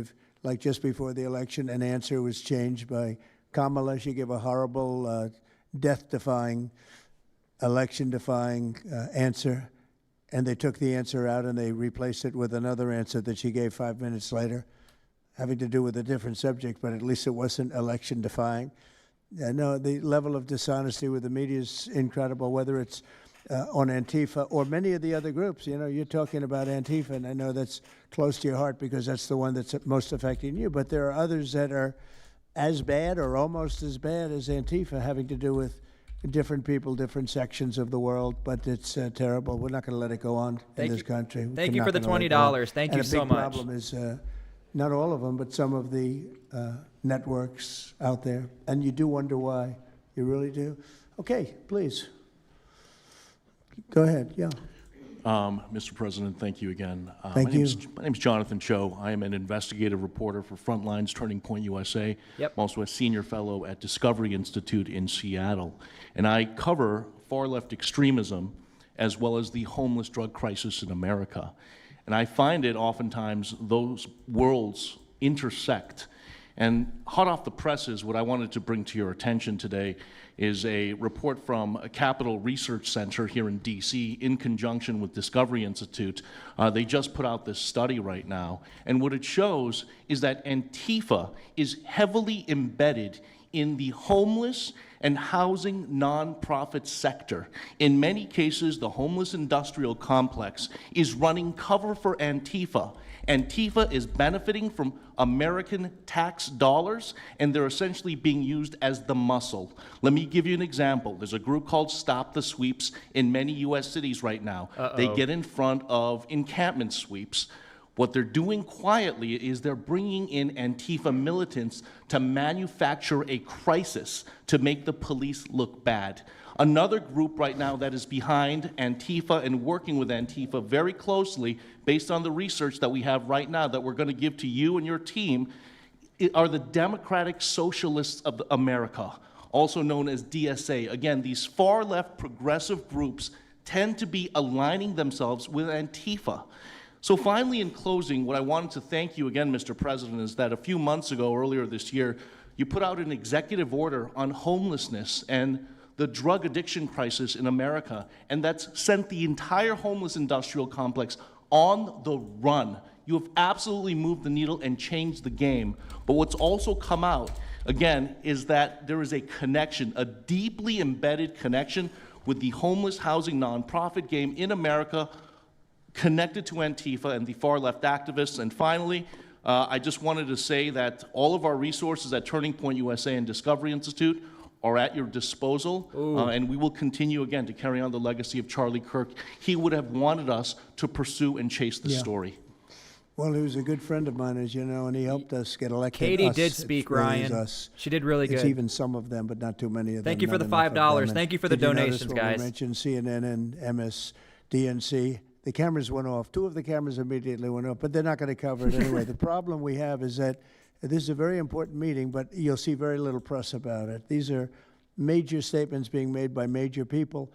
Like just before the election, an answer was changed by Kamala. She gave a horrible, death-defying, election-defying answer, and they took the answer out and they replaced it with another answer that she gave 5 minutes later, having to do with a different subject, but at least it wasn't election-defying. No, the level of dishonesty with the media is incredible, whether it's on Antifa or many of the other groups. You know, you're talking about Antifa, and I know that's close to your heart because that's the one that's most affecting you, but there are others that are as bad or almost as bad as Antifa, having to do with different people, different sections of the world, but it's terrible. We're not going to let it go on in this country. Thank you for the $20. Thank you so much. And the big problem is not all of them, but some of the networks out there. And you do wonder why. You really do. Okay, please. Go ahead. Yeah. Mr. President, thank you again. Thank you. My name is Jonathan Cho. I am an investigative reporter for Frontlines Turning Point USA. Yep. I'm also a senior fellow at Discovery Institute in Seattle. And I cover far-left extremism as well as the homeless drug crisis in America. And I find it oftentimes those worlds intersect. And hot off the presses, what I wanted to bring to your attention today is a report from a Capital Research Center here in D.C. in conjunction with Discovery Institute. They just put out this study right now. And what it shows is that Antifa is heavily embedded in the homeless and housing nonprofit sector. In many cases, the homeless industrial complex is running cover for Antifa. Antifa is benefiting from American tax dollars, and they're essentially being used as the muscle. Let me give you an example. There's a group called Stop the Sweeps in many U.S. cities right now. They get in front of encampment sweeps. What they're doing quietly is they're bringing in Antifa militants to manufacture a crisis to make the police look bad. Another group right now that is behind Antifa and working with Antifa very closely, based on the research that we have right now that we're going to give to you and your team, are the Democratic Socialists of America, also known as DSA. Again, these far-left progressive groups tend to be aligning themselves with Antifa. So finally, in closing, what I wanted to thank you again, Mr. President, is that a few months ago, earlier this year, you put out an executive order on homelessness and the drug addiction crisis in America, and that's sent the entire homeless industrial complex on the run. You have absolutely moved the needle and changed the game. But what's also come out, again, is that there is a connection, a deeply embedded connection with the homeless housing nonprofit game in America, connected to Antifa and the far-left activists. And finally, I just wanted to say that all of our resources at Turning Point USA and Discovery Institute are at your disposal, and we will continue again to carry on the legacy of Charlie Kirk. He would have wanted us to pursue and chase the story. Well, he was a good friend of mine, as you know, and he helped us get elected. Katie did speak, Ryan. She did really good. It's even some of them, but not too many of them. Thank you for the $5. Thank you for the donations, guys. We mentioned CNN and MSDNC. The cameras went off. 2 of the cameras immediately went off, but they're not going to cover it anyway. The problem we have is that this is a very important meeting, but you'll see very little press about it. These are major statements being made by major people,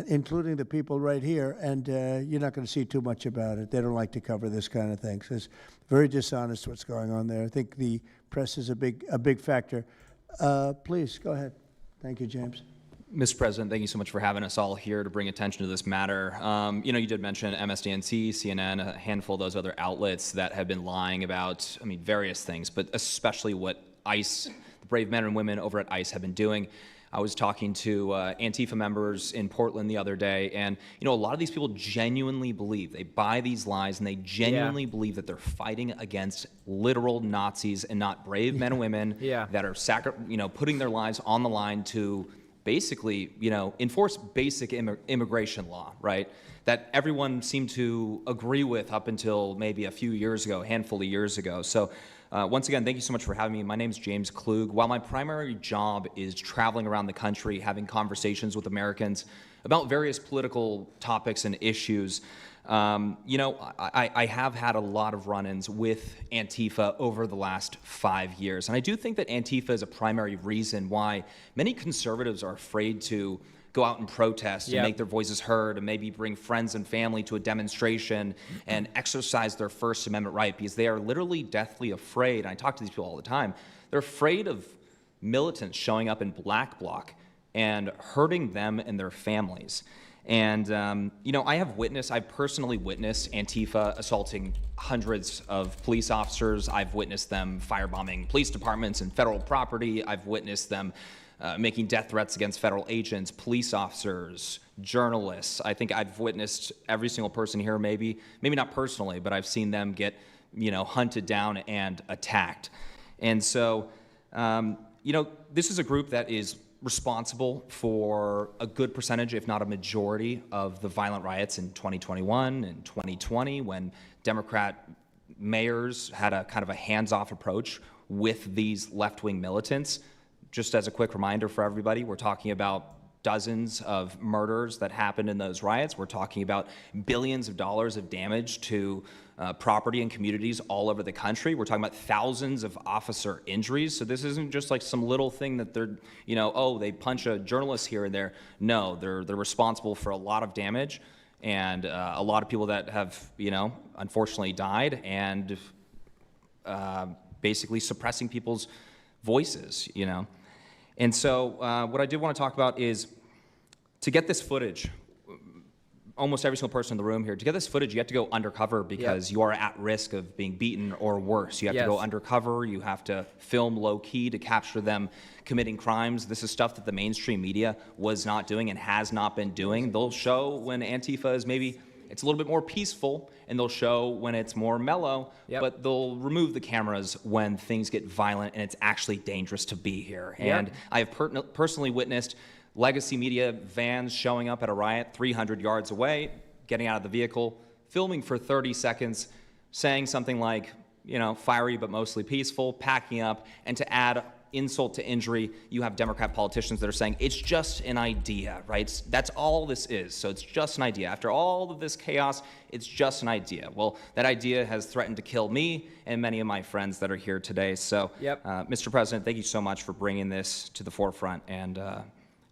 including the people right here, and you're not going to see too much about it. They don't like to cover this kind of thing. So it's very dishonest what's going on there. I think the press is a big factor. Please, go ahead. Thank you, James. Mr. President, thank you so much for having us all here to bring attention to this matter. You know, you did mention MSDNC, CNN, a handful of those other outlets that have been lying about, various things, but especially what ICE, the brave men and women over at ICE have been doing. I was talking to Antifa members in Portland the other day, and a lot of these people genuinely believe, they buy these lies, and they genuinely believe that they're fighting against literal Nazis and not brave men and women that are putting their lives on the line to basically, enforce basic immigration law, right? That everyone seemed to agree with up until maybe a few years ago, a handful of years ago. So once again, thank you so much for having me. My name is James Klug. While my primary job is traveling around the country, having conversations with Americans about various political topics and issues, I have had a lot of run-ins with Antifa over the last 5 years. And I do think that Antifa is a primary reason why many conservatives are afraid to go out and protest and make their voices heard and maybe bring friends and family to a demonstration and exercise their First Amendment right, because they are literally deathly afraid. And I talk to these people all the time. They're afraid of militants showing up in black bloc and hurting them and their families. And, I've personally witnessed Antifa assaulting hundreds of police officers. I've witnessed them firebombing police departments and federal property. I've witnessed them making death threats against federal agents, police officers, journalists. I think I've witnessed every single person here, maybe not personally, but I've seen them get, hunted down and attacked. And so, this is a group that is responsible for a good percentage, if not a majority, of the violent riots in 2021 and 2020, when Democrat mayors had a kind of a hands-off approach with these left-wing militants. Just as a quick reminder for everybody, we're talking about dozens of murders that happened in those riots. We're talking about billions of dollars of damage to property and communities all over the country. We're talking about thousands of officer injuries. So this isn't just like some little thing that they're, they punch a journalist here and there. No, they're responsible for a lot of damage and a lot of people that have, unfortunately died and basically suppressing people's voices, And so what I did want to talk about is to get this footage, almost every single person in the room here, to get this footage, you have to go undercover because you are at risk of being beaten or worse. You have to go undercover. You have to film low-key to capture them committing crimes. This is stuff that the mainstream media was not doing and has not been doing. They'll show when Antifa is maybe it's a little bit more peaceful, and they'll show when it's more mellow, but they'll remove the cameras when things get violent and it's actually dangerous to be here. And I have personally witnessed legacy media vans showing up at a riot 300 yards away, getting out of the vehicle, filming for 30 seconds, saying something like, fiery but mostly peaceful, packing up, and to add insult to injury, you have Democrat politicians that are saying, it's just an idea, right? That's all this is. So it's just an idea. After all of this chaos, it's just an idea. Well, that idea has threatened to kill me and many of my friends that are here today. So, Mr. President, thank you so much for bringing this to the forefront. And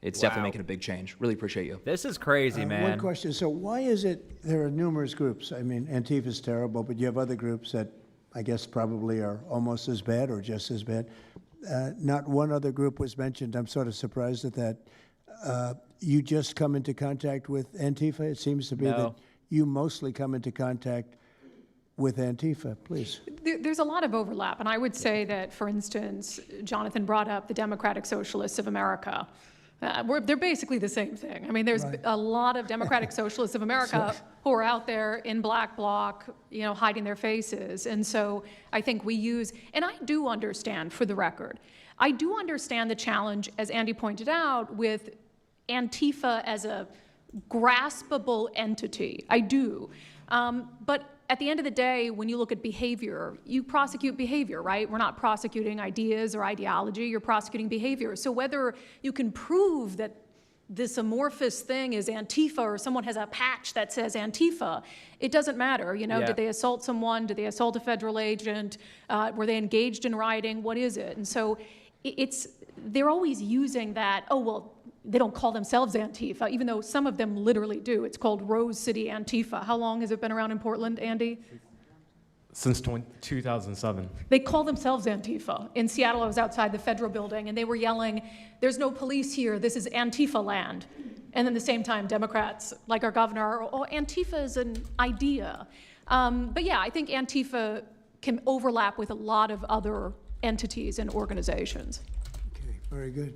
it's definitely making a big change. Really appreciate you. This is crazy, man. One question. So why is it there are numerous groups? I mean, Antifa is terrible, but you have other groups that I guess probably are almost as bad or just as bad. Not one other group was mentioned. I'm sort of surprised at that. You just come into contact with Antifa? It seems to be that you mostly come into contact with Antifa. Please. There's a lot of overlap. And I would say that, for instance, Jonathan brought up the Democratic Socialists of America. They're basically the same thing. I mean, there's a lot of Democratic Socialists of America who are out there in black bloc, hiding their faces. And so I think we use, and I do understand, for the record, I do understand the challenge, as Andy pointed out, with Antifa as a graspable entity. I do. But at the end of the day, when you look at behavior, you prosecute behavior, right? We're not prosecuting ideas or ideology, you're prosecuting behavior. So whether you can prove that this amorphous thing is Antifa or someone has a patch that says Antifa, it doesn't matter. Did they assault someone? Did they assault a federal agent? Were they engaged in rioting? What is it? And so they're always using that, they don't call themselves Antifa, even though some of them literally do. It's called Rose City Antifa. How long has it been around in Portland, Andy? Since 2007. They call themselves Antifa. In Seattle, I was outside the federal building, and they were yelling, there's no police here, this is Antifa land. And then at the same time, Democrats, like our governor, Antifa is an idea. But yeah, I think Antifa can overlap with a lot of other entities and organizations. Very good.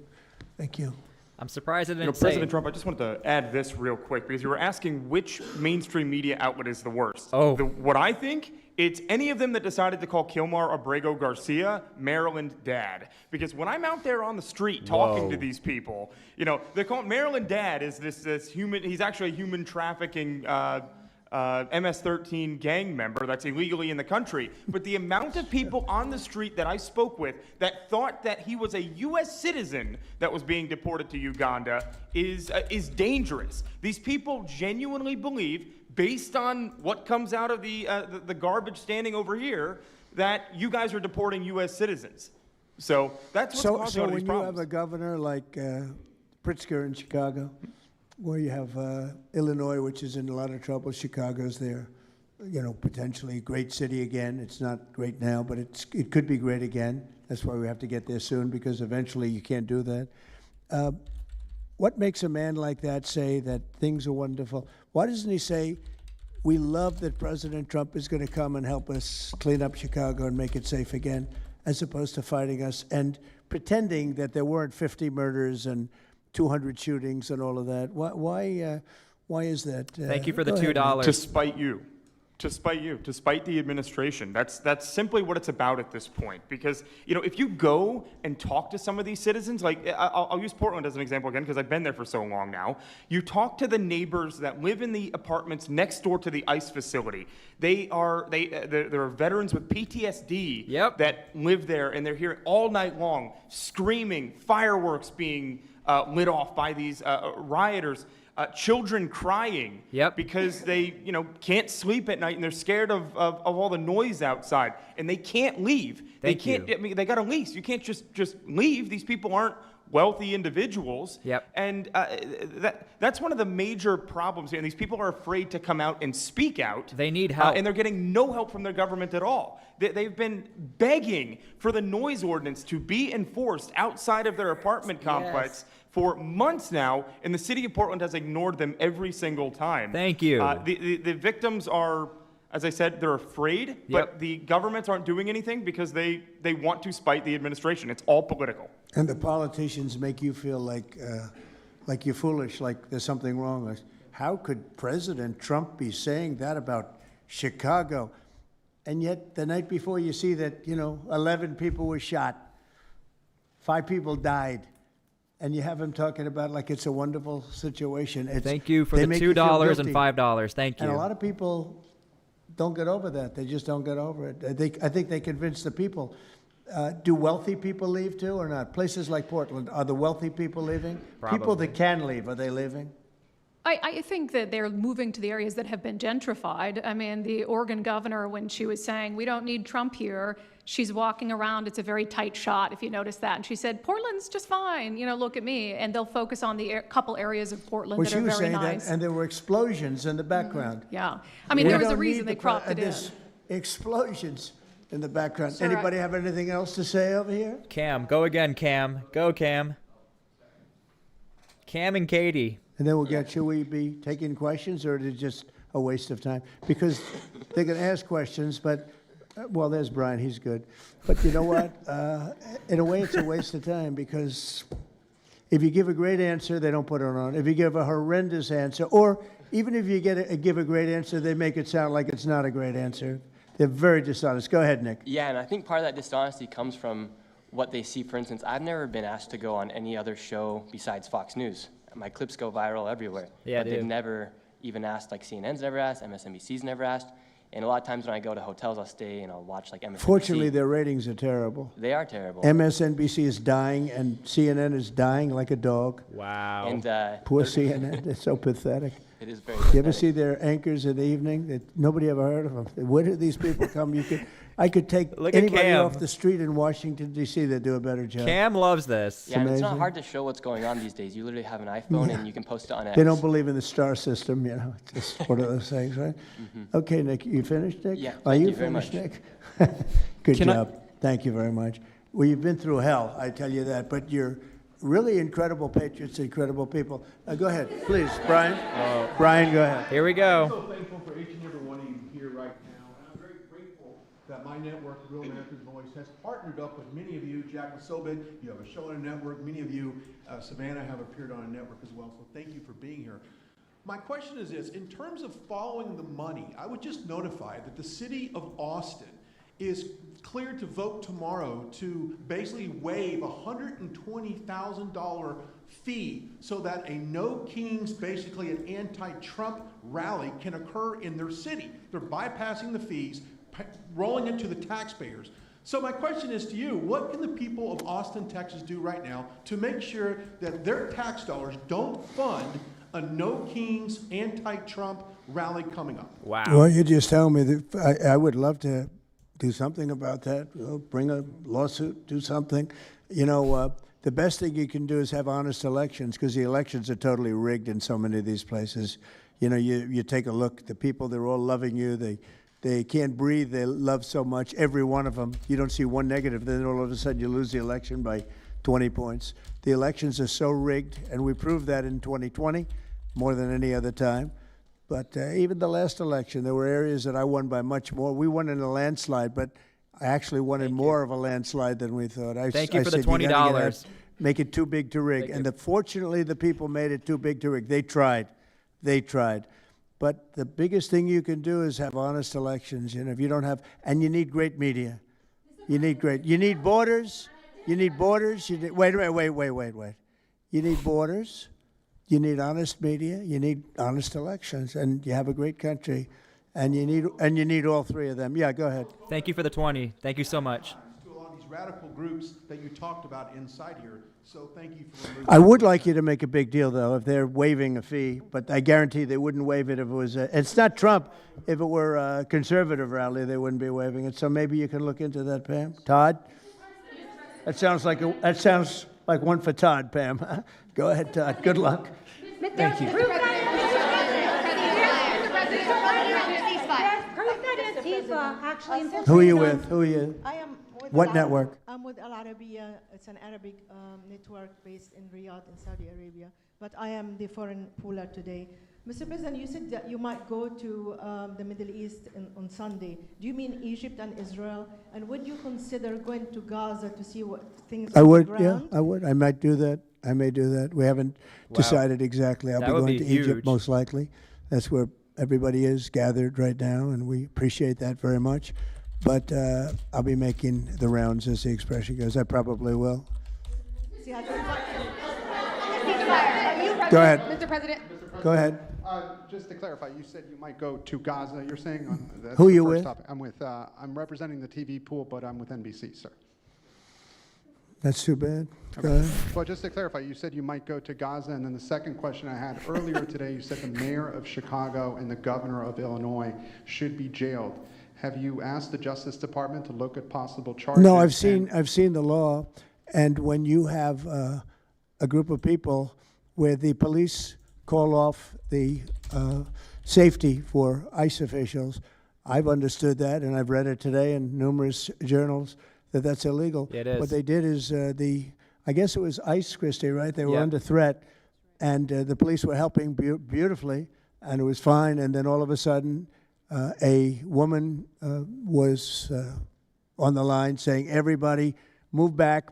Thank you. I'm surprised it didn't President say. Trump, I just wanted to add this real quick because you were asking which mainstream media outlet is the worst. Oh. What I think, it's any of them that decided to call Kilmar Abrego Garcia Maryland Dad. Because when I'm out there on the street talking to these people, they call Maryland Dad is this human, he's actually a human trafficking MS-13 gang member that's illegally in the country. But the amount of people on the street that I spoke with that thought that he was a U.S. citizen that was being deported to Uganda is dangerous. These people genuinely believe, based on what comes out of the garbage standing over here, that you guys are deporting U.S. citizens. So that's what's causing all these when problems. you have a governor like Pritzker in Chicago, where you have Illinois, which is in a lot of trouble, Chicago's there, potentially a great city again. It's not great now, but it could be great again. That's why we have to get there soon, because eventually you can't do that. What makes a man like that say that things are wonderful? Why doesn't he say, we love that President Trump is going to come and help us clean up Chicago and make it safe again, as opposed to fighting us and pretending that there weren't 50 murders and 200 shootings and all of that? Why is that? Thank you for the go ahead, $2. To spite you. To spite the administration. That's simply what it's about at this point. Because, if you go and talk to some of these citizens, like I'll use Portland as an example again, because I've been there for so long now. You talk to the neighbors that live in the apartments next door to the ICE facility. There are veterans with PTSD that live there, and they're here all night long, screaming, fireworks being lit off by these rioters. Children crying because they, can't sleep at night and they're scared of all the noise outside, and they can't leave. They got a lease. You can't just leave. These people aren't wealthy individuals. And that's one of the major problems here. And these people are afraid to come out and speak out. They need help. And they're getting no help from their government at all. They've been begging for the noise ordinance to be enforced outside of their apartment complex for months now, and the city of Portland has ignored them every single time. Thank you. The victims are, as I said, they're afraid, but the governments aren't doing anything because they want to spite the administration. It's all political. And the politicians make you feel like you're foolish, like there's something wrong. Like, how could President Trump be saying that about Chicago? And yet the night before you see that, 11 people were shot, 5 people died. And you have him talking about like it's a wonderful situation. Thank you for the $2 and $5. Thank you. And a lot of people don't get over that. They just don't get over it. I think they convince the people. Do wealthy people leave too or not? Places like Portland, are the wealthy people leaving? Probably. People that can leave, are they leaving? I think that they're moving to the areas that have been gentrified. I mean, the Oregon governor, when she was saying, we don't need Trump here, she's walking around. It's a very tight shot, if you notice that. And she said, Portland's just fine. Look at me. And they'll focus on the couple areas of Portland that are very nice. Well, she was saying that, and there were explosions in the background. Yeah. I mean, there was a reason they cropped it in. Explosions in the background. Anybody have anything else to say over here? Cam, go again, Cam. Go, Cam. Cam and Katie. And then should we be taking questions, or is it just a waste of time? Because they can ask questions, but, well, there's Brian, he's good. But you know what? In a way, it's a waste of time, because if you give a great answer, they don't put it on. If you give a horrendous answer, or even if you give a great answer, they make it sound like it's not a great answer. They're very dishonest. Go ahead, Nick. Yeah, and I think part of that dishonesty comes from what they see. For instance, I've never been asked to go on any other show besides Fox News. My clips go viral everywhere. Yeah, but they've never even asked, like CNN's never asked, MSNBC's never asked. And a lot of times when I go to hotels, I'll stay and I'll watch like MSNBC. Fortunately, their ratings are terrible. They are terrible. MSNBC is dying, and CNN is dying like a dog. Wow. And poor CNN. It's so pathetic. It is very You ever see their anchors in the evening? Nobody ever heard of them. Where do these people come? I could take anybody off the street in Washington, D.C. that do a better job. Cam loves this. Yeah, and it's not hard to show what's going on these days. You literally have an iPhone and you can post it on X. They don't believe in the star system, It's just one of those things, right? Okay, Nick, you finished, Nick? Yeah, Are you very finished, much. Nick? Good job. Thank you very much. Well, you've been through hell, I tell you that, but you're really incredible patriots, incredible people. Go ahead, please, Brian. Brian, go ahead. Here we go. I'm so thankful for each and every one of you here right now, and I'm very grateful that my My network, Real America's Voice, has partnered up with many of you. Jack Sobit, you have a show on a network. Many of you, Savannah, have appeared on a network as well. So thank you for being here. My question is this: in terms of following the money, I would just notify that the city of Austin is cleared to vote tomorrow to basically waive a $120,000 fee so that a No Kings, basically an anti-Trump rally, can occur in their city. They're bypassing the fees, rolling it to the taxpayers. So my question is to you: what can the people of Austin, Texas do right now to make sure that their tax dollars don't fund a No Kings anti-Trump rally coming up? Wow. Well, you just tell me that I would love to do something about that. Bring a lawsuit, do something. You know, the best thing you can do is have honest elections, because the elections are totally rigged in so many of these places. You know, you take a look, the people, they're all loving you. They can't breathe. They love so much, every one of them. You don't see one negative, then all of a sudden you lose the election by 20 points. The elections are so rigged, and we proved that in 2020 more than any other time. But even the last election, there were areas that I won by much more. We won in a landslide, but I actually won in more of a landslide than we thought. Thank you for the $20. Make it too big to rig. And fortunately, the people made it too big to rig. They tried. But the biggest thing you can do is have honest elections. You know, if you don't have, and you need great media. You need borders. You need borders. Wait. You need borders. You need honest media. You need honest elections, and you have a great country, and you need all three of them. Yeah, go ahead. Thank you for the 20. Thank you so much. To a lot of these radical groups that you talked about inside here. So thank you for removing. I would like you to make a big deal, though, if they're waiving a fee, but I guarantee they wouldn't waive it if it was it's not Trump. If it were a conservative rally, they wouldn't be waiving it. So maybe you can look into that, Pam. Todd? That sounds like one for Todd, Pam. Go ahead, Todd. Good luck. Thank you. Who are you with? Who are you? I am with What network? I'm with Al Arabiya. It's an Arabic network based in Riyadh in Saudi Arabia. But I am the foreign puller today. Mr. President, you said that you might go to the Middle East on Sunday. Do you mean Egypt and Israel? And would you consider going to Gaza to see what things I on would, the yeah, ground? I would. I might do that. I may do that. We haven't decided exactly. I'll That be would going be to Egypt huge. most likely. That's where everybody is gathered right now, and we appreciate that very much. But I'll be making the rounds, as the expression goes. I probably will. See how Go ahead. Mr. President. Go ahead. Just to clarify, you said you might go to Gaza. You're saying that's Who the you first with? topic. I'm representing the TV pool, but I'm with NBC, sir. That's too bad. Go ahead. Well, just to clarify, you said you might go to Gaza, and then the second question I had earlier today, you said the mayor of Chicago and the governor of Illinois should be jailed. Have you asked the Justice Department to look at possible charges? No, I've seen the law, and when you have a group of people where the police call off the safety for ICE officials, I've understood that, and I've read it today in numerous journals, that that's illegal. It is. What they did is I guess it was ICE, Christie, right? They were Yeah. under threat, and the police were helping beautifully, and it was fine. And then all of a sudden, a woman was on the line saying, "Everybody, move back,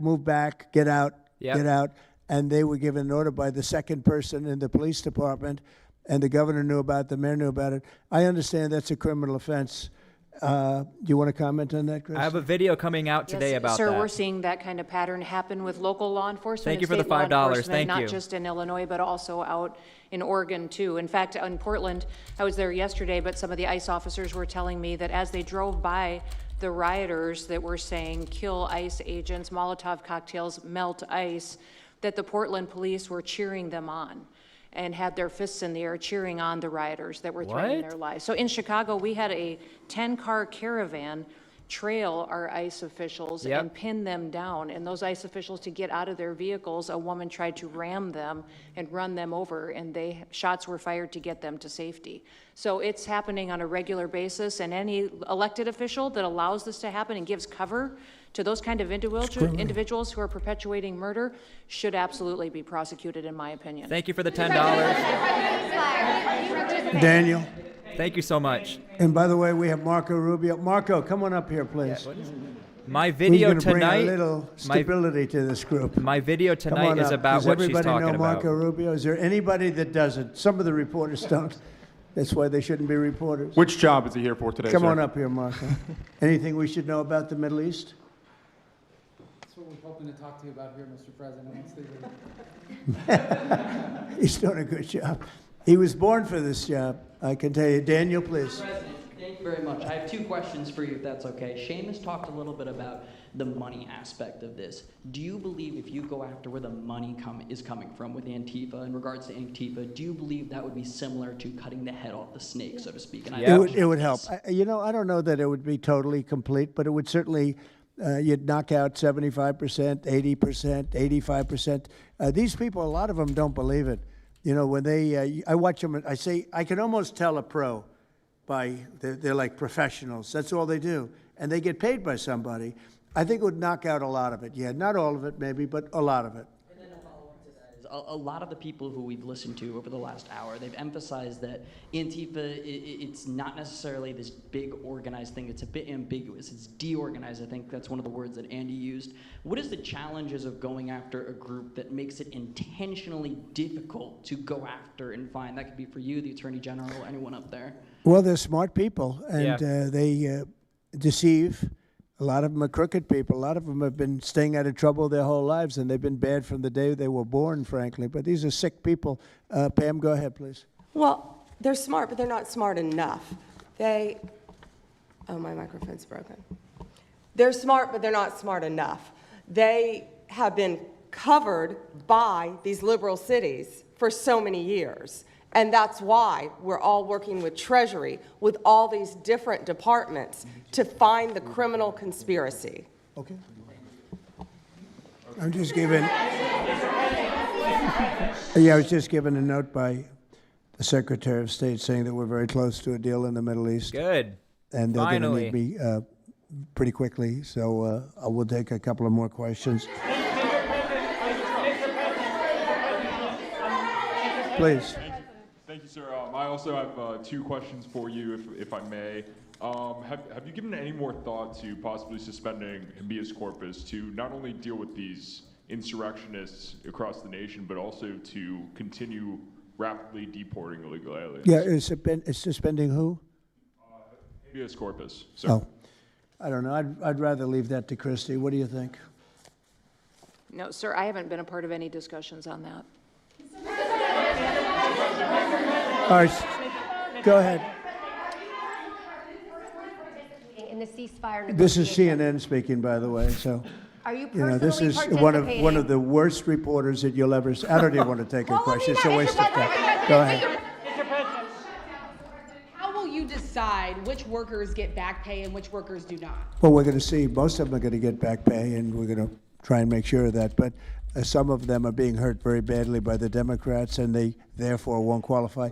get out, Yep. get out." And they were given an order by the second person in the police department, and the governor knew about it, the mayor knew about it. I understand that's a criminal offense. Do you want to comment on that, Chris? I have a video coming out today Yes, about sir, that. we're seeing that kind of pattern happen with local law enforcement. Thank and you for the state law $5. enforcement, Thank not you. just in Illinois, but also out in Oregon, too. In fact, in Portland, I was there yesterday, but some of the ICE officers were telling me that as they drove by the rioters that were saying, "Kill ICE agents, Molotov cocktails, melt ICE," that the Portland police were cheering them on and had their fists in the air cheering on the rioters that were threatening What? their lives. So in Chicago, we had a 10-car caravan trail our ICE officials Yep. and pin them down. And those ICE officials, to get out of their vehicles, a woman tried to ram them and run them over, and shots were fired to get them to safety. So it's happening on a regular basis, and any elected official that allows this to happen and gives cover to those kind of individuals who are perpetuating murder should absolutely be prosecuted, in my opinion. Thank you for the $10. Daniel. Thank you so much. And by the way, we have Marco Rubio. Marco, come on up here, please. My video He's gonna tonight. bring a little stability to this group. My video Come tonight on is up. about Does what she's everybody talking know Marco about. Rubio? Is there anybody that doesn't? Some of the reporters don't. That's why they shouldn't be reporters. Which job is he here for today, Come sir? on up here, Marco. Anything we should know about the Middle East? That's what we're hoping to talk to you about here, Mr. President. He's doing a good job. He was born for this job, I can tell you. Daniel, please. President, thank you very much. I have two questions for you, if that's okay. Seamus talked a little bit about the money aspect of this. Do you believe if you go after where the money is coming from with Antifa, in regards to Antifa, do you believe that would be similar to cutting the head off the snake, so to speak? And It would help. I don't know that it would be totally complete, but it would certainly, you'd knock out 75%, 80%, 85%. These people, a lot of them don't believe it. You know, when they, I watch them, I say, I can almost tell a pro by, they're like professionals. That's all they do. And they get paid by somebody. I think it would knock out a lot of it. Yeah, not all of it maybe, but a lot of it. And then a follow-up to that is a lot of the people who we've listened to over the last hour, they've emphasized that Antifa, it's not necessarily this big organized thing. It's a bit ambiguous. It's deorganized. I think that's one of the words that Andy used. What is the challenges of going after a group that makes it intentionally difficult to go after and find? That could be for you, the Attorney General, anyone up there. Well, they're smart people, and they deceive. A lot of them are crooked people. A lot of them have been staying out of trouble their whole lives, and they've been bad from the day they were born, frankly. But these are sick people. Pam, go ahead, please. Well, they're smart, but they're not smart enough. Oh, my microphone's broken. They're smart, but they're not smart enough. They have been covered by these liberal cities for so many years. And that's why we're all working with Treasury, with all these different departments, to find the criminal conspiracy. Okay. I'm just giving. Yeah, I was just given a note by the Secretary of State saying that we're very close to a deal in the Middle East. Good. And they're going to Finally. need me pretty quickly, so I will take a couple of more questions. Please. Thank you, sir. I also have two questions for you, if I may. Have you given any more thought to possibly suspending habeas corpus to not only deal with these insurrectionists across the nation, but also to continue rapidly deporting illegal aliens? Yeah, it's suspending who? Habeas corpus, sir. Oh, I don't know. I'd rather leave that to Christie. What do you think? No, sir, I haven't been a part of any discussions on that. All right, go ahead. In the ceasefire This is CNN speaking, by the way, so. Are you This is one of the worst reporters that you'll ever see. I don't even want to take a question. It's a waste of time. Go ahead. How will you decide which workers get back pay and which workers do not? Well, we're going to see. Most of them are going to get back pay, and we're going to try and make sure of that. But some of them are being hurt very badly by the Democrats, and they therefore won't qualify.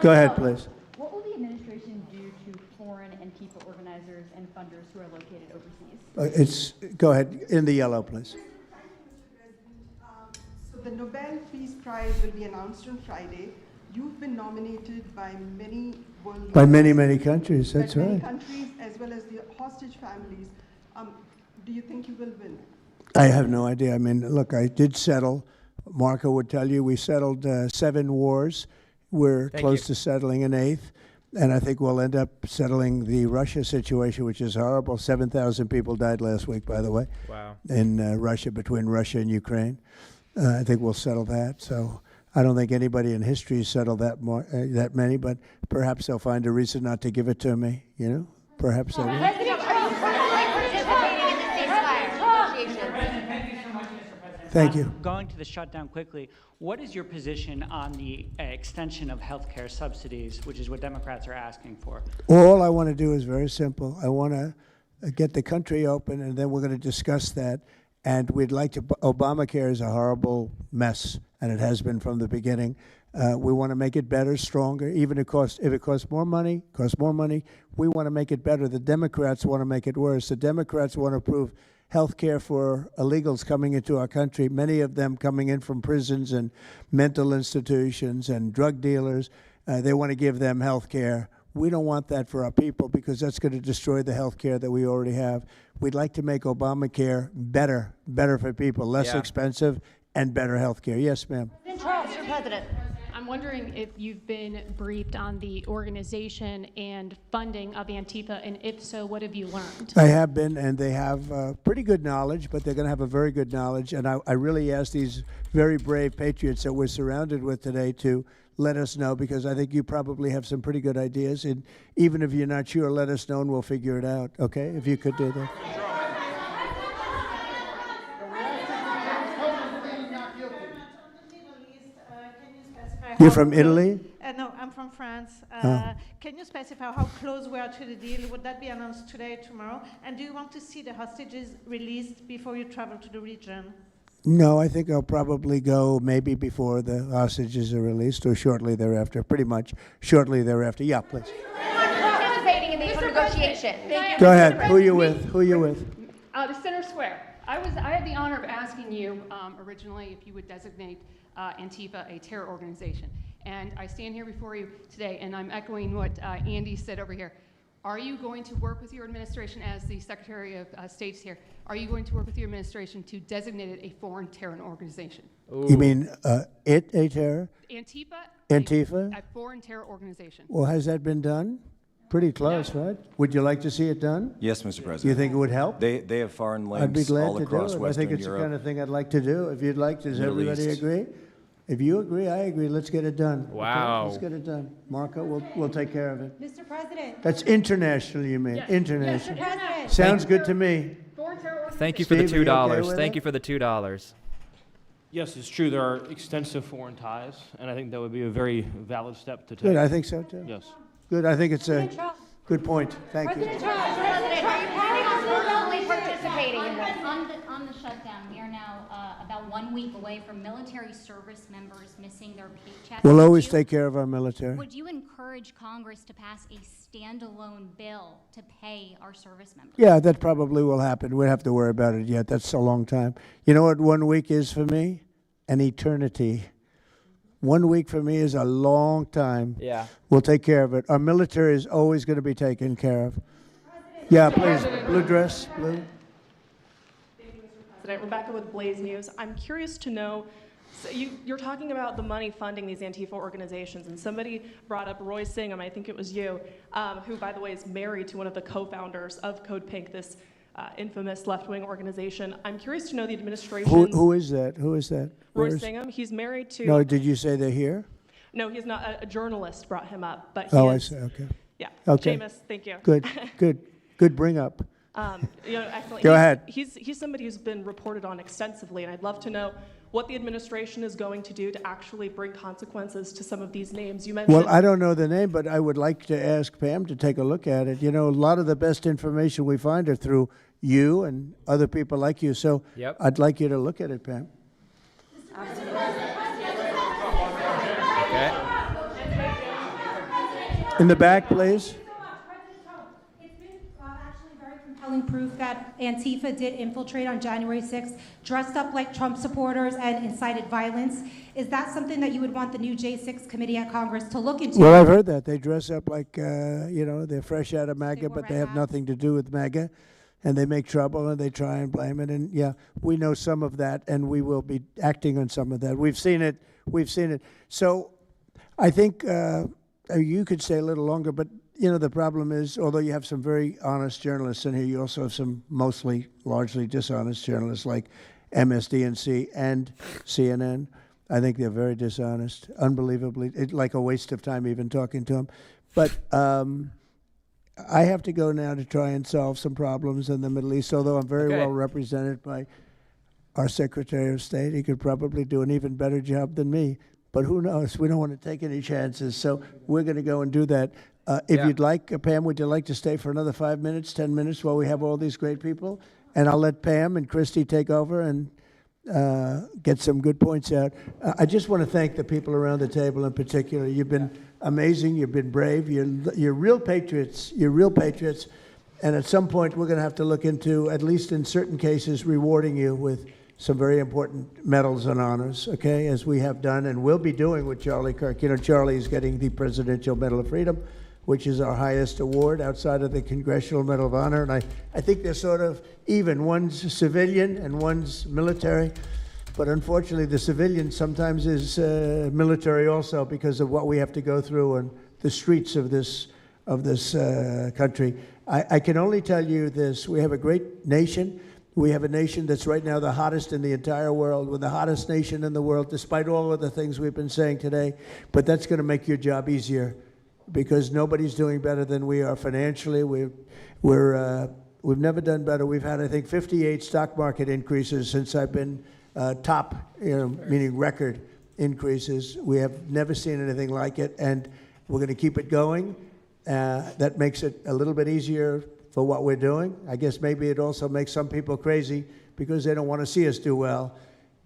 Go ahead, please. What will the administration do to foreign Antifa organizers and funders who are located overseas? Go ahead. In the yellow, please. So the Nobel Peace Prize will be announced on Friday. You've been nominated by many world By leaders, many countries. That's many right. countries as well as the hostage families. Do you think you will win? I have no idea. I mean, look, I did settle. Marco would tell you we settled 7 wars. We're close to settling an 8th. And I think we'll end up settling the Russia situation, which is horrible. 7,000 people died last week, by the way. Wow. In Russia, between Russia and Ukraine. I think we'll settle that. So I don't think anybody in history has settled that many, but perhaps they'll find a reason not to give it to me, you know? Perhaps they will. President Trump, are you participating in the ceasefire negotiations? Thank you. Going to the shutdown quickly, what is your position on the extension of health care subsidies, which is what Democrats are asking for? All I want to do is very simple. I want to get the country open, and then we're going to discuss that. And we'd like to, Obamacare is a horrible mess, and it has been from the beginning. We want to make it better, stronger, even if it costs more money, we want to make it better. The Democrats want to make it worse. The Democrats want to approve health care for illegals coming into our country, many of them coming in from prisons and mental institutions and drug dealers. They want to give them health care. We don't want that for our people because that's going to destroy the health care that we already have. We'd like to make Obamacare better for people, less expensive and better health care. Yes, ma'am. Mr. President. I'm wondering if you've been briefed on the organization and funding of Antifa, and if so, what have you learned? I have been, and they have pretty good knowledge, but they're going to have a very good knowledge. And I really ask these very brave patriots that we're surrounded with today to let us know, because I think you probably have some pretty good ideas. And even if you're not sure, let us know and we'll figure it out, okay? If you could do that. You're from Italy? No, I'm from France. Can you specify how close we are to the deal? Would that be announced today, tomorrow? And do you want to see the hostages released before you travel to the region? No, I think I'll probably go maybe before the hostages are released or shortly thereafter, pretty much shortly thereafter. Yeah, please. Participating in these negotiations. Go ahead. Who are you with? Who are you with? The Center Square. I had the honor of asking you originally if you would designate Antifa a terror organization. And I stand here before you today, and I'm echoing what Andy said over here. Are you going to work with your administration, as the Secretary of State's here, are you going to work with your administration to designate it a foreign terror organization? Ooh. You mean a terror? Antifa? A foreign terror organization. Well, has that been done? Pretty close, right? Would you like to see it done? Yes, Mr. President. You think it would help? They have foreign links I'd be glad all to across do it. Western I think it's Europe. the kind of thing I'd like to do. If you'd like, does Middle everybody East. agree? If you agree, I agree. Let's get it done. Wow. Okay? Let's get it done. Marco, we'll take care of it. Mr. President. That's international, you mean? Yes. International. Mr. President. Sounds good to me. Foreign terror Thank you for the Steve, are you okay $2. with Thank it? you for the $2. Yes, it's true. There are extensive foreign ties, and I think that would be a very valid step to take. Good, I think so too. Yes. Good, I think it's a good point. Thank you. President, are you planning on personally participating in this? On the shutdown, we are now about 1 week away from military service members missing their paychecks. We'll always take care of our military. Would you encourage Congress to pass a standalone bill to pay our service members? Yeah, that probably will happen. We don't have to worry about it yet. That's a long time. You know what 1 week is for me? An eternity. 1 week for me is a long time. Yeah. We'll take care of it. Our military is always going to be taken care of. Yeah, please. Blue dress, blue. President, Rebecca with Blaze News. I'm curious to know, so you're talking about the money funding these Antifa organizations, and somebody brought up Roy Singham, I think it was you, who, by the way, is married to one of the co-founders of Code Pink, this infamous left-wing organization. I'm curious to know the administration. Who is that? Who is that? Roy Singham. He's married to. No, did you say they're here? No, he's not. A journalist brought him up, but Oh, he I is, see. Okay. Yeah. Okay. Seamus, thank you. Good, good, good bring up. Excellent. Go ahead. He's somebody who's been reported on extensively, and I'd love to know what the administration is going to do to actually bring consequences to some of these names. You mentioned. Well, I don't know the name, but I would like to ask Pam to take a look at it. You know, a lot of the best information we find are through you and other people like you. So Yep. I'd like you to look at it, Pam. Okay. In the back, please. Compelling proof that Antifa did infiltrate on January 6th, dressed up like Trump supporters and incited violence. Is that something that you would want the new J6 committee at Congress to look into? Well, I've heard that. They dress up like, you know, they're fresh out of MAGA, but they have nothing to do with MAGA. And they make trouble and they try and blame it. And yeah, we know some of that and we will be acting on some of that. We've seen it. We've seen it. So I think you could stay a little longer, but you know, the problem is, although you have some very honest journalists in here, you also have some mostly, largely dishonest journalists like MSDNC and CNN. I think they're very dishonest, unbelievably. It's like a waste of time even talking to them. But I have to go now to try and solve some problems in the Middle East, although I'm very well represented by our Secretary of State. He could probably do an even better job than me. But who knows? We don't want to take any chances. So we're going to go and do that. If you'd like, Pam, would you like to stay for another 5 minutes, 10 minutes while we have all these great people? And I'll let Pam and Christy take over and get some good points out. I just want to thank the people around the table in particular. You've been amazing. You've been brave. You're real patriots. You're real patriots. And at some point, we're going to have to look into, at least in certain cases, rewarding you with some very important medals and honors, okay, as we have done and will be doing with Charlie Kirk. You know, Charlie is getting the Presidential Medal of Freedom, which is our highest award outside of the Congressional Medal of Honor. And I think they're sort of even. One's civilian and one's military. But unfortunately, the civilian sometimes is military also because of what we have to go through on the streets of this country. I can only tell you this. We have a great nation. We have a nation that's right now the hottest in the entire world. We're the hottest nation in the world, despite all of the things we've been saying today. But that's going to make your job easier because nobody's doing better than we are financially. We've never done better. We've had, I think, 58 stock market increases since I've been top, meaning record increases. We have never seen anything like it, and we're going to keep it going. That makes it a little bit easier for what we're doing. I guess maybe it also makes some people crazy because they don't want to see us do well.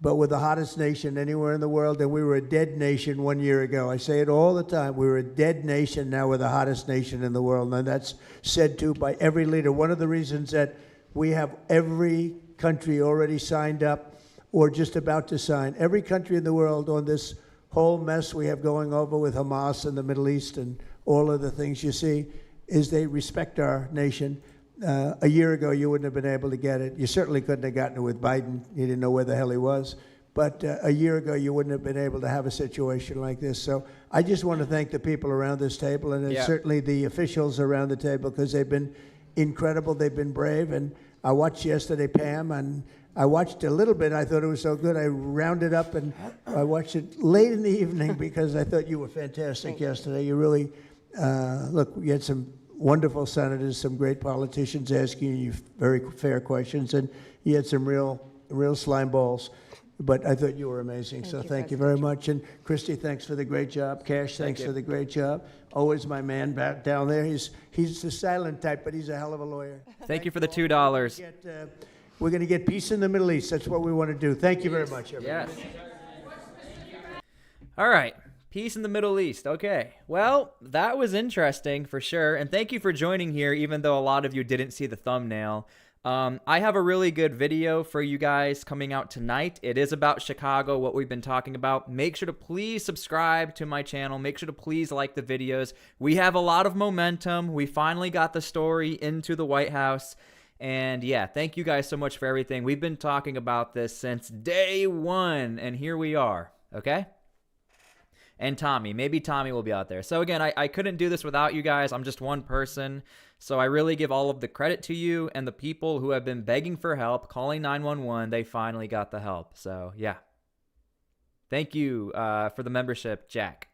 But we're the hottest nation anywhere in the world, and we were a dead nation 1 year ago. I say it all the time. We were a dead nation. Now we're the hottest nation in the world, and that's said to by every leader. One of the reasons that we have every country already signed up or just about to sign, every country in the world on this whole mess we have going over with Hamas in the Middle East and all of the things you see, is they respect our nation. A year ago, you wouldn't have been able to get it. You certainly couldn't have gotten it with Biden. You didn't know where the hell he was. But a year ago, you wouldn't have been able to have a situation like this. So I just want to thank the people around this table and certainly the officials around the table because they've been incredible. They've been brave. And I watched yesterday, Pam, and I watched a little bit. I thought it was so good. I rounded up and I watched it late in the evening because I thought you were fantastic yesterday. You really, look, you had some wonderful senators, some great politicians asking you very fair questions, and you had some real slime balls. But I thought you were amazing, so thank you very much. And Christy, thanks for the great job. Cash, thanks for the great job. Always my man back down there. He's the silent type, but he's a hell of a lawyer. Thank you for the $2. We're going to get peace in the Middle East. That's what we want to do. Thank you very much, everybody. Yes. All right. Peace in the Middle East. Okay. Well, that was interesting for sure. And thank you for joining here, even though a lot of you didn't see the thumbnail. I have a really good video for you guys coming out tonight. It is about Chicago, what we've been talking about. Make sure to please subscribe to my channel. Make sure to please like the videos. We have a lot of momentum. We finally got the story into the White House. And yeah, thank you guys so much for everything. We've been talking about this since day one, and here we are, okay? And Tommy, maybe Tommy will be out there. So again, I couldn't do this without you guys. I'm just one person. So I really give all of the credit to you and the people who have been begging for help, calling 911. They finally got the help. So yeah. Thank you for the membership, Jack.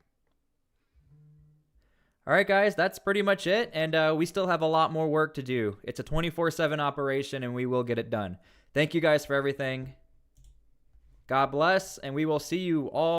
All right, guys, that's pretty much it. And we still have a lot more work to do. It's a 24/7 operation, and we will get it done. Thank you guys for everything. God bless, and we will see you all